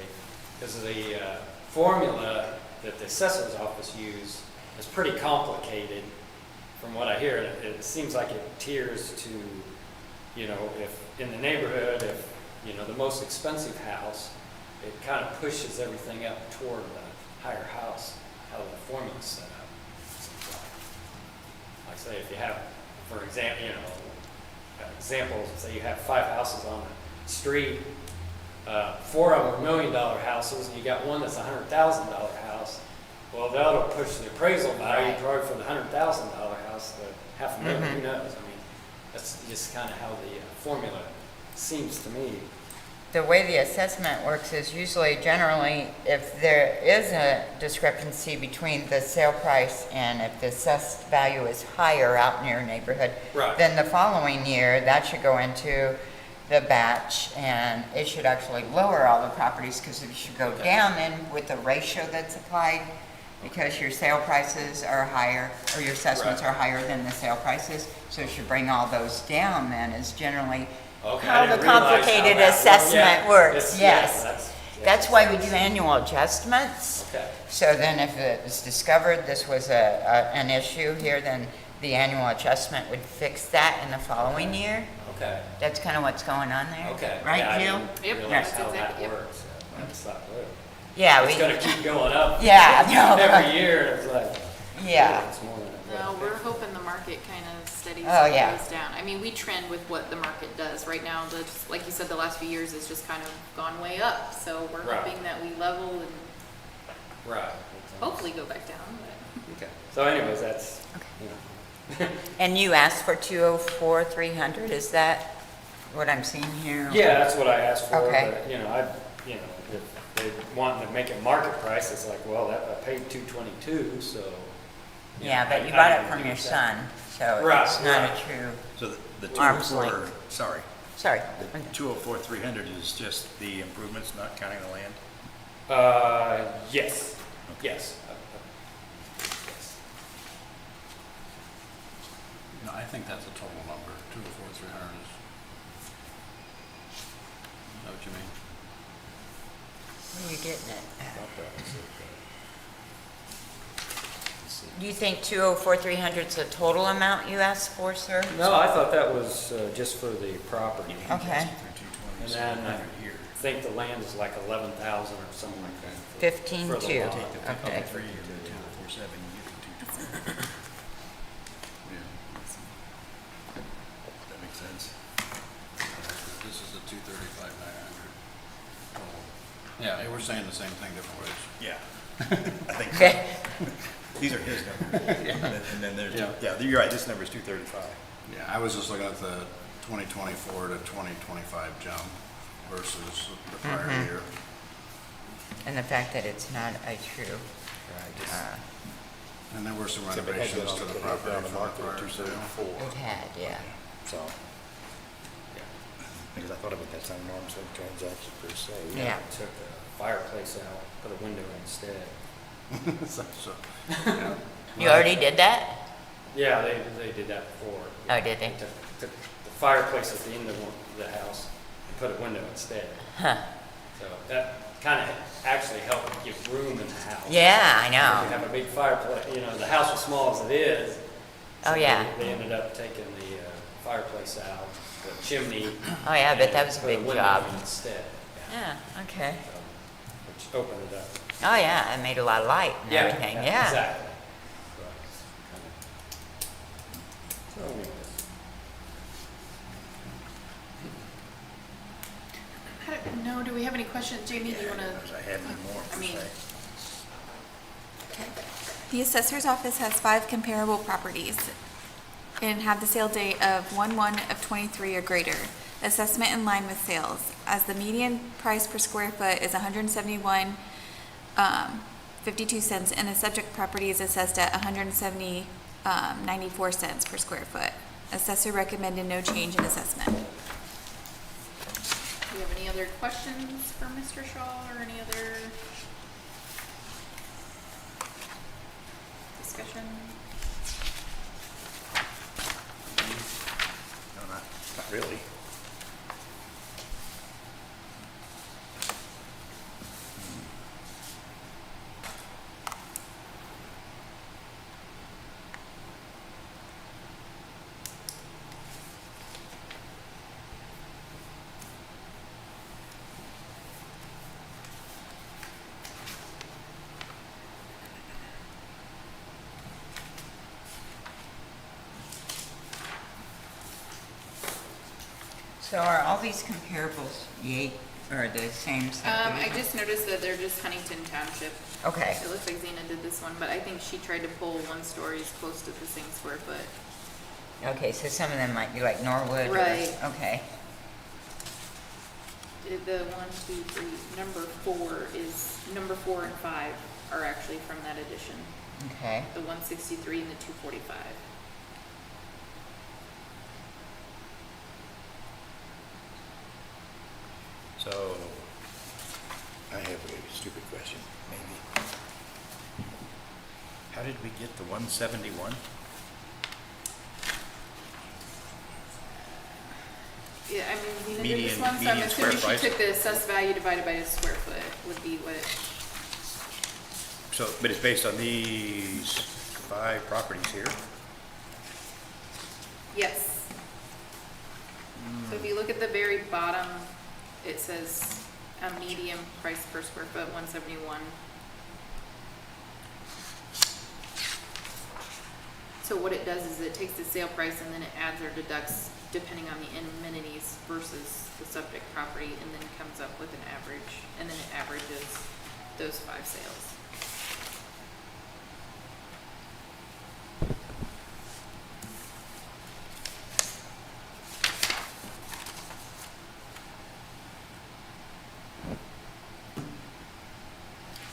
because the formula that the assessor's office use is pretty complicated. From what I hear, it seems like it tiers to, if in the neighborhood, if, the most expensive house, it kind of pushes everything up toward the higher house, how the formula's set up. Like say, if you have, for example, examples, say you have 5 houses on a street, 4 of them are $1 million houses, and you got one that's a $100,000 house. Well, that'll push the appraisal value Right. probably from the $100,000 house to $500,000. Who knows? I mean, that's just kind of how the formula seems to me. The way the assessment works is usually, generally, if there is a discrepancy between the sale price and if the assessed value is higher out in your neighborhood, Right. then the following year, that should go into the batch, and it should actually lower all the properties, because it should go down then with the ratio that's applied, because your sale prices are higher, or your assessments Right. are higher than the sale prices, so it should bring all those down then, is generally Okay, how I the didn't realize how complicated that worked. assessment Yeah, works, it's- yes. yeah, That's why we do annual adjustments. Okay. So then if it was discovered this was an issue here, then the annual adjustment would fix that in the following year. Okay. That's kind of what's going on there. Okay. Right, Yeah, I Jill? didn't Yep, realize that's how that exactly- yep. works. Yeah, that's not good. Yeah, It's we, gonna keep going up. Yeah, no. Every year, it's like. Yeah. It's more than it No, was. we're hoping the market kind of steadies Oh, and yeah. goes down. I mean, we trend with what the market does. Right now, like you said, the last few years has just kind of gone way up. So we're Right. hoping that we level and Right. hopefully go back down. But Okay. So anyways, that's, and you asked for 204, 300, is that what I'm seeing here? yeah, that's what I asked for. Okay. But, if they want to make it market price, it's like, well, I paid $222, so. Yeah, but you I bought it didn't from do your that. son, so Right, it's not a right. true, So the Arm's 204, length. sorry, sorry. the 204,300 is just the improvements, not counting the land? Yes, yes. Yes. No, I think that's a total number, 204,300 is. Is that what you mean? Where are you getting it? Do you think 204, 300 is the total amount you asked for, sir? No, I thought that was just for the property. Okay. And then I think the land is like 11,000 or something like that. 15.2, For the lot. okay. For you, the 247, you get the 220. Yeah. That makes sense. This is the 235,900. Yeah, we're saying the same thing different ways. Yeah, I think so. Okay. These are his numbers. And then there's, Yeah. yeah, you're right, this number is 235. Yeah, I was just looking at the 2024 to 2025 jump versus the prior year. And the fact that it's not a true, And there were some Except it had been renovations on to the it had been property on the from the market prior at sale. 274. it had, yeah. So, because I thought about that some norms of transaction per se. Yeah. Took the fireplace out, put a window instead. So, yeah. You already did that? Yeah, they did that before. Oh, did they? Took the fireplace at the end of the house and put a window instead. Huh. So that kind of actually helped give room in the house. Yeah, I If you know. have a big fireplace, the house is small as it is, Oh, yeah. They ended up taking the fireplace out, the chimney. Oh, yeah, I bet and that was a put big window job. in instead. Yeah, okay. Which opened it up. Oh, yeah, it made a lot of light and everything, yeah. Exactly. So, No, do we have any questions? Jamie, do you want to? I have any more I to mean, say. The assessor's office has 5 comparable properties and have the sale date of 1/1 of 23 or greater. Assessment in line with sales, as the median price per square foot is 171, 52 cents, and the subject property is assessed at 170, 94 cents per square foot. Assessor recommended no change in assessment. do you have any other questions for Mr. Shaw or any other discussion? No, not really. So are all these comparables or the same subdivision? I just noticed that they're just Huntington Township. Okay, It looks like Zena did this one, but I think she tried to pull one stories close to the same square foot. okay, so some of them might be like Norwood or, Right. okay. The 1, 2, 3, number 4 and 5 are actually from that edition. Okay, The 163 and the 245. So, I have a stupid question, maybe. How did we get the 171? Yeah, I mean, Zena did this Median- one, so I'm median square assuming she price. took the assessed value divided by the square foot would be what, So, but it's based on these 5 properties here? yes. So if you look at the very bottom, it says a medium price per square foot, 171. So what it does is it takes the sale price and then it adds or deducts depending on the amenities versus the subject property, and then comes up with an average, and then it averages those 5 sales.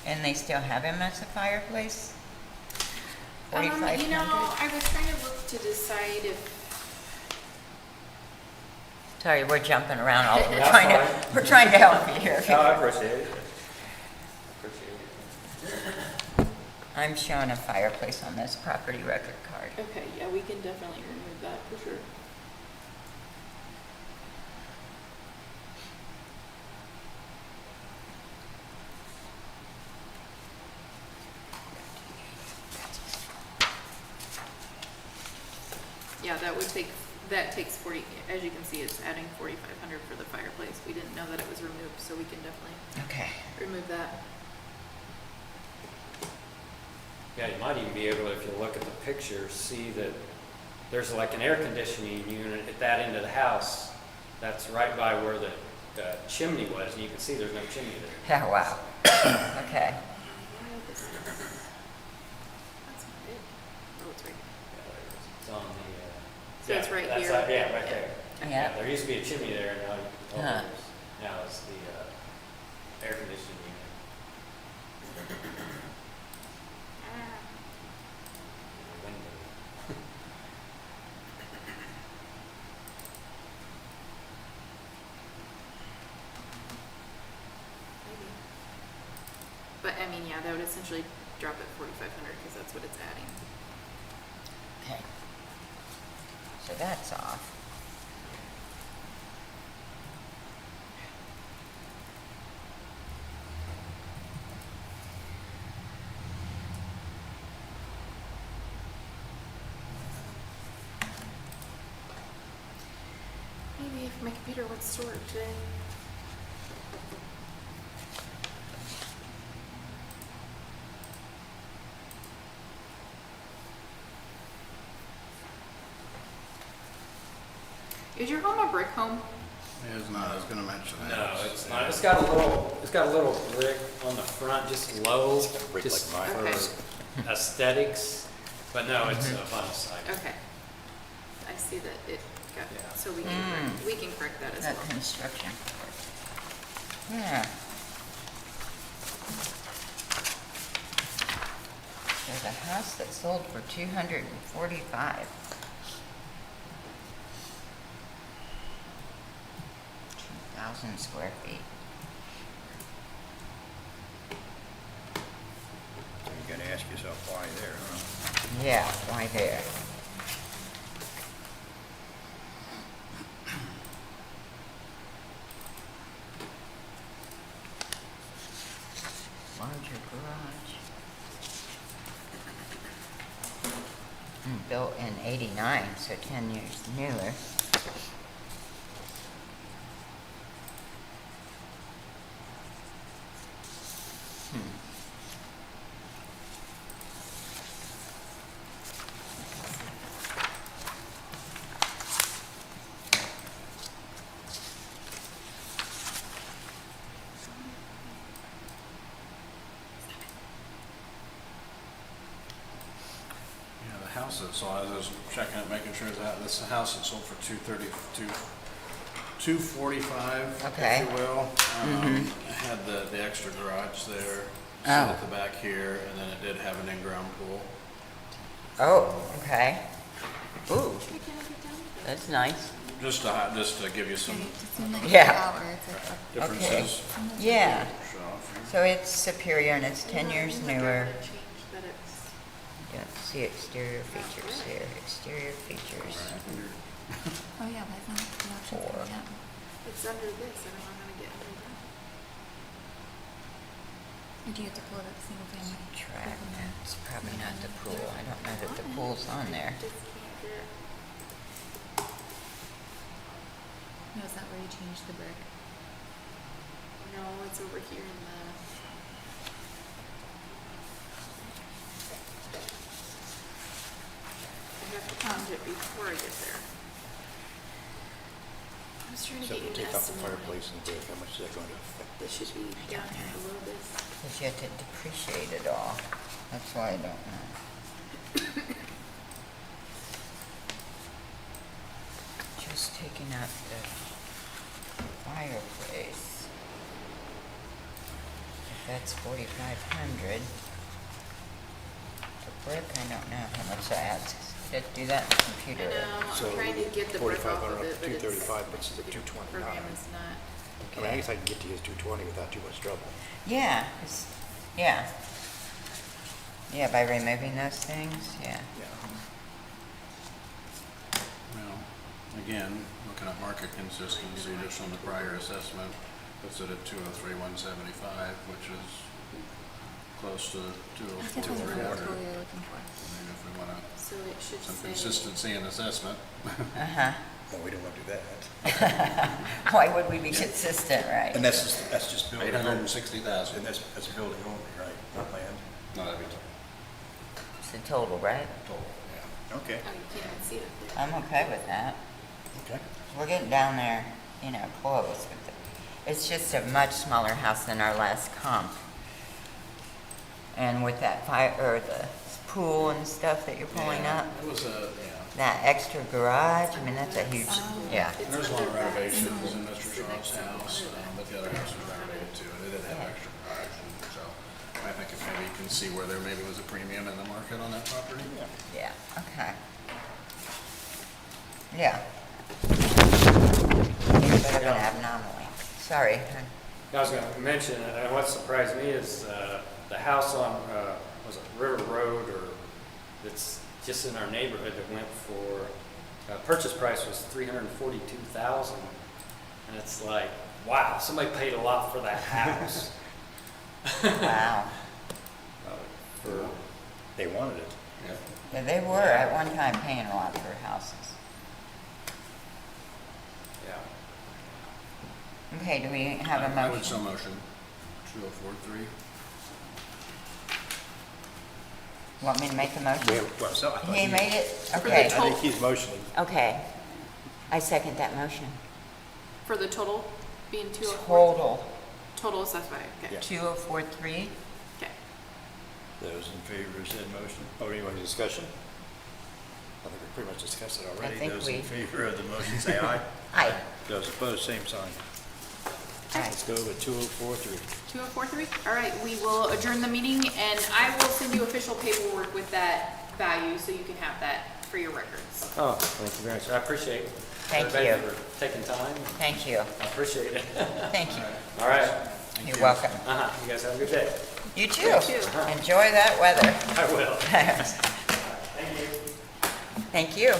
and they still have him as a fireplace? You know, 4,500? I was trying to look to decide if, Sorry, we're jumping around all, That's fine. we're trying to help you here. No, I appreciate it. Appreciate it. I'm showing a fireplace on this property record card. okay, yeah, we can definitely remove that for sure. Yeah, that takes 40, as you can see, it's adding 4,500 for the fireplace. We didn't know that it was removed, so we can definitely Okay. remove that. Yeah, you might even be able, if you look at the picture, see that there's like an air conditioning unit at that end of the house. That's right by where the chimney was, and you can see there's no chimney there. Yeah, wow. Okay. That's not it. Oh, it's right. Yeah, there it is. It's on the, So it's right that's here. like- yeah, right there. Yeah. There used to be a chimney there, and Huh. now it's the air conditioning unit. Window. Maybe. But I mean, yeah, that would essentially drop it 4,500 because that's what it's adding. Okay. So that's off. see if my computer wants to work today. Is your home a brick home? It is not, I was gonna mention that. No, it's not. It's got a little brick on the front, just low, brick just like mine. Okay. for aesthetics. But no, it's a vinyl siding. Okay. I see that it got, Yeah. so we can correct that as That well. construction. Yeah. There's a house that sold for 245. 2,000 square feet. So you gotta ask yourself why there, huh? Yeah, why there? Larger garage. Built in '89, so 10 years newer. Yeah, the house that sold, I was checking it, making sure that this house that sold for 245, Okay. if you will. It had the extra garage there, sit Oh. at the back here, and then it did have an in-ground pool. Oh, okay. Ooh, Why can't I get down with it? that's nice. Just to give you some Yeah. differences. Yeah, Show off. so it's superior and it's 10 years Look, I newer. gotta change that it's- You don't see exterior features here. Exterior features. Oh, yeah, why isn't the option Four. coming up? It's under this, I don't know how to get under that. Or do you have to pull it up single family? Track, it's probably not the pool. I don't know that the pool's on there. Just can't get- No, is that where you changed the brick? No, it's over here in the. I have to change it before I get there. I was trying to So get you if an you take out the estimate. fireplace and brick, how much is that going to affect? This should be down here below this. Because you have to depreciate it all. That's why I don't know. Just taking out the fireplace. If that's 4,500. The brick, I don't know how much that adds. Did I do that in the I computer? know, So, I'm trying to get the brick off 4,500 of up it, to but it's. 235, but it's the the 229. Program is not. I mean, I guess I can get to his 220 without too much trouble. Yeah, yeah. Yeah, by removing those things, yeah. Well, again, looking at market consistency, just on the prior assessment, puts it at 203,175, which is close to That's definitely not 203,100. what you're looking for. I mean, if we want So it should some say. consistency in assessment. Uh-huh. No, we don't want to do that. Why would we be consistent, right? And that's just building. 860,000. And that's building only, right, not land? Not every time. It's the total, right? Total, yeah. Okay. Oh, you can't even see it up there. I'm okay with that. Okay. We're getting down there, you know, close. With it. It's just a much smaller house than our last comp. And with that fire, or the pool and stuff that you're pulling Yeah, up, It was a, that extra garage, I mean, that's a huge, yeah. It's there's a lot of under that. renovations in Mr. It's the Shaw's next one house, over there. but the other house was renovated too, and they did have extra garage, and so I think if maybe you can see where there maybe was a premium in the market on that property. Yeah, okay. Yeah. It's a bit of an abnormally. Sorry. I was gonna mention, what surprised me is, the house on, was it River Road, or it's just in our neighborhood that went for, purchase price was $342,000. And it's like, wow, somebody paid a lot for that house. Wow. For, They wanted it. Yeah, they were at one time paying a lot for houses. yeah. Okay, do we have a I would so motion? motion. 2043. Want me to make the motion? Well, so I thought He you- made it? the Okay, I think he's motioning. okay. I second that motion. For the total being 204? Total, Total assessed value, okay. 2043? Okay. Those in favor of said motion. Oh, any more discussion? I think we pretty much discussed it already. think Those we- in favor of the motion say aye. Aye. Those opposed, same sign. Let's go with 2043. 2043? All right, we will adjourn the meeting, and I will send you official paperwork with that value, so you can have that for your records. Oh, thank you very much. I appreciate Thank everybody you. for taking time. Thank you. I appreciate it. Thank you. All right. You're welcome. You guys have a good day. You too. You too. Enjoy that weather. I will. Thank you. Thank you.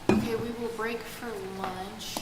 Okay, we will break for lunch.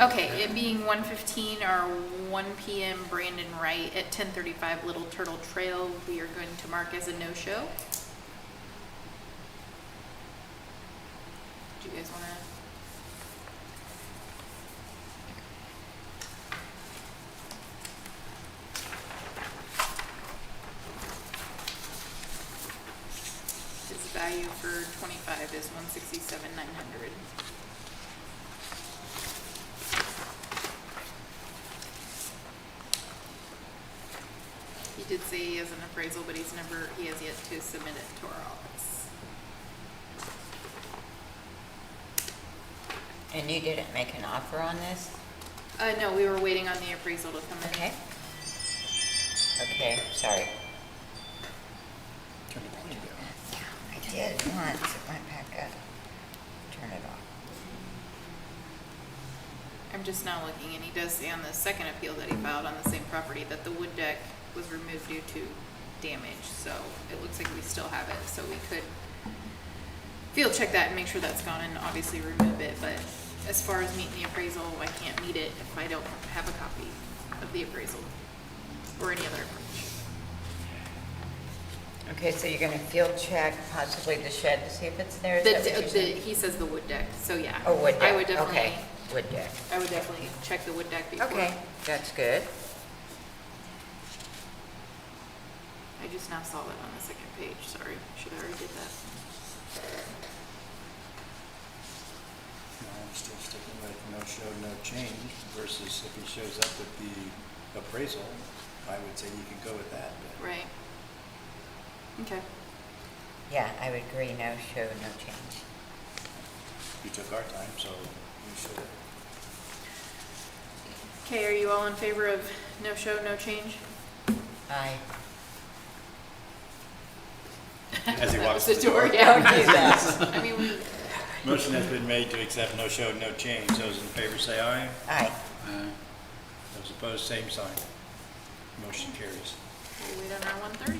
Okay, it being 1:15 or 1 PM Brandon Wright at 1035 Little Turtle Trail, we are going to mark as a no-show. Do you guys wanna? His value for 25 is 167,900. He did say he has an appraisal, but he has yet to submit it to our office. And you didn't make an offer on this? No, we were waiting on the appraisal to come in. Okay. Okay, sorry. Turn the volume down. I did once, it went back up. Turn it off. I'm just now looking, and he does say on the second appeal that he filed on the same property that the wood deck was removed due to damage, so it looks like we still have it, so we could field check that and make sure that's gone and obviously remove it, but as far as meeting the appraisal, I can't meet it if I don't have a copy of the appraisal or any other information. Okay, so you're gonna field check possibly the shed to see if it's there? Is that what you're saying? He says the wood deck, so yeah. Oh, wood deck, I would definitely, okay, wood deck. I would definitely check the wood deck before. Okay, that's good. I just now saw that on the second page, sorry, should have already did that. No, I'm still sticking with no show, no change versus if he shows up with the appraisal, I would say you could go with that. But Right. Okay. Yeah, I would agree, no show, no change. you took our time, so we should. Okay, are you all in favor of no show, no change? Aye. As he That walks was to the door. yeah. Don't do that. I mean, we, Motion has been made to accept no show, no change. Those in favor say aye. Aye. Those opposed, same sign. Motion carries. we'll wait on our 1:30.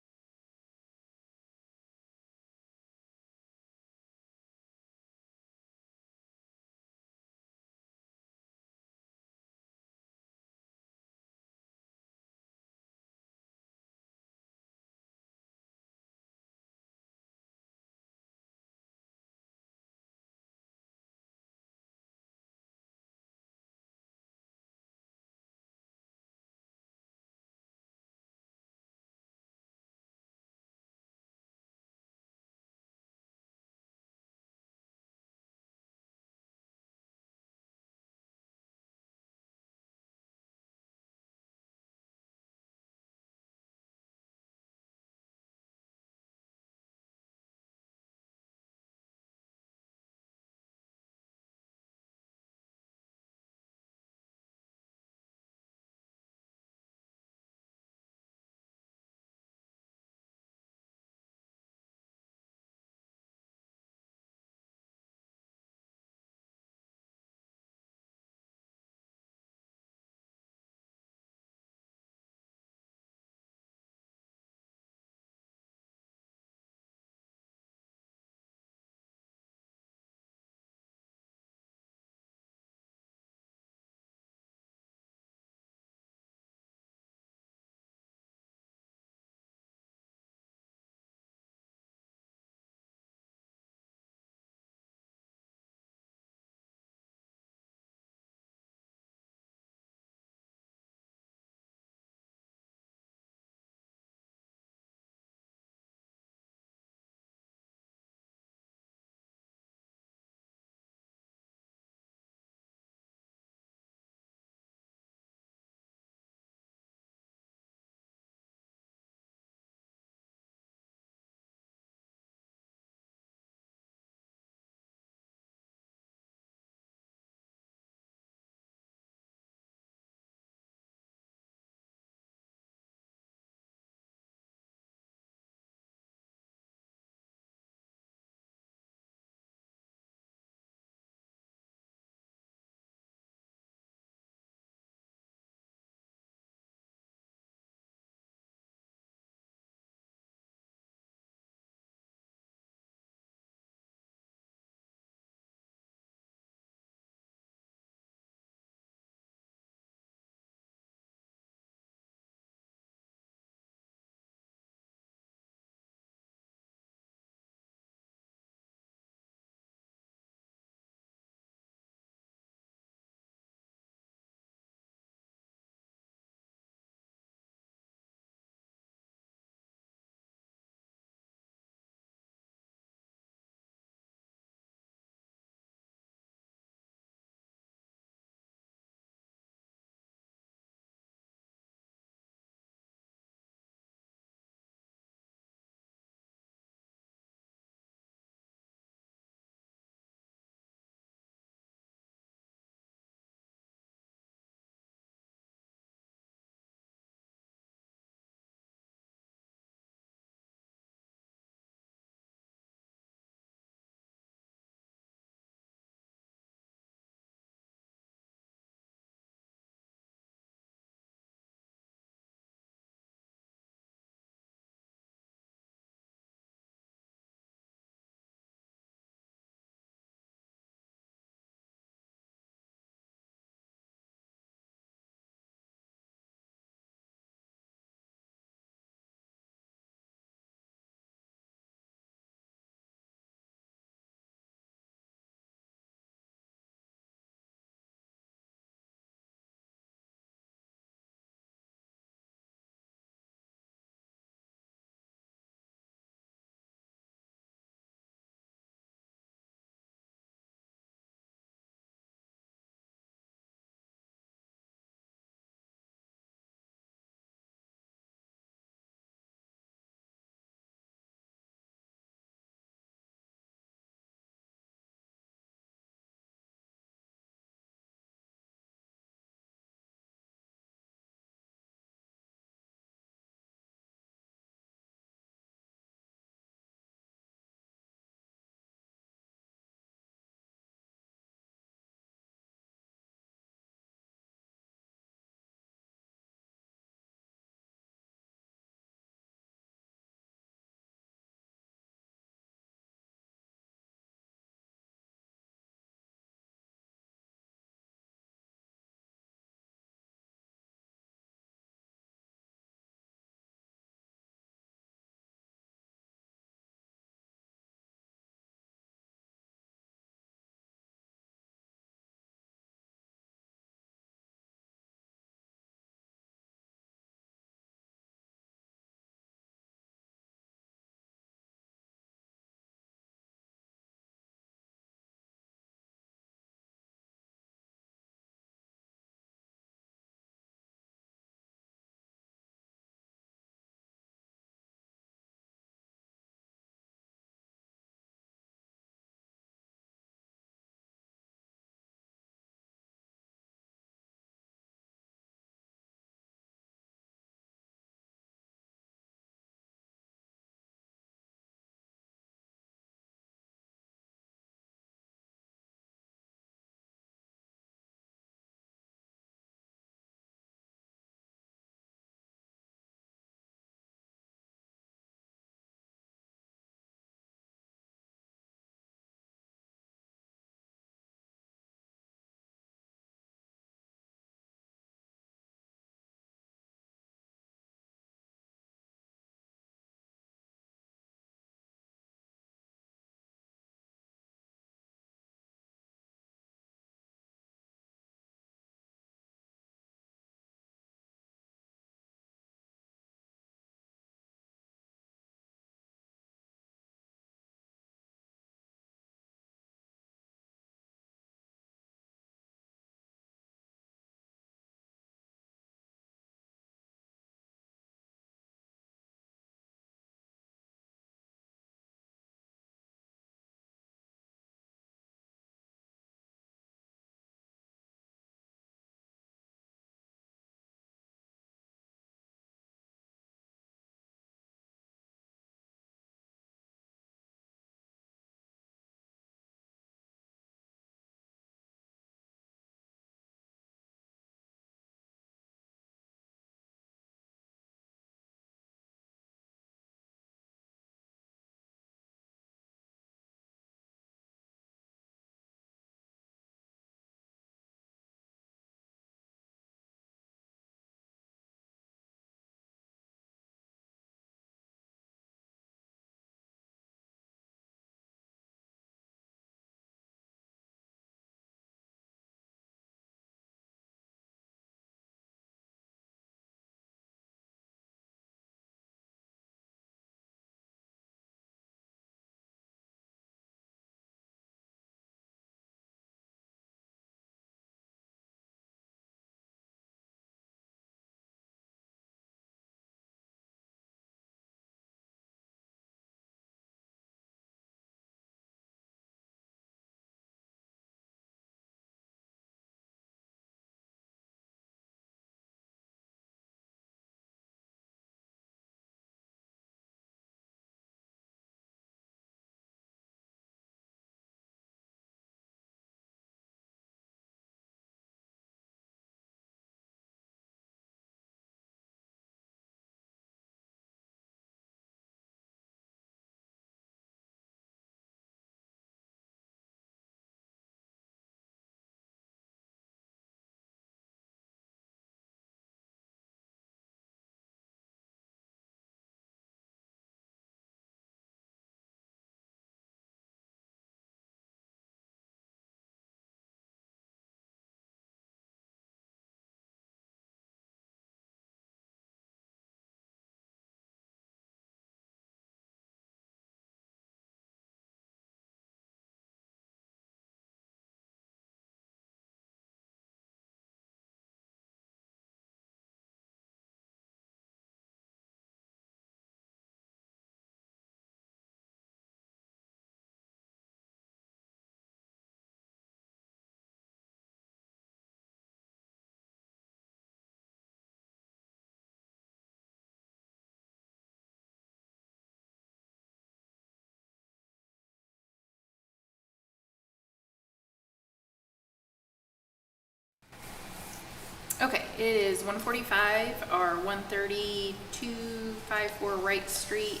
It is 145 or 13254 Wright Street.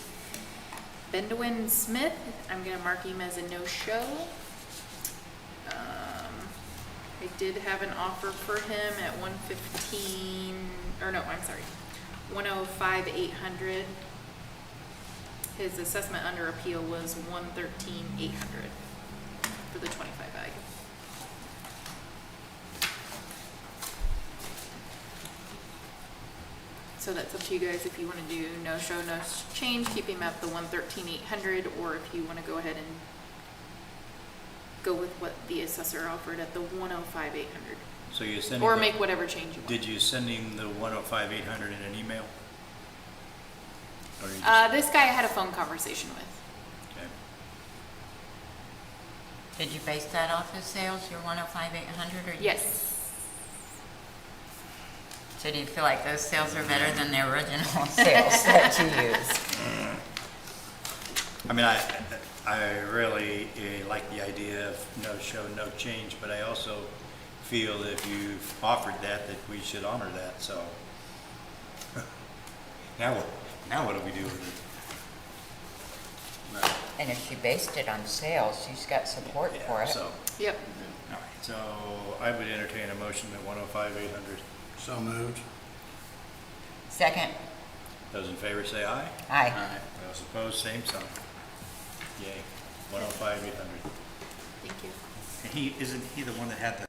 Bendwin Smith, I'm gonna mark him as a no-show. I did have an offer for him at 115, or no, I'm sorry, 105,800. His assessment under appeal was 113,800 for the 25 bag. So that's up to you guys if you want to do no show, no change, keep him at the 113,800, or if you want to go ahead and go with what the assessor offered at the 105,800, So you're sending. or the- make whatever change you want. Did you send him the 105,800 in an email? Or you just- This guy I had a phone conversation with. okay. Did you base that off of sales, your 105,800, or? Yes. So do you feel like those sales are better than the original sales that you used? I mean, I really like the idea of no show, no change, but I also feel that if you've offered that we should honor that, so. Now what do we do with it? And if she based it on sales, she's got support for Yeah, it. so, Yep. all right, so I would entertain a motion at 105,800. So moved. Second, Those in favor say aye. aye. Those opposed, same sign. Yay, 105,800. Thank you. And isn't he the one that had the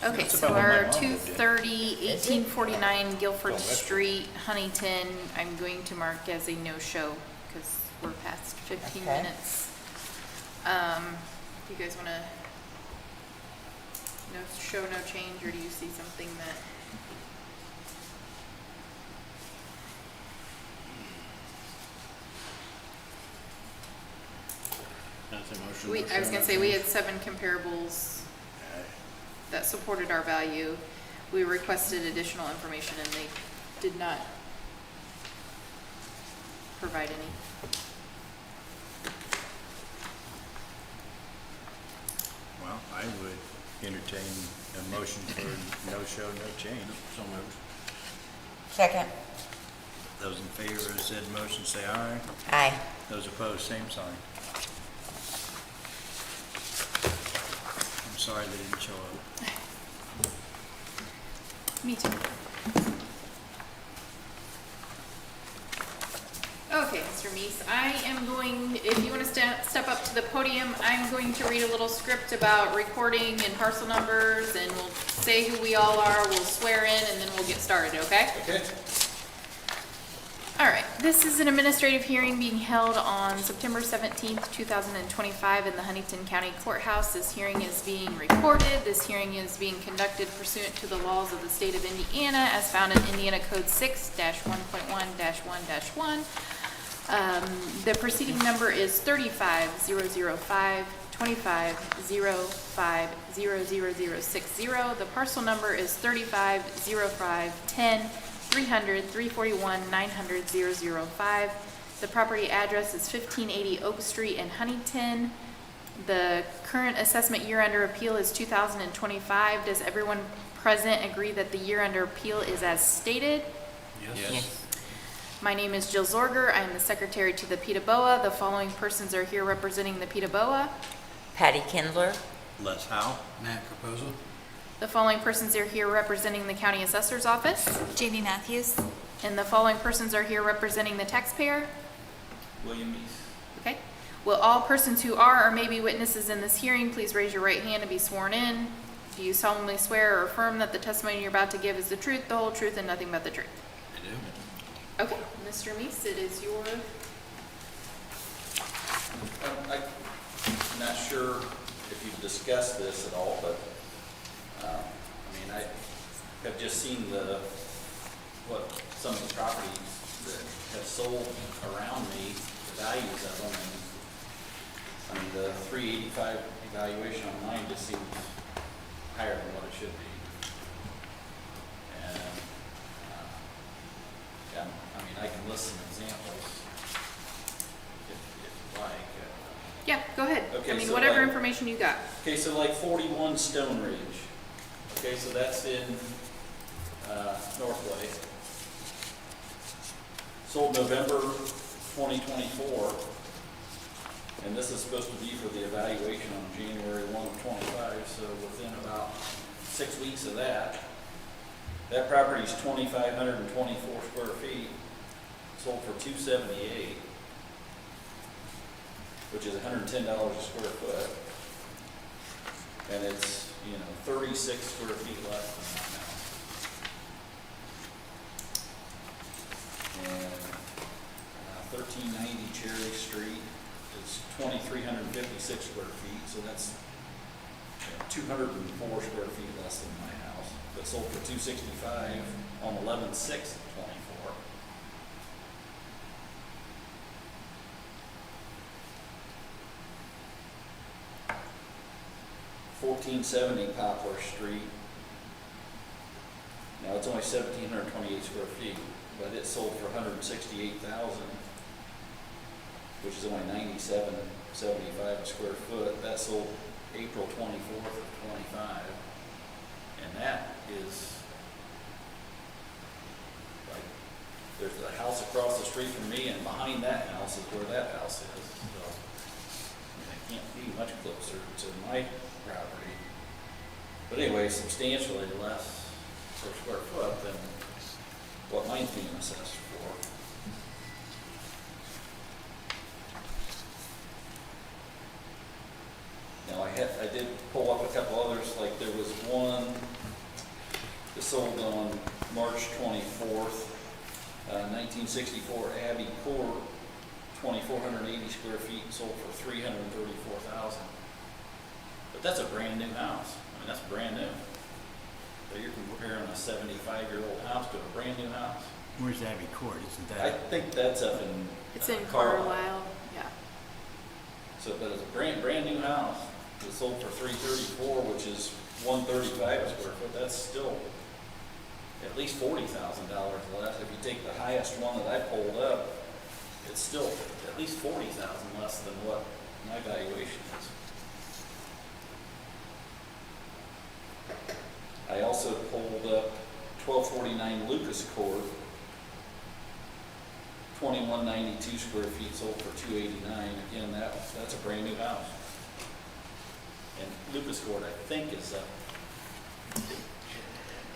Okay, That's so about what my our mom lived in. 230, 1849 Guilford Oh, that's- Street, Huntington, I'm going to mark as a no-show because we're past 15 Okay. minutes. Do you guys want to no show, no change, or do you see something that? That's a motion. I was gonna say, we had 7 comparables that supported our value. We requested additional information and they did not provide any. Well, I would entertain a motion for no show, no change. So moved. Second. Those in favor of said motion say aye. Aye. Those opposed, same sign. I'm sorry they didn't show up. Me too. Okay, Mr. Meese, I am going, if you want to step up to the podium, I'm going to read a little script about recording and parcel numbers, and we'll say who we all are, we'll swear in, and then we'll get started, okay? Okay. All right, this is an administrative hearing being held on September 17th, 2025 in the Huntington County Courthouse. This hearing is being recorded. This hearing is being conducted pursuant to the laws of the state of Indiana as found in Indiana Code 6-1.1-1-1. The proceeding number is 35005 25050060. The parcel number is 350510 300 341 900 005. The property address is 1580 Oak Street in Huntington. The current assessment year under appeal is 2025. Does everyone present agree that the year under appeal is as stated? Yes. My name is Jill Zorger. I am the secretary to the Ptaboa. The following persons are here representing the Ptaboa. Patty Kindler. Les Howe? Matt Capozzo? The following persons are here representing the county assessor's office. Jamie Matthews. And the following persons are here representing the taxpayer. William Meese. Okay. Will all persons who are or may be witnesses in this hearing please raise your right hand and be sworn in? Do you solemnly swear or affirm that the testimony you're about to give is the truth, the whole truth, and nothing but the truth? I do. Okay, Mr. Meese, it is your... I'm not sure if you've discussed this at all, but, I have just seen what some of the properties that have sold around me, the values of them, and the 385 evaluation on mine just seems higher than what it should be. And, I can list some examples if you like. Yeah, go ahead. Okay, so whatever like- information you got. Okay, so like 41 Stone Ridge. Okay, so that's in Northway. Sold November 2024. And this is supposed to be for the evaluation on January 1 of 25. So within about 6 weeks of that, that property's 2,524 square feet. Sold for $278, which is $110 a square foot. And it's, 36 square feet less than that now. And 1390 Cherry Street is 2,356 square feet, so that's 204 square feet less than my house. But sold for $265 on 11/6/24. 1470 Poplar Street. Now it's only 1,728 square feet, but it sold for $168,000, which is only $97.75 a square foot. That sold April 24th of 25, and that is like there's a house across the street from me, and behind that house is where that house is. So it can't be much closer to my property. But anyway, substantially less per square foot than what mine's being assessed for. Now I I did pull up a couple others, like there was one that sold on March 24th, 1964 Abbey Court, 2,480 square feet, sold for $334,000. But that's a brand new house. I mean, that's brand new. So you're comparing a 75-year-old house to a brand new house. Where's Abbey Court? Isn't I that? think that's up in. It's in Carlisle, yeah. So, but it's a brand new house. It sold for $334,000, which is $135 a square foot. That's still at least $40,000 less. If you take the highest one that I pulled up, it's still at least $40,000 less than what my valuation is. I also pulled up 1249 Lucas Court, 2192 square feet, sold for $289,000. Again, that's a brand new house. And Lucas Court, I think, is up.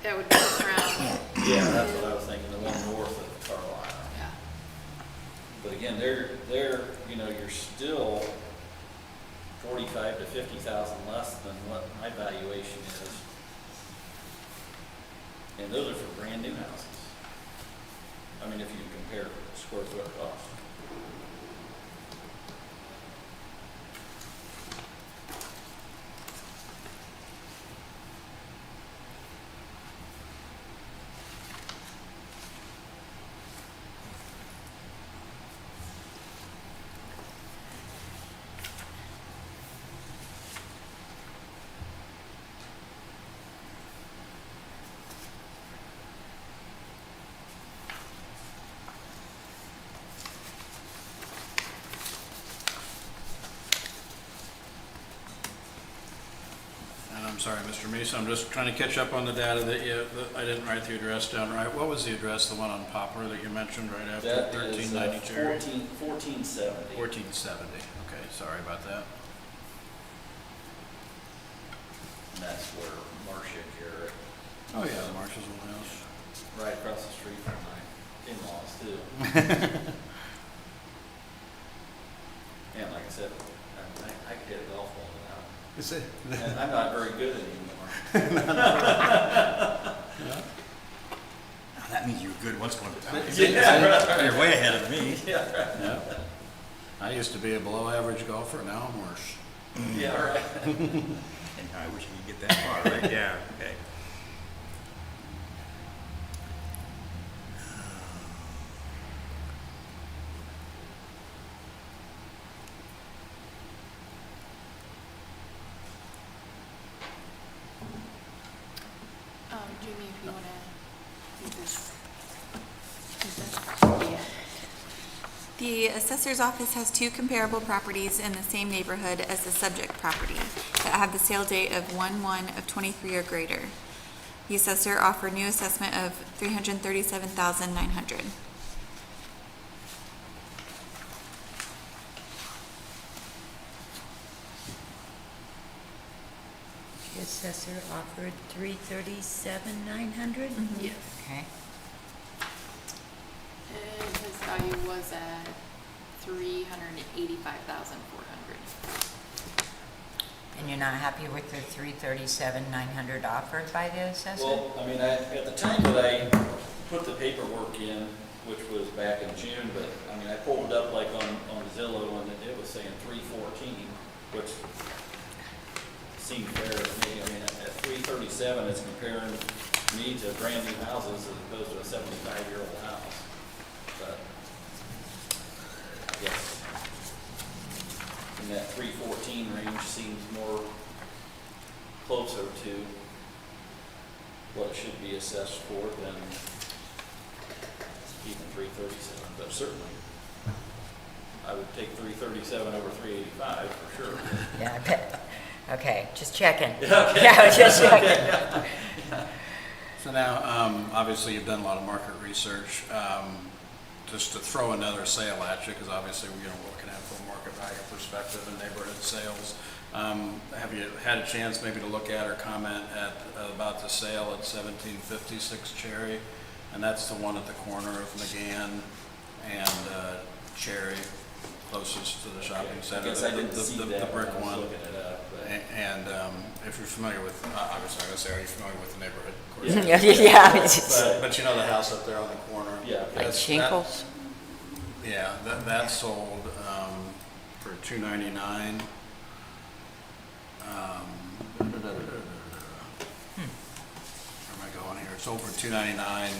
That would be around, Yeah, that's what I was thinking, the one north of Carlisle. yeah. But again, you're still 45 to 50,000 less than what my valuation is. And those are for brand new houses. I mean, if you compare square foot cost. And I'm sorry, Mr. Mason, I'm just trying to catch up on the data that I didn't write the address down right. What was the address, the one on Poplar that you mentioned right after That is 1392? 1470. 1470, okay, sorry about that. And that's where Marcia Garrett, Oh, yeah, Marshall's old house. right across the street from my in-laws too. And like I said, I could hit a golf ball now. Is it? And I'm not very good anymore. That means you were good once upon a time. Yeah, You're way ahead of me. Yeah. I used to be a below average golfer, now I'm worse. Yeah, right. And I wish you could get that far, right? Yeah, okay. Jamie, if you wanna do this. Yeah. The assessor's office has two comparable properties in the same neighborhood as the subject property that have the sale date of 1/1/23 or greater. The assessor offered new assessment of $337,900. The assessor offered $337,900? Yes. Okay. And his value was at $385,400. And you're not happy with the $337,900 offered by the assessor? Well, I mean, at the time that I put the paperwork in, which was back in June, but I mean, I pulled it up like on Zillow and it was saying 314, which seemed fair to me. I mean, at 337, it's comparing me to brand new houses as opposed to a 75-year-old house. But I guess in that 314 range seems more closer to what it should be assessed for than even 337, but certainly I would take 337 over 385 for sure. Yeah, I bet. Okay, just checking. Okay. Yeah, just checking. So now, obviously, you've done a lot of market research. Just to throw another sale at you, because obviously we're looking at it from a market value perspective and neighborhood sales. Have you had a chance maybe to look at or comment about the sale at 1756 Cherry? And that's the one at the corner of McGann and Cherry, closest to the shopping center. I guess I didn't see that The brick when I was one. looking it up, but and if you're familiar with, obviously, I'm gonna say, are you familiar with the neighborhood? Of course. Yeah. But you know the house up there on the corner? Yeah. Like That's- Shinkles? Yeah, that sold for $299. Where am I going here? It sold for $299,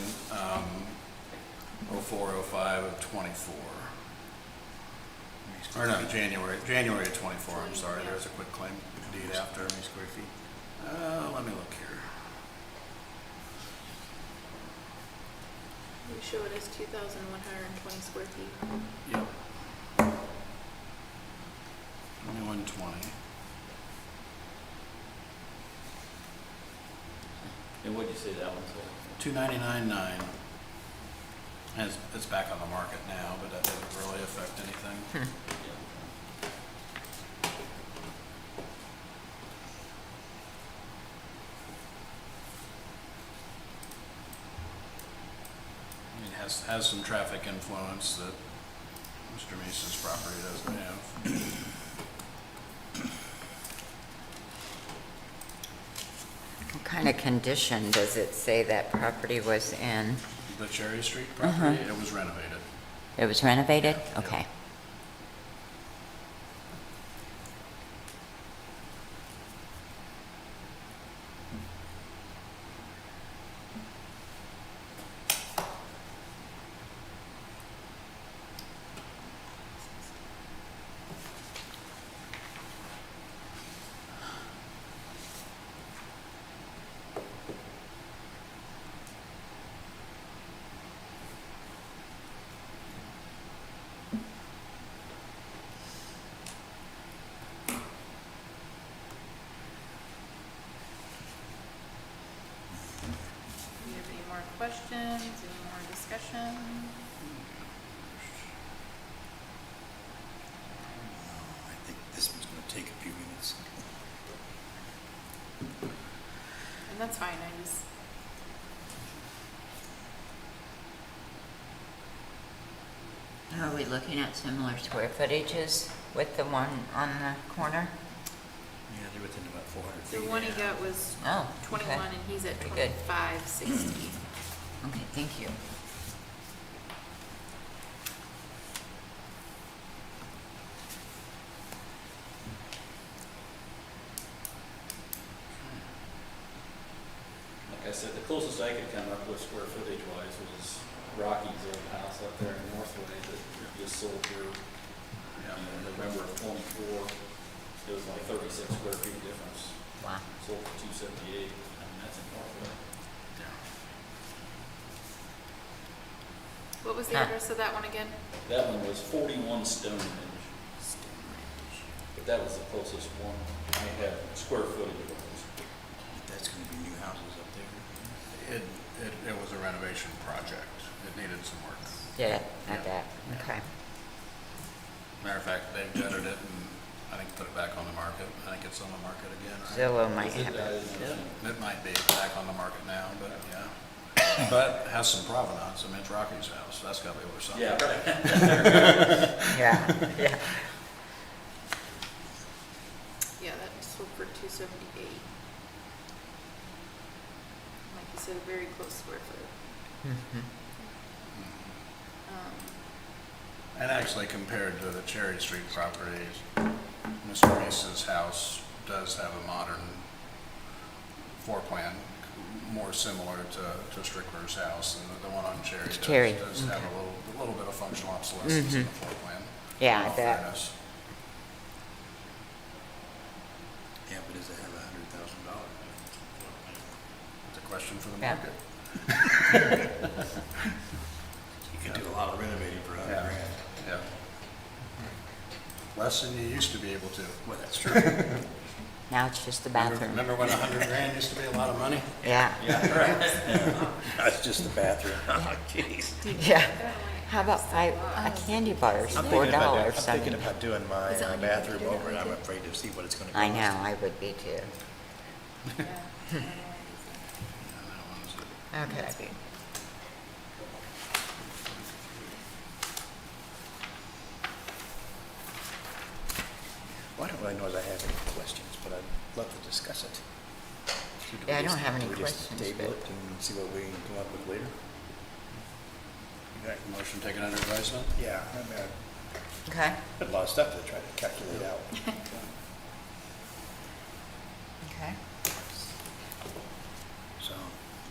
0405 of 24. Or no, January of 24, I'm sorry, there's a quick claim deed after. How many square feet? Let me look here. We show it as 2,120 square feet. Yep. 2120. And what'd you say that one sold? 299.9. And it's back on the market now, but that doesn't really affect anything. Yeah. I mean, has some traffic influence that Mr. Meese's property doesn't have. What kind of condition does it say that property was in? The Cherry Street property, it was renovated. It was renovated? Okay. Do you have any more questions, any more discussion? I think this one's gonna take a few minutes. And that's fine, I just, Are we looking at similar square footages with the one on the corner? Yeah, they're within about 400 the feet. one he got was Oh, okay. 21 and he's at Very good. 2560. Okay, thank you. Like I said, the closest I could come up with square footage wise was Rocky's old house up there in Northway that just sold here, in November of 24. It was like 36 square feet difference. Wow. Sold for 278. I mean, that's in Northway. What was the Huh. address of that one again? That one was 41 Stonehenge. But that was the closest one I had square footage wise. That's gonna be new houses up there. It was a renovation project. It needed some work. Yeah, at that, okay. Matter of fact, they gutted it and I think put it back on the market. I think it's on the market again, right? Zillow might Is it- have I it. didn't know. It might be back on the market now, but yeah. But it has some provenance. I mean, it's Rocky's house. That's gotta be worth something. Yeah, right. Yeah, yeah. Yeah, that sold for 278. Like you said, a very close square foot. Mhm. And actually compared to the Cherry Street properties, Mr. Reese's house does have a modern floor plan, more similar to Strickler's house, and the one on Cherry Cherry, does have okay. a little bit of functional obsolescence in the floor plan. Yeah, in I all bet. fairness. Yeah, but does it have $100,000? It's a question for the Yeah. market. You can do a lot of renovating for Yeah. $100,000. Yeah. Less than you used to be able to. Well, that's true. Now it's just the bathroom. Remember when $100,000 used to be a lot of money? Yeah, That's just the bathroom. Oh, jeez. yeah. How about a candy bar is I'm $4? I'm I thinking mean, about doing my Is it on your bathroom computer over, and that I'm we did? afraid to see what it's gonna cost. I know, I would be too. Okay. Why don't I know as I have any questions? but I'd love to discuss it. So do we Yeah, I don't just- have any do we just questions, table but- it and see what we can come up with later? Okay, motion taken under advisement? Yeah, I mean, Okay, I had a lot of stuff to try to calculate out. okay. So,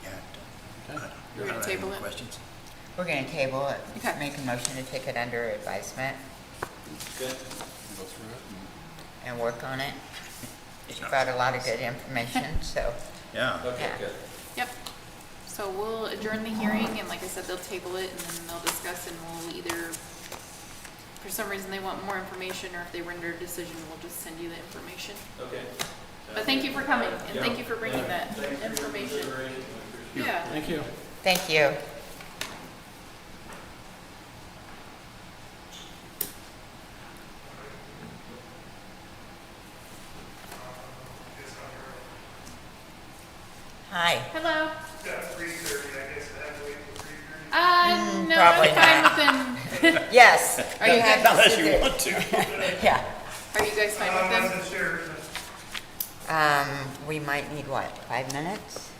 yeah. Okay. We're gonna table it? Questions? We're gonna table it. Okay. Make a motion to take it under advisement Good. Go through it. and work on it. She brought a lot of good information, so, Yeah. Okay, Yeah. good. Yep. So we'll adjourn the hearing, and like I said, they'll table it, and then they'll discuss, and we'll either, for some reason they want more information, or if they render a decision, we'll just send you the information. Okay. But thank you for coming, and thank you for bringing that information. Yeah. Thank you. thank you. Hi. Hello. Got 3:30, I guess I have to wait till 3:30. No, probably I'm fine with them. Yes. Are you have guys- to Unless sit you there. want to. Yeah. Are you guys fine with them? I wasn't sure. We might need what, 5 minutes?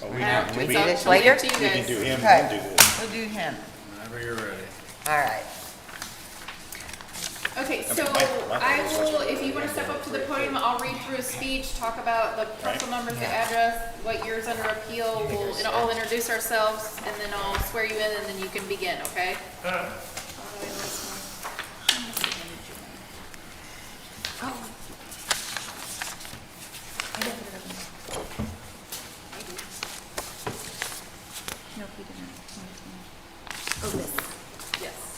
Oh, I we don't can- know, we it's do up- this totally later? up to you We can guys. do him Okay. and do this. We'll do him. Whenever you're ready. All right. Okay, so my I thought was will, if you wanna step up to the podium, I'll read through a speech, talk about the parcel numbers, the address, what year's under appeal, and I'll introduce ourselves, and then I'll swear you in, and then you can begin, okay? Yes.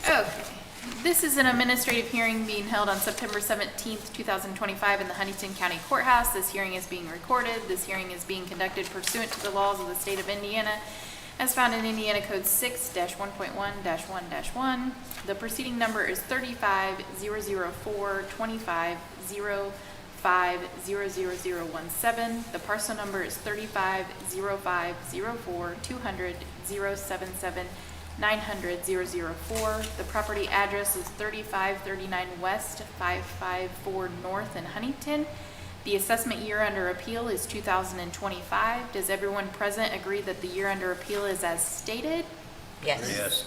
Okay. This is an administrative hearing being held on September 17th, 2025 in the Huntington County Courthouse. This hearing is being recorded. This hearing is being conducted pursuant to the laws of the state of Indiana as found in Indiana Code 6-1.1-1-1. The proceeding number is 35-004-25-05-00017. The parcel number is 35-05-04-200-077. 900-004. The property address is 3539 West, 554 North in Huntington. The assessment year under appeal is 2025. Does everyone present agree that the year under appeal is as stated? Yes. Yes.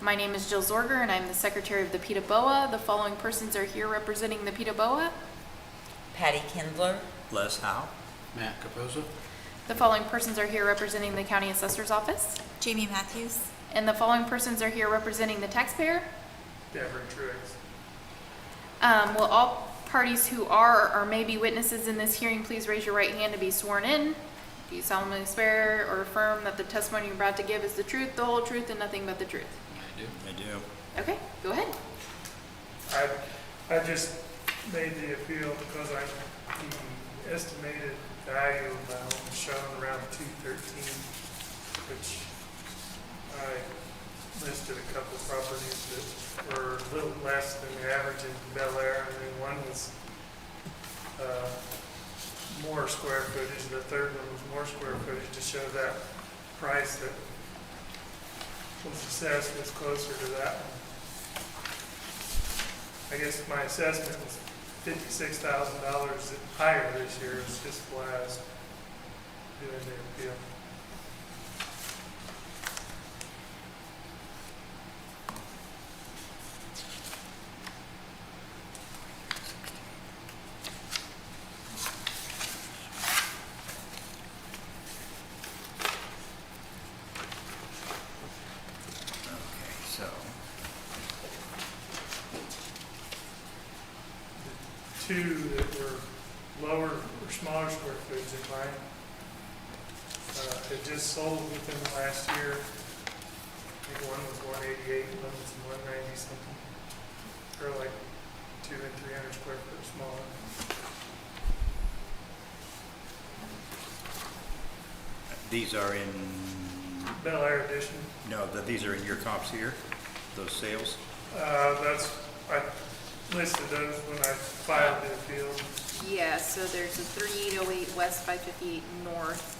My name is Jill Zorger, and I'm the secretary of the Ptaboa. The following persons are here representing the Ptaboa. Patty Kindler. Les Howe? Matt Capozza? The following persons are here representing the county assessor's office. Jamie Matthews. And the following persons are here representing the taxpayer. Deborah Truix. Will all parties who are or may be witnesses in this hearing please raise your right hand to be sworn in? Do you solemnly swear or affirm that the testimony you're about to give is the truth, the whole truth, and nothing but the truth? I do. Okay, go ahead. I just made the appeal because the estimated value of my home is shown around 213, which I listed a couple properties that were a little less than the average in Bel Air, and then one was more square footage, the third one was more square footage to show that price that was assessed was closer to that one. I guess my assessment was $56,000 higher this year. It's just why I was doing the appeal. Okay, so, Two that were lower or smaller square footage than mine had just sold within the last year. I think one was 188, one was 190 something. They're like 200 and 300 square foot smaller. these are in, Bel Air Edition. no, these are in your comps here, those sales? I listed those when I filed the appeal. Yeah, so there's a 3808 West, 558 North.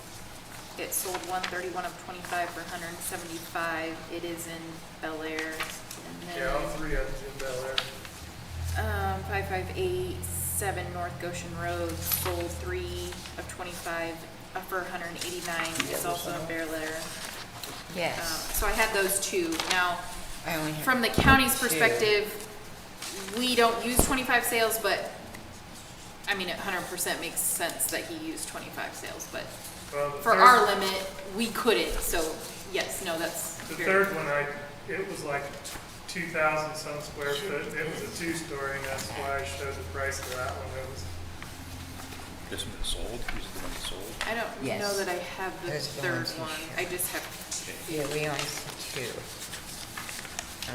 It sold 131 of 25 for 175. It is in Bel Air. And Yeah, all then three of them's in 5587 North Goshen Road, sold 3 of 25 for 189, is also in Bear Letter. Yes. So I had those two. Now, I only have from the county's two. perspective, we don't use 25 sales, but, I mean, it 100% makes sense that he used 25 sales, but Well, the for third- our limit, we couldn't, so yes, no, that's The very. third one, it was like 2,000 some square foot. It was a two-story, and that's why I showed the price of that one. It was, This one is sold, this is the one that's sold. I don't Yes. know that I have the Those are the third ones he one. shared. I just have, Yeah, we only see two.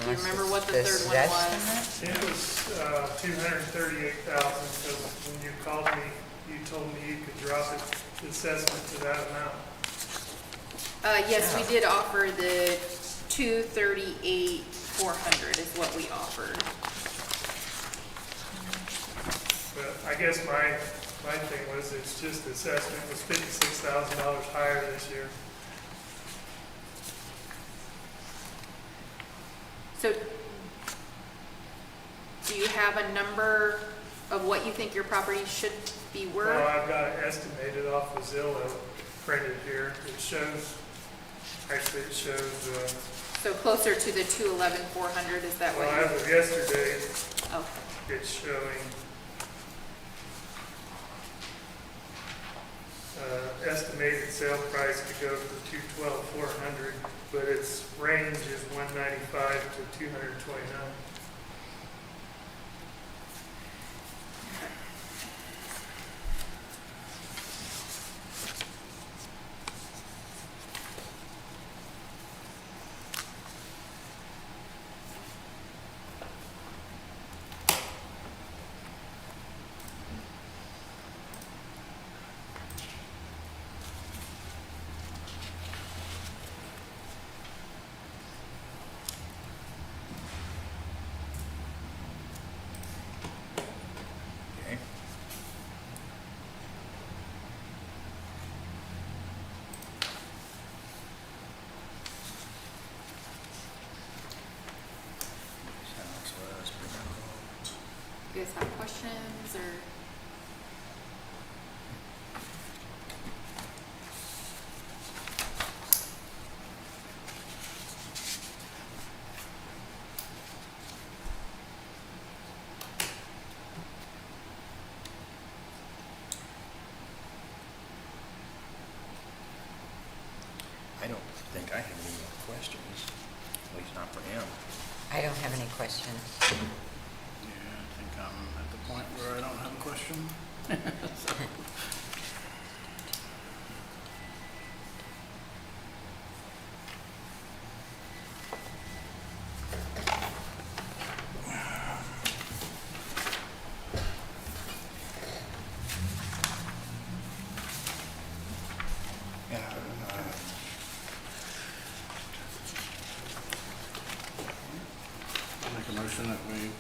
do you remember what the third one was? it was 238,000, because when you called me, you told me you could drop it, the assessment to that amount. Yes, we did offer the 238,400 is what we offered. But I guess my thing was, it's just the assessment was $56,000 higher this year. So, do you have a number of what you think your property should be Well, worth? I've got it estimated off of Zillow printed here. It shows, actually it shows, So closer to the 211,400, is that what well, you? as of yesterday, Oh, it's showing estimated sale price to go for 212,400, but its range is 195 to 229. Okay. you guys have questions or? I don't think I have any more questions, at least not for him. I don't have any questions. Yeah, I think I'm at the point where I don't have a question. Yeah, I'll make a motion that we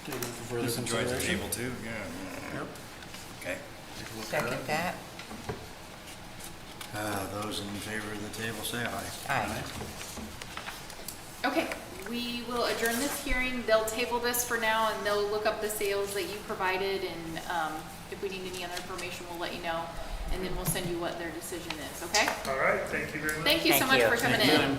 take it for further This enjoys the consideration. table too, yeah. Yep. Okay. Take a look at Second it. that? those in favor of the table say aye. Aye. Okay, we will adjourn this hearing. They'll table this for now and they'll look up the sales that you provided and, if we need any other information, we'll let you know. And then we'll send you what their decision is, okay? All right, thank you very much. Thank you so Thank much you. for coming Thank in. you.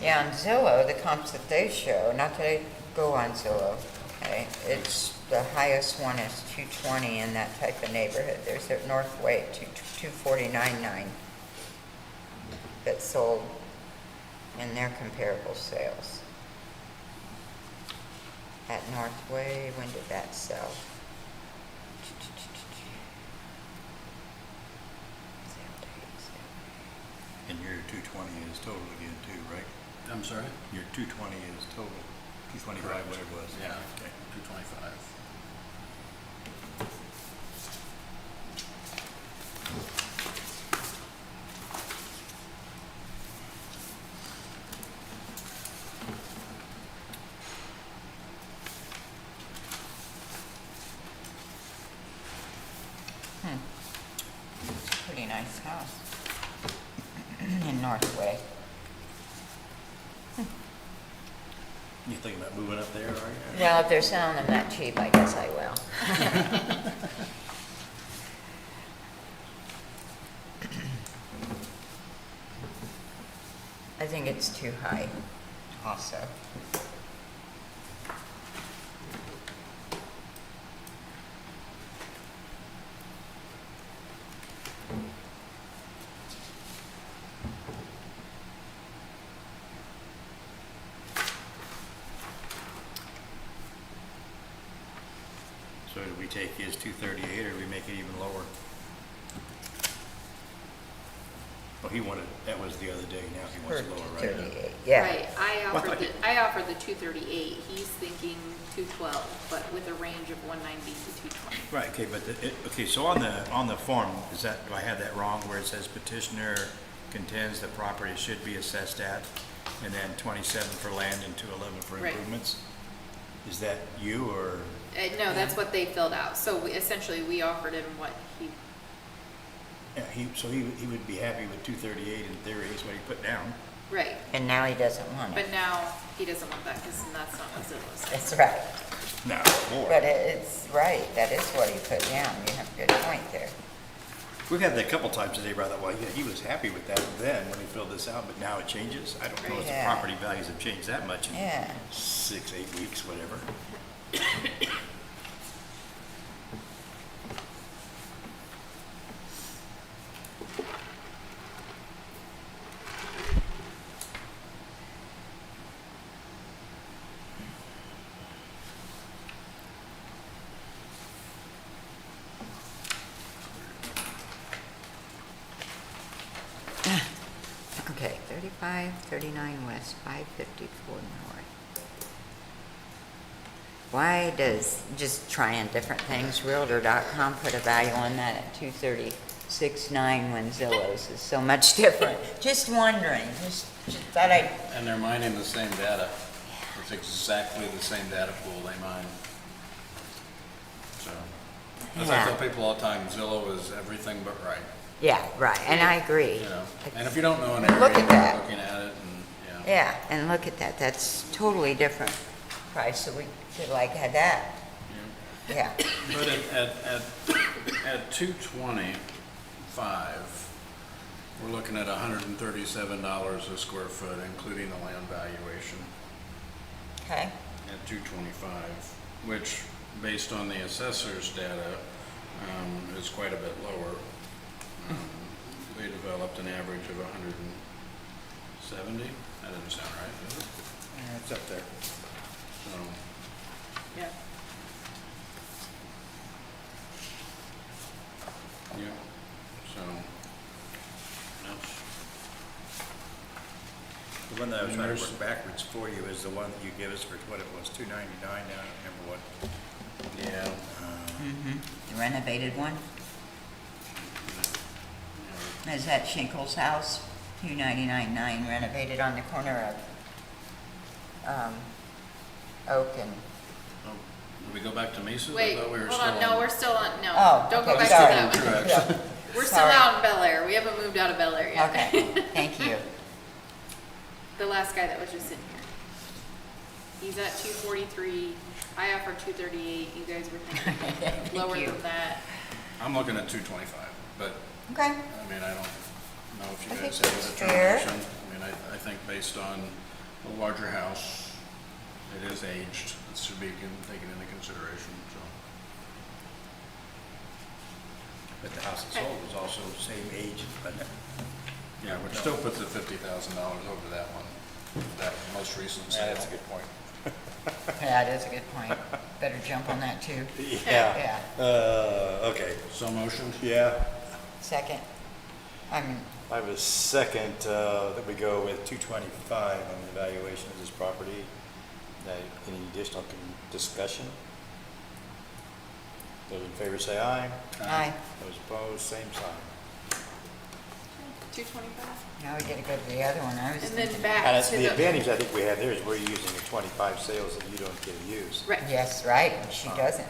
Yeah, on Zillow, the comps that they show, not that I go on Zillow, okay, it's, the highest one is 220 in that type of neighborhood. There's at Northway, 249.9 that sold in their comparable sales. At Northway, when did that sell? And your 220 is total again too, right? I'm sorry? Your 220 is total, 225, whatever it was. Yeah, Okay. 225. It's a pretty nice house in Northway. You thinking about moving up there, are you? Well, if they're selling them that cheap, I guess I will. I think it's too high also. So do we take his 238 or do we make it even lower? Well, he wanted, that was the other day, now he wants it lower, right? 38, yeah. Right, I Well, I offered thought I offered the 238, he's thinking 212, but with a range of 190 to 220. Right, okay, but okay, so on the form, is that, do I have that wrong where it says petitioner contends the property should be assessed at, and then 27 for land and 211 for Right. improvements? Is that you or? No, that's what they filled out, so essentially, we offered him what he, Yeah, so he would be happy with 238 in theory, is what he put down. right, And now he doesn't want it. but now he doesn't want that, because that's not what Zillow says. That's right. No, more. But it's right, that is what he put down. You have a good point there. We've had that a couple times today, brother, well, yeah, he was happy with that then when he filled this out, but now it changes. I don't know if the Yeah. property values have changed that much in Yeah. 6, 8 weeks, whatever. Okay, 35, 39 west, 554 north. Why does, just trying different things, Realtor.com put a value on that at 236.9 when Zillow's is so much different? Just wondering, just thought I'd, And they're mining the same data. It's exactly the same data pool they mine. So, as I Yeah. tell people all the time, Zillow is everything but right, yeah, right, and I agree. you know? And if you don't know an area, Look at that. you're looking at it and, yeah. Yeah, and look at that, that's totally different price, so we could like had that, yeah. But at 225, we're looking at $137 a square foot, including the land valuation. Okay, At 225, which, based on the assessor's data, is quite a bit lower. They developed an average of 170. That doesn't sound right, does it? Yeah, it's up there. So, Yeah. yeah, so, that's, The one that I was And trying to there's- work backwards for you is the one that you give us for what it was, 299 now, I don't remember what. yeah. the renovated one, is that Shinkle's house, 299.9 renovated on the corner of, Oak and, Oh, did we go back to Mises? I Wait, thought we were hold still on, no, we're still on, no, Oh, don't go okay, back to sorry. that one. Truex. We're still Sorry. out in Bel Air, we haven't moved out of Bel Air yet. okay, thank you. The last guy that was just in here. He's at 243, I offered 238, you guys were thinking lower you. than that. I'm looking at 225, but, Okay, I mean, I don't know if you I guys think have a that's fair. determination. I mean, I think based based on a larger house. It is aged, it should be taken into consideration, so. But the house that sold was also the same age, wasn't it? Yeah, which still puts it $50,000 over that one, that most recent Yeah, sale. that's a good point. Yeah, it is a good point. Better jump on that too. Yeah. Okay. So motion? Yeah. Second. I'm, I have a second, that we go with 225 on the evaluation of this property. Any additional discussion? Those in favor say aye. aye. Those opposed, same sign. 225. Now we gotta go to the other one. I was And then thinking. back And to the the. advantage I think we have there is we're using the 25 sales that you don't get to use. Right. Yes, right, and she doesn't.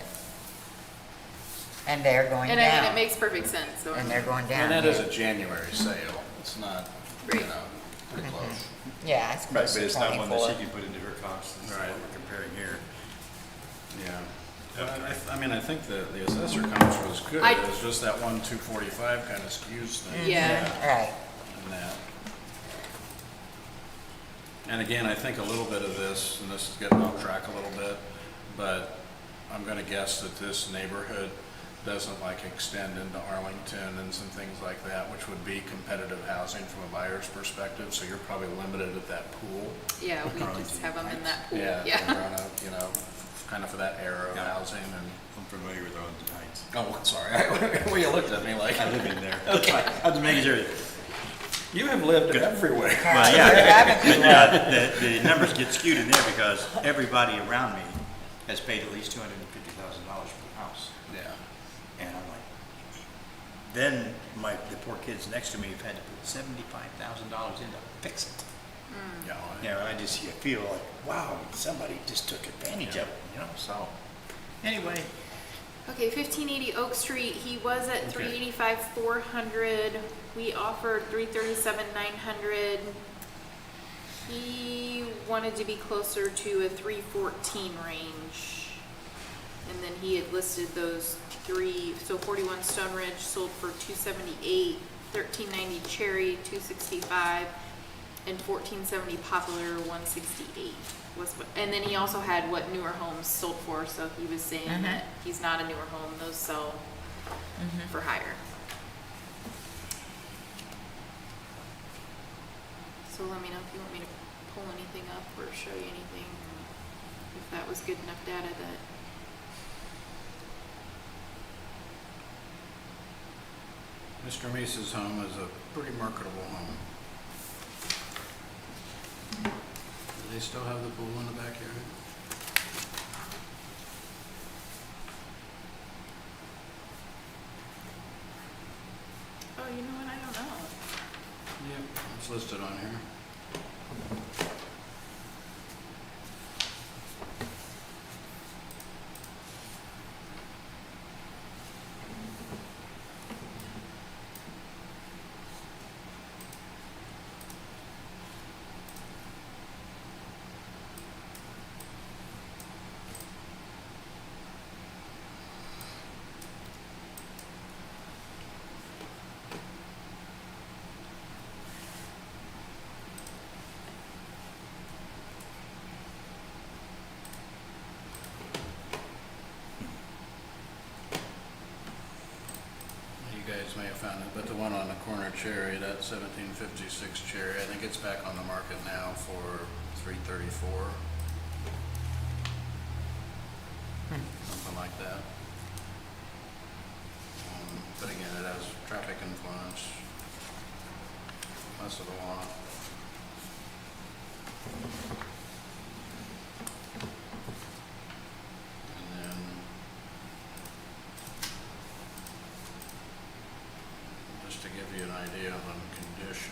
And they're going And I mean, it down. makes perfect sense, so. And they're going down. And that is yeah. a January sale, it's not, Right. pretty close. Yeah, it's Right, close but to it's not one that 24. she can put into her comps, this is what Right. we're comparing here. Yeah. I mean, I think the assessor comps was good, I- it was just that 245 kind of skews things. Yeah. Right. And that. And again, I think a little bit of this, and this is getting off track a little bit, but I'm gonna guess that this neighborhood doesn't like extend into Arlington and some things like that, which would be competitive housing from a buyer's perspective, so you're probably limited at that pool. Yeah, we just have them in that pool, Yeah, yeah. they're on a, kind of for that era of Yeah. housing and, I'm familiar with Arlington Heights. oh, sorry, well, you looked at me like. I live in there. Okay. I'm making sure. You have lived everywhere. Well, You're having but to, yeah, the numbers get skewed in there because everybody around me has paid at least $250,000 for the house. Yeah. And I'm like, then the poor kids next to me have had to put $75,000 in to fix it. Yeah, You know, I feel like, wow, somebody just took advantage of it, so. Anyway, Okay, 1580 Oak Street, he was at Okay. 385, 400. We offered 337, 900. He wanted to be closer to a 314 range. And then he had listed those three, so 41 Stone Ridge sold for 278, 1390 Cherry, 265, and 1470 Poplar, 168. And then he also had what newer homes sold for, so he was saying that he's not a newer home, those sell for higher. So let me know if you want me to pull anything up or show you anything, if that was good enough data that. Mr. Meese's home is a pretty marketable home. Do they still have the pool in the backyard? Oh, you know what? I don't know. Yep, it's listed on here. You guys may have found it, but the one on the corner Cherry, that 1756 Cherry, I think it's back on the market now for 334. Something like that. But again, it has traffic influence, less of a lot. And then just to give you an idea on condition.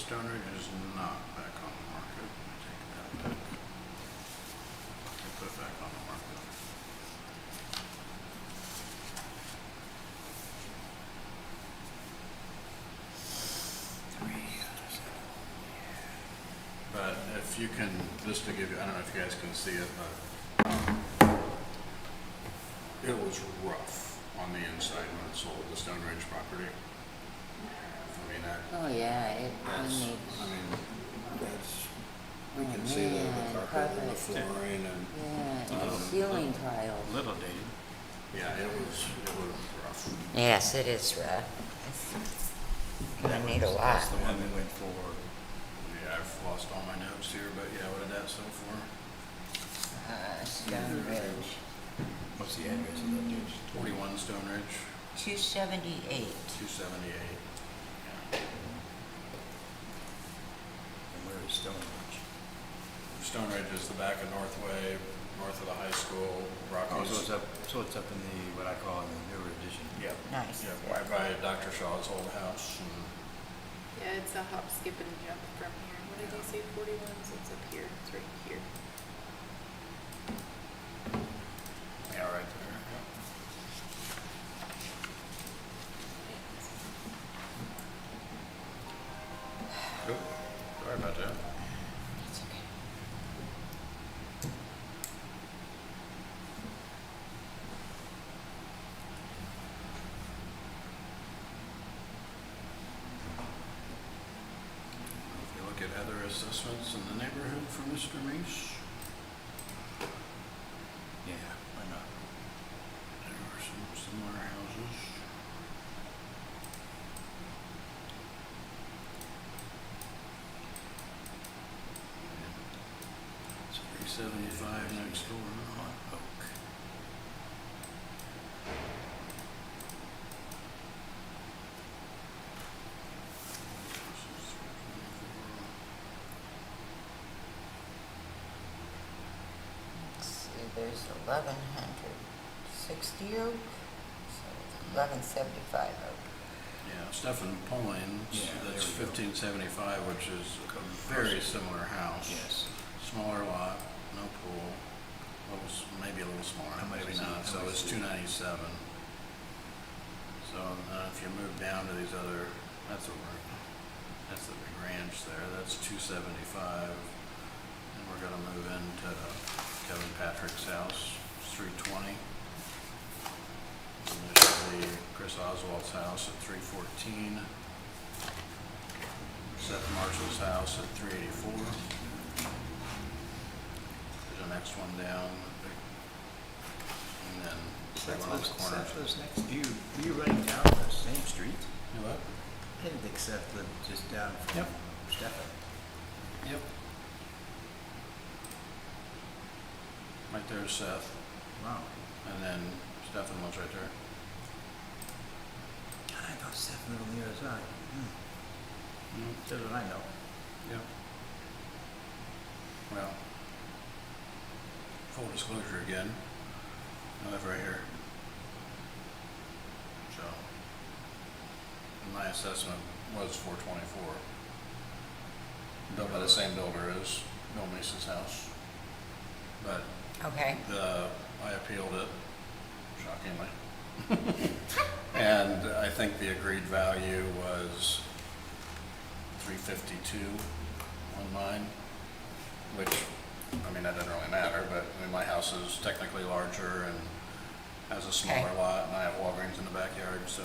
Stone Ridge is not back on the market. Take that back. Put it back on the market. But if you can, just to give you, I don't know if you guys can see it, but it was rough on the inside when it sold, the Stone Ridge property. I mean, Oh, yeah, it that's, needs, I mean, that's, we Oh, can see man, the carpet and the carpet. flooring and, yeah, and the ceiling tiles. Little dated. yeah, it was rough. Yes, it is rough. Gonna need a lot. That's the one we went for. Yeah, I've lost all my notes here, but yeah, what did that sell for? Stone Ridge, What's the address of that ditch? 41 Stone Ridge, 278. 278. And where is Stone Ridge? Stone Ridge is the back of Northway, north of the high school, Oh, Rockies. so it's up in the, what I call in the newer edition. Yep. Nice. Yeah, right by Dr. Shaw's old house. And Yeah, it's a hop, skip, and jump from here. What did you say, 41? So it's up here, it's right here. yeah, right there. Yep. Oop, sorry about that. It's okay. If you look at other assessments in the neighborhood for Mr. Meese, Yeah, why not? there are some similar houses. It's 375 next door. On Oak. Let's see, there's 1160 oak, so it's 1175 oak. Yeah, Stephen Pullings, Yeah, that's there we go. 1575, which is a very similar house. Yes. Smaller lot, no pool, maybe a little smaller, How much maybe is it? not, How so much it's is it? 297. So if you move down to these other, that's the big ranch there, that's 275. And we're gonna move into Kevin Patrick's house, it's 320. Initially, Chris Oswald's house at 314. Seth Marshall's house at 384. There's the next one down. And then that one on the corner. Seth lives next, do you running down the same street? You what? I didn't think Seth lived just down from Yep. Stefan. Yep. Right there's Seth, Wow. and then Stefan was right there. I thought Seth lived on the other side. That's what I know. Yep. Well, full disclosure again, I live right here. So, my assessment was 424. Built by the same builder as Bill Meese's house. But Okay, I appealed it, shockingly. And I think the agreed value was 352 on mine, which, I mean, that doesn't really matter, but I mean, my house is technically larger and has a smaller Okay. lot, and I have Walgreens in the backyard, so,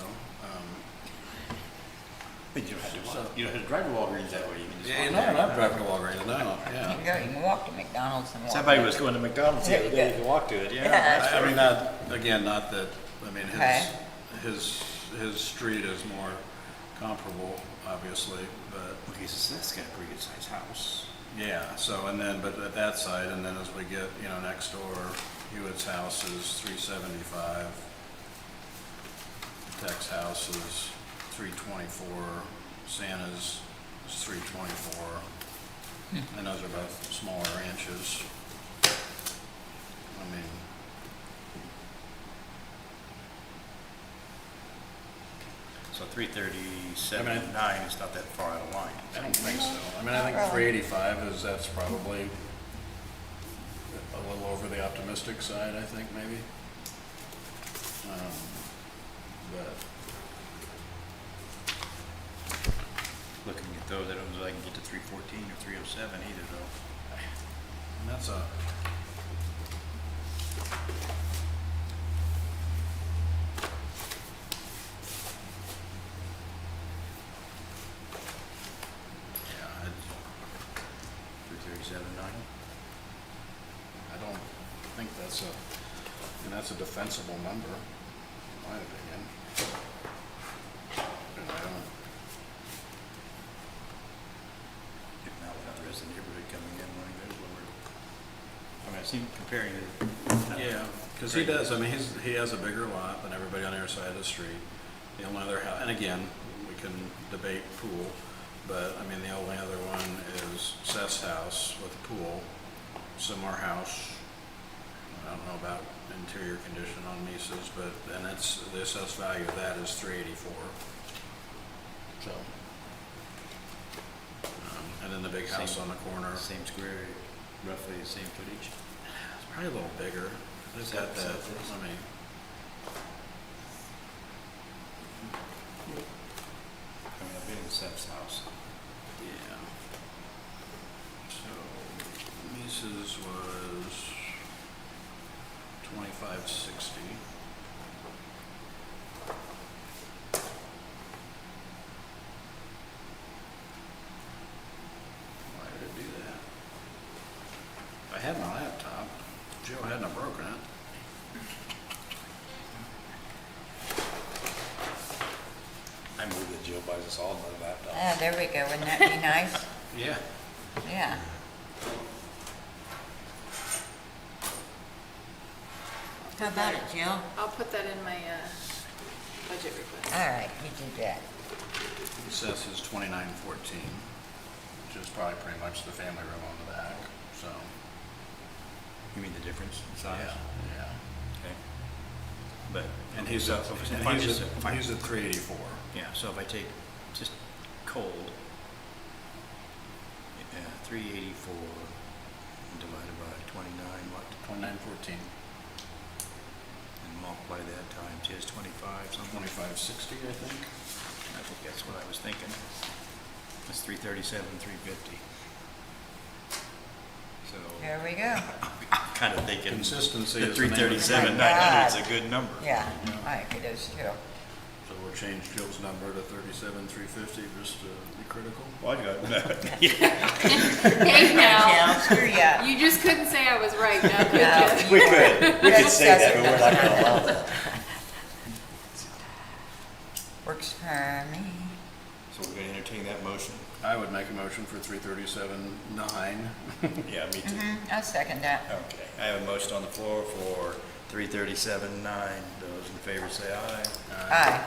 But you don't have to, you don't have to drive to Walgreens that way, you can just. yeah, walk no, there. I'm not driving to Walgreens, no, you yeah. can go, you can walk to McDonald's and walk. Somebody was going to McDonald's the There other you day, go. you can walk to it, Yeah. yeah. I mean, not, again, not that, I mean, Okay. his street is more comparable, obviously, but, Okay, so that's got a pretty good sized house. yeah, so, and then, but at that side, and then as we get, next door, Hewitt's house is 375. Tech's house is 324, Santa's is 324, and those are both smaller ranches. I mean, So 337.9 is not that far out of line. I don't think so. I mean, I think 385 that's probably a little over the optimistic side, I think, maybe. But Looking at those, I don't know if I can get to 314 or 307 either though. and that's a, yeah, 337.9. I don't think that's a defensible number, in my opinion. And I don't, If not without the rest of the neighborhood coming in, running those lower. I mean, I seem comparing it. yeah, because he does, I mean, he has a bigger lot than everybody on their side of the street. The only other house, and again, we can debate pool, but I mean, the only other one is Seth's house with a pool, similar house. I don't know about interior condition on Mises, but, and it's, the assessed value of that is 384. So. And then the big house on the corner, Same square, roughly the same footage. it's probably a little bigger. It's got that, I mean, I mean, I've been in Seth's house. yeah. So, Mises was 2560. Why did it do that? If I had my laptop, Joe hadn't have broken it. I move that Jill buys us all another laptop. Ah, there we go, wouldn't that be nice? Yeah. Yeah. How about it, Jill? I'll put that in my, budget request. All right, you do that. Seth's is 2914, which is probably pretty much the family room on the back, so. You mean the difference in size? Yeah. Okay. But. And he's so at, if and I he's just- if I- at, he's at 384. Yeah, so if I take just cold, 384 divided by 29, what? 2914, And multiply that times his 25 something. 2560, I think. I think that's what I was thinking. That's 337, 350. So There we go. I'm kind of thinking Consistency the is the name of the 337, game. 900 is a good number. Yeah, I think it is too. So we'll change Jill's number to 37,350 just to be critical. Well, I got Hey now, Yeah, screw ya. you just couldn't say I was right now, could No, you? We could Good say that, but we're not assessment. gonna allow that. Works for me. So we're going to entertain that motion? I would make a motion for 337.9. Yeah, me too. I'll second that. Okay, I have a motion on the floor for 337.9. Those in favor say aye. Aye.